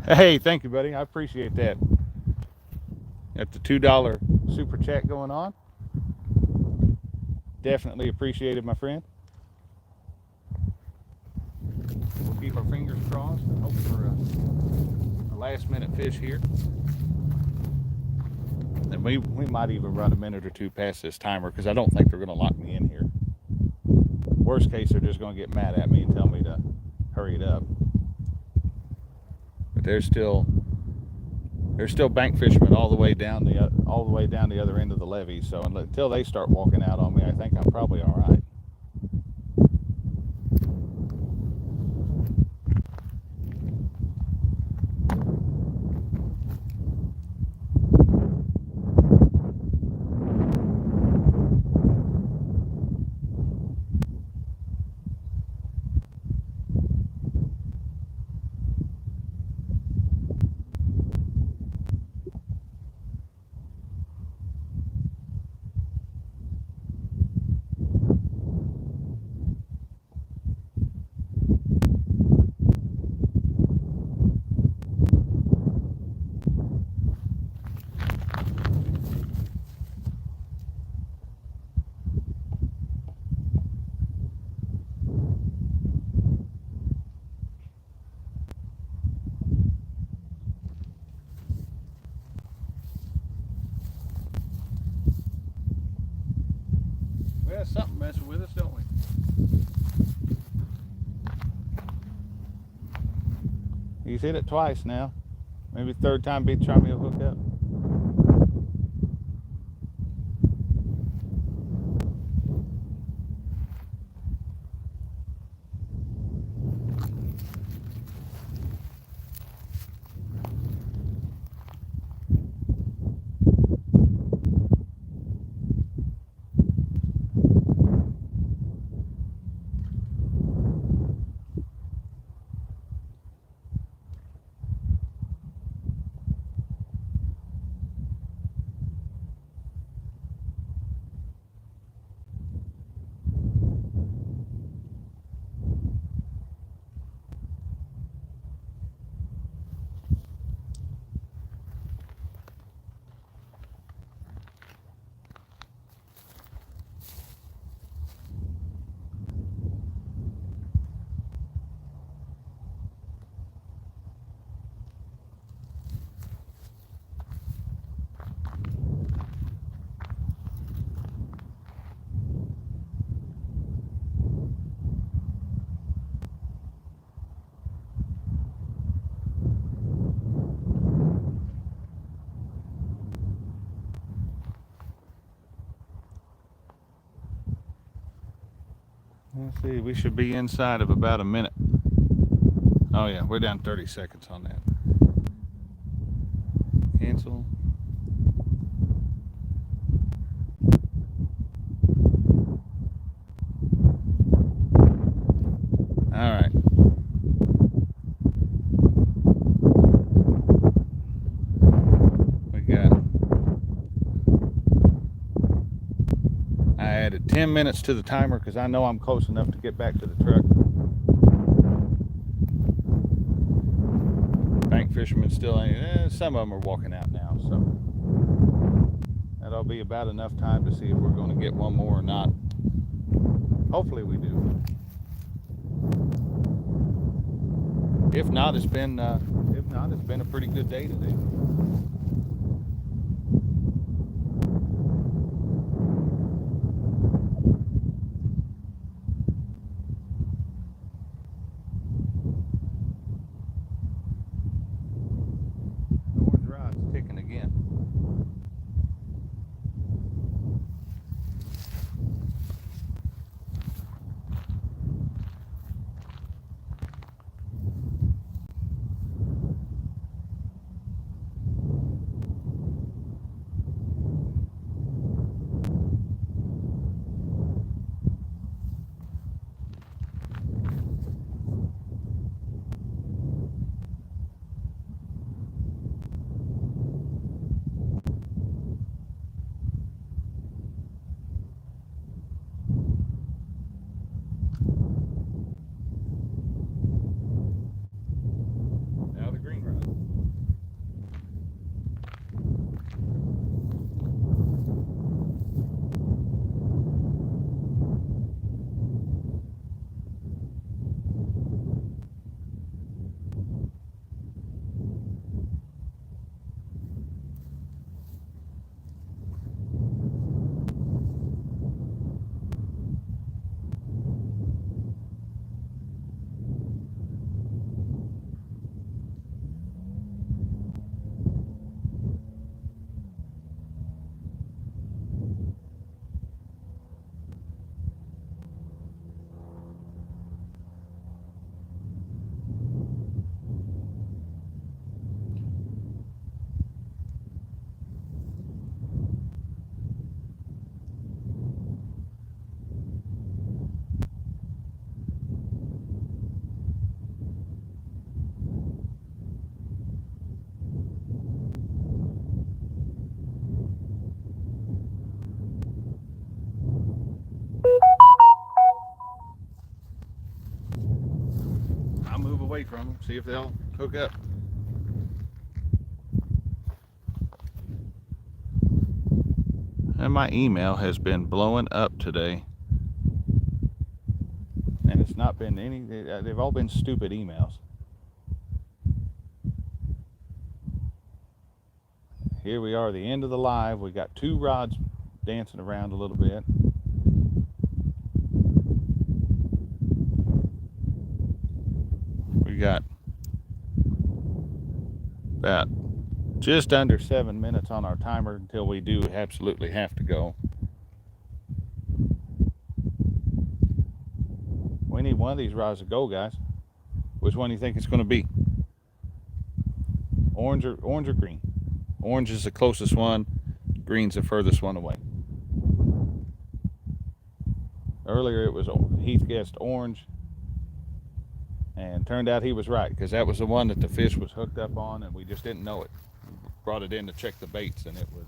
S1: Hey, thank you, buddy. I appreciate that. Got the $2 super chat going on. Definitely appreciate it, my friend. We'll keep our fingers crossed and hope for a last minute fish here. And we might even run a minute or two past this timer because I don't think they're going to lock me in here. Worst case, they're just going to get mad at me and tell me to hurry it up. But there's still bank fishermen all the way down the other end of the levee. So until they start walking out on me, I think I'm probably all right. Well, something messing with us, don't we? He's hit it twice now. Maybe third time be trying me to hook up. Let's see, we should be inside of about a minute. Oh yeah, we're down 30 seconds on that. Cancel. All right. We got, I added 10 minutes to the timer because I know I'm close enough to get back to the truck. Bank fishermen still ain't, some of them are walking out now, so that'll be about enough time to see if we're going to get one more or not. Hopefully we do. If not, it's been not, it's been a pretty good day today. The orange rod's ticking again. Now the green rod. I'll move away from them, see if they'll hook up. And my email has been blowing up today. And it's not been any, they've all been stupid emails. Here we are, the end of the live. We got two rods dancing around a little bit. We got about just under 7 minutes on our timer until we do absolutely have to go. We need one of these rods to go, guys. Which one do you think it's going to be? Orange or green? Orange is the closest one. Green's the furthest one away. Earlier it was Heath guessed orange, and turned out he was right, because that was the one that the fish was hooked up on, and we just didn't know it. Brought it in to check the baits, and it was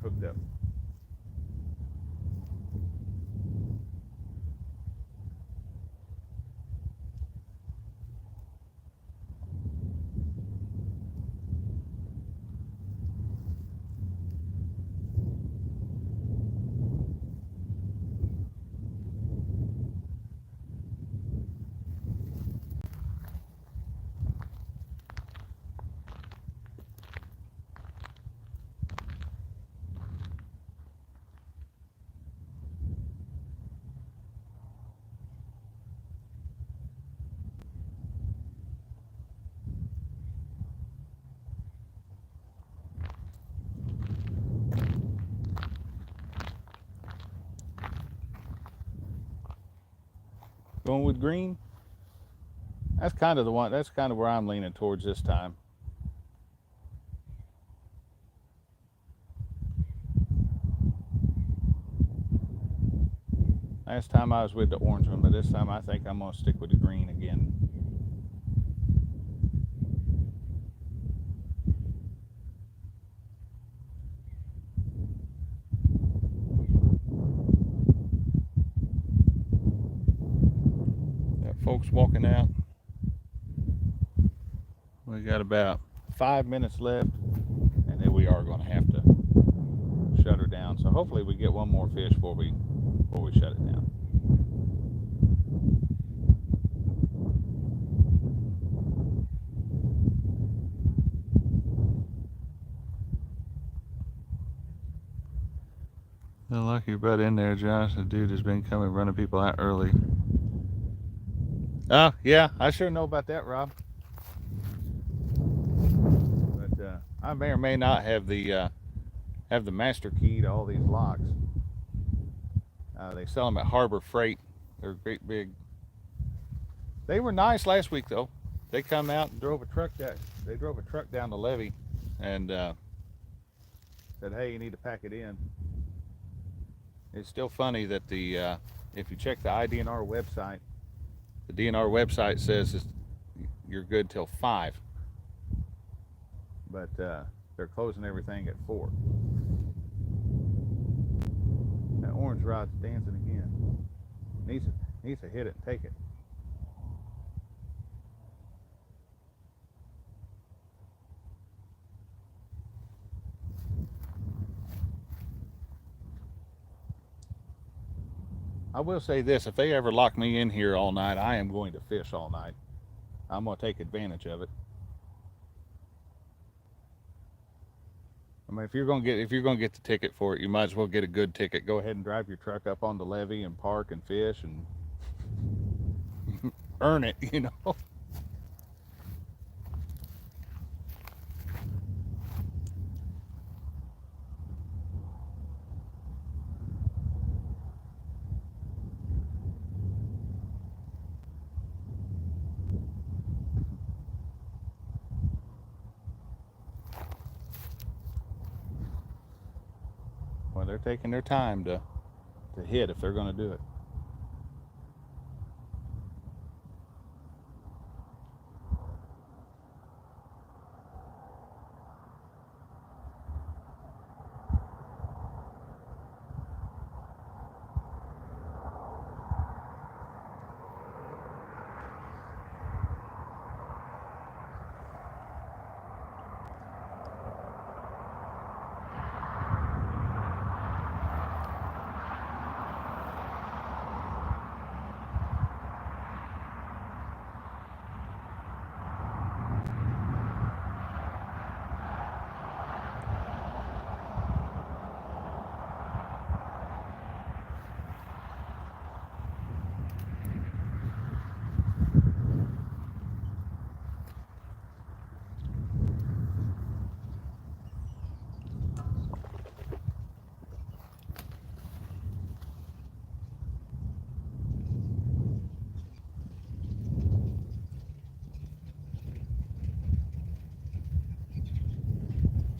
S1: hooked up. Going with green? That's kind of the one, that's kind of where I'm leaning towards this time. Last time I was with the orange one, but this time I think I'm going to stick with the green again. Got folks walking out. We got about 5 minutes left, and then we are going to have to shut her down. So hopefully we get one more fish before we shut it down. Lock your butt in there, Josh. The dude has been coming running people out early. Oh, yeah, I sure know about that, Rob. But I may or may not have the master key to all these locks. They sell them at Harbor Freight. They're great big. They were nice last week though. They come out and drove a truck down. They drove a truck down the levee, and said, "Hey, you need to pack it in." It's still funny that the if you check the IDNR website, the DNR website says you're good till 5, but they're closing everything at 4. That orange rod's dancing again. Needs to hit it and take it. I will say this: if they ever lock me in here all night, I am going to fish all night. I'm going to take advantage of it. I mean, if you're going to get the ticket for it, you might as well get a good ticket. Go ahead and drive your truck up on the levee and park and fish and earn it, you know. Well, they're taking their time to hit if they're going to do it.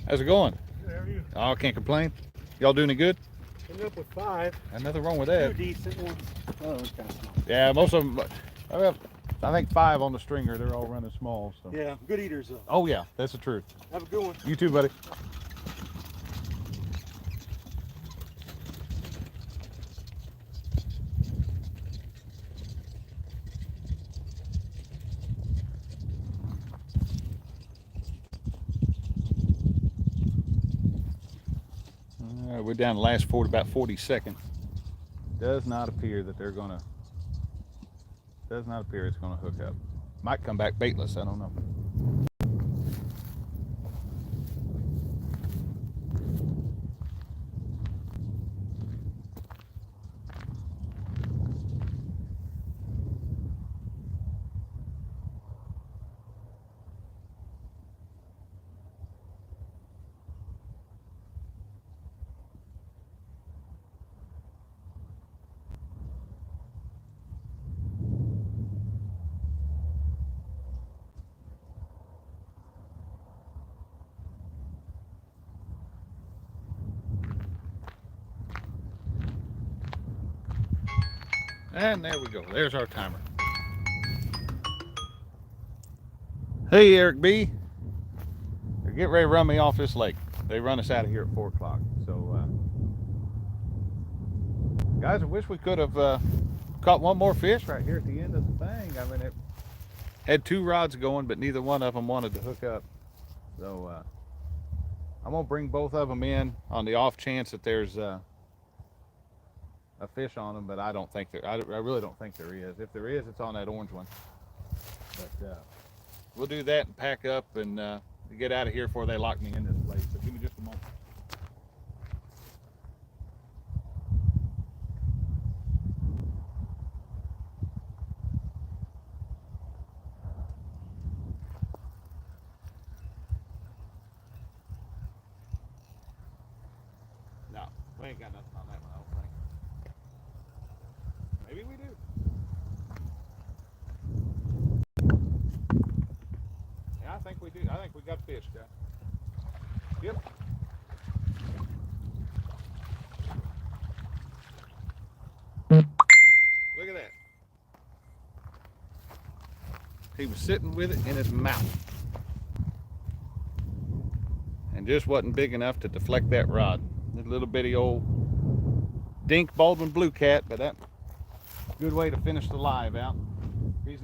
S1: How's it going?
S2: Good, how are you?
S1: Oh, can't complain. Y'all doing it good?
S2: Ended up with 5.
S1: And nothing wrong with that.
S2: 2 decent ones. Oh, it's kind of small.
S1: Yeah, most of them. I think 5 on the stringer. They're all running small. So.
S2: Yeah, good eaters though.
S1: Oh yeah, that's the truth.
S2: Have a good one.
S1: You too, buddy. We're down the last about 40 seconds. Does not appear that they're gonna. Does not appear it's gonna hook up. Might come back baitless. I don't know. And there we go. There's our timer. Hey, Eric B. They're getting ready to run me off this lake. They run us out of here at 4 o'clock. So, guys, I wish we could have caught one more fish right here at the end of the thing. I mean, it had 2 rods going, but neither one of them wanted to hook up. So, I'm going to bring both of them in on the off chance that there's a fish on them, but I don't think I really don't think there is. If there is, it's on that orange one. But we'll do that and pack up and get out of here before they lock me in this place. So give me just a moment. We ain't got nothing on that one, I don't think. Maybe we do. Yeah, I think we do. I think we got fish, guys. Yep. Look at that. He was sitting with it in his mouth. And just wasn't big enough to deflect that rod. That little bitty old dink Baldwin blue cat, but that's a good way to finish the live out. He's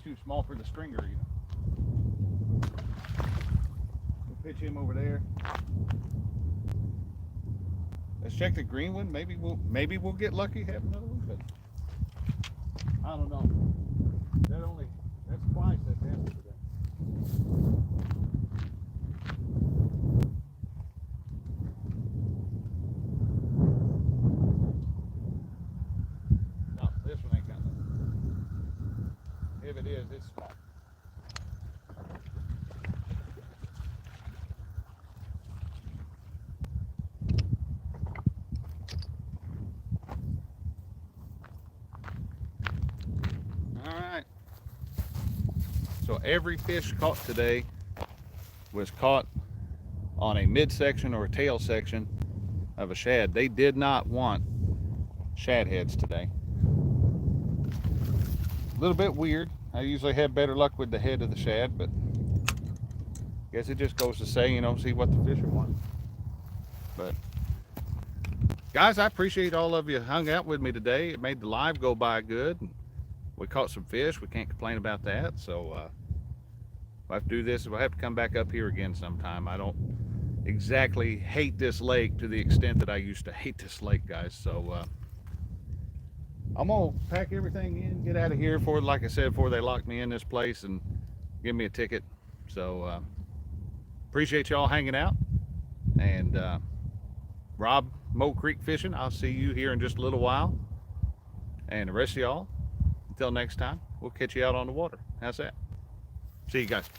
S1: too small for the stringer even. We'll pitch him over there. Let's check the green one. Maybe we'll get lucky, have another one, but I don't know. That's twice that's happened today. No, this one ain't got nothing. If it is, it's small. Alright. So every fish caught today was caught on a midsection or a tail section of a shad. They did not want shad heads today. A little bit weird. I usually have better luck with the head of the shad, but I guess it just goes to say, see what the fisher want. But guys, I appreciate all of you hung out with me today. It made the live go by good. We caught some fish. We can't complain about that. So we'll have to do this. We'll have to come back up here again sometime. I don't exactly hate this lake to the extent that I used to hate this lake, guys. So I'm gonna pack everything in, get out of here like I said, before they lock me in this place and give me a ticket. So appreciate y'all hanging out. And Rob, Mo Creek Fishing, I'll see you here in just a little while. And the rest of y'all, until next time, we'll catch you out on the water. How's that? See you guys.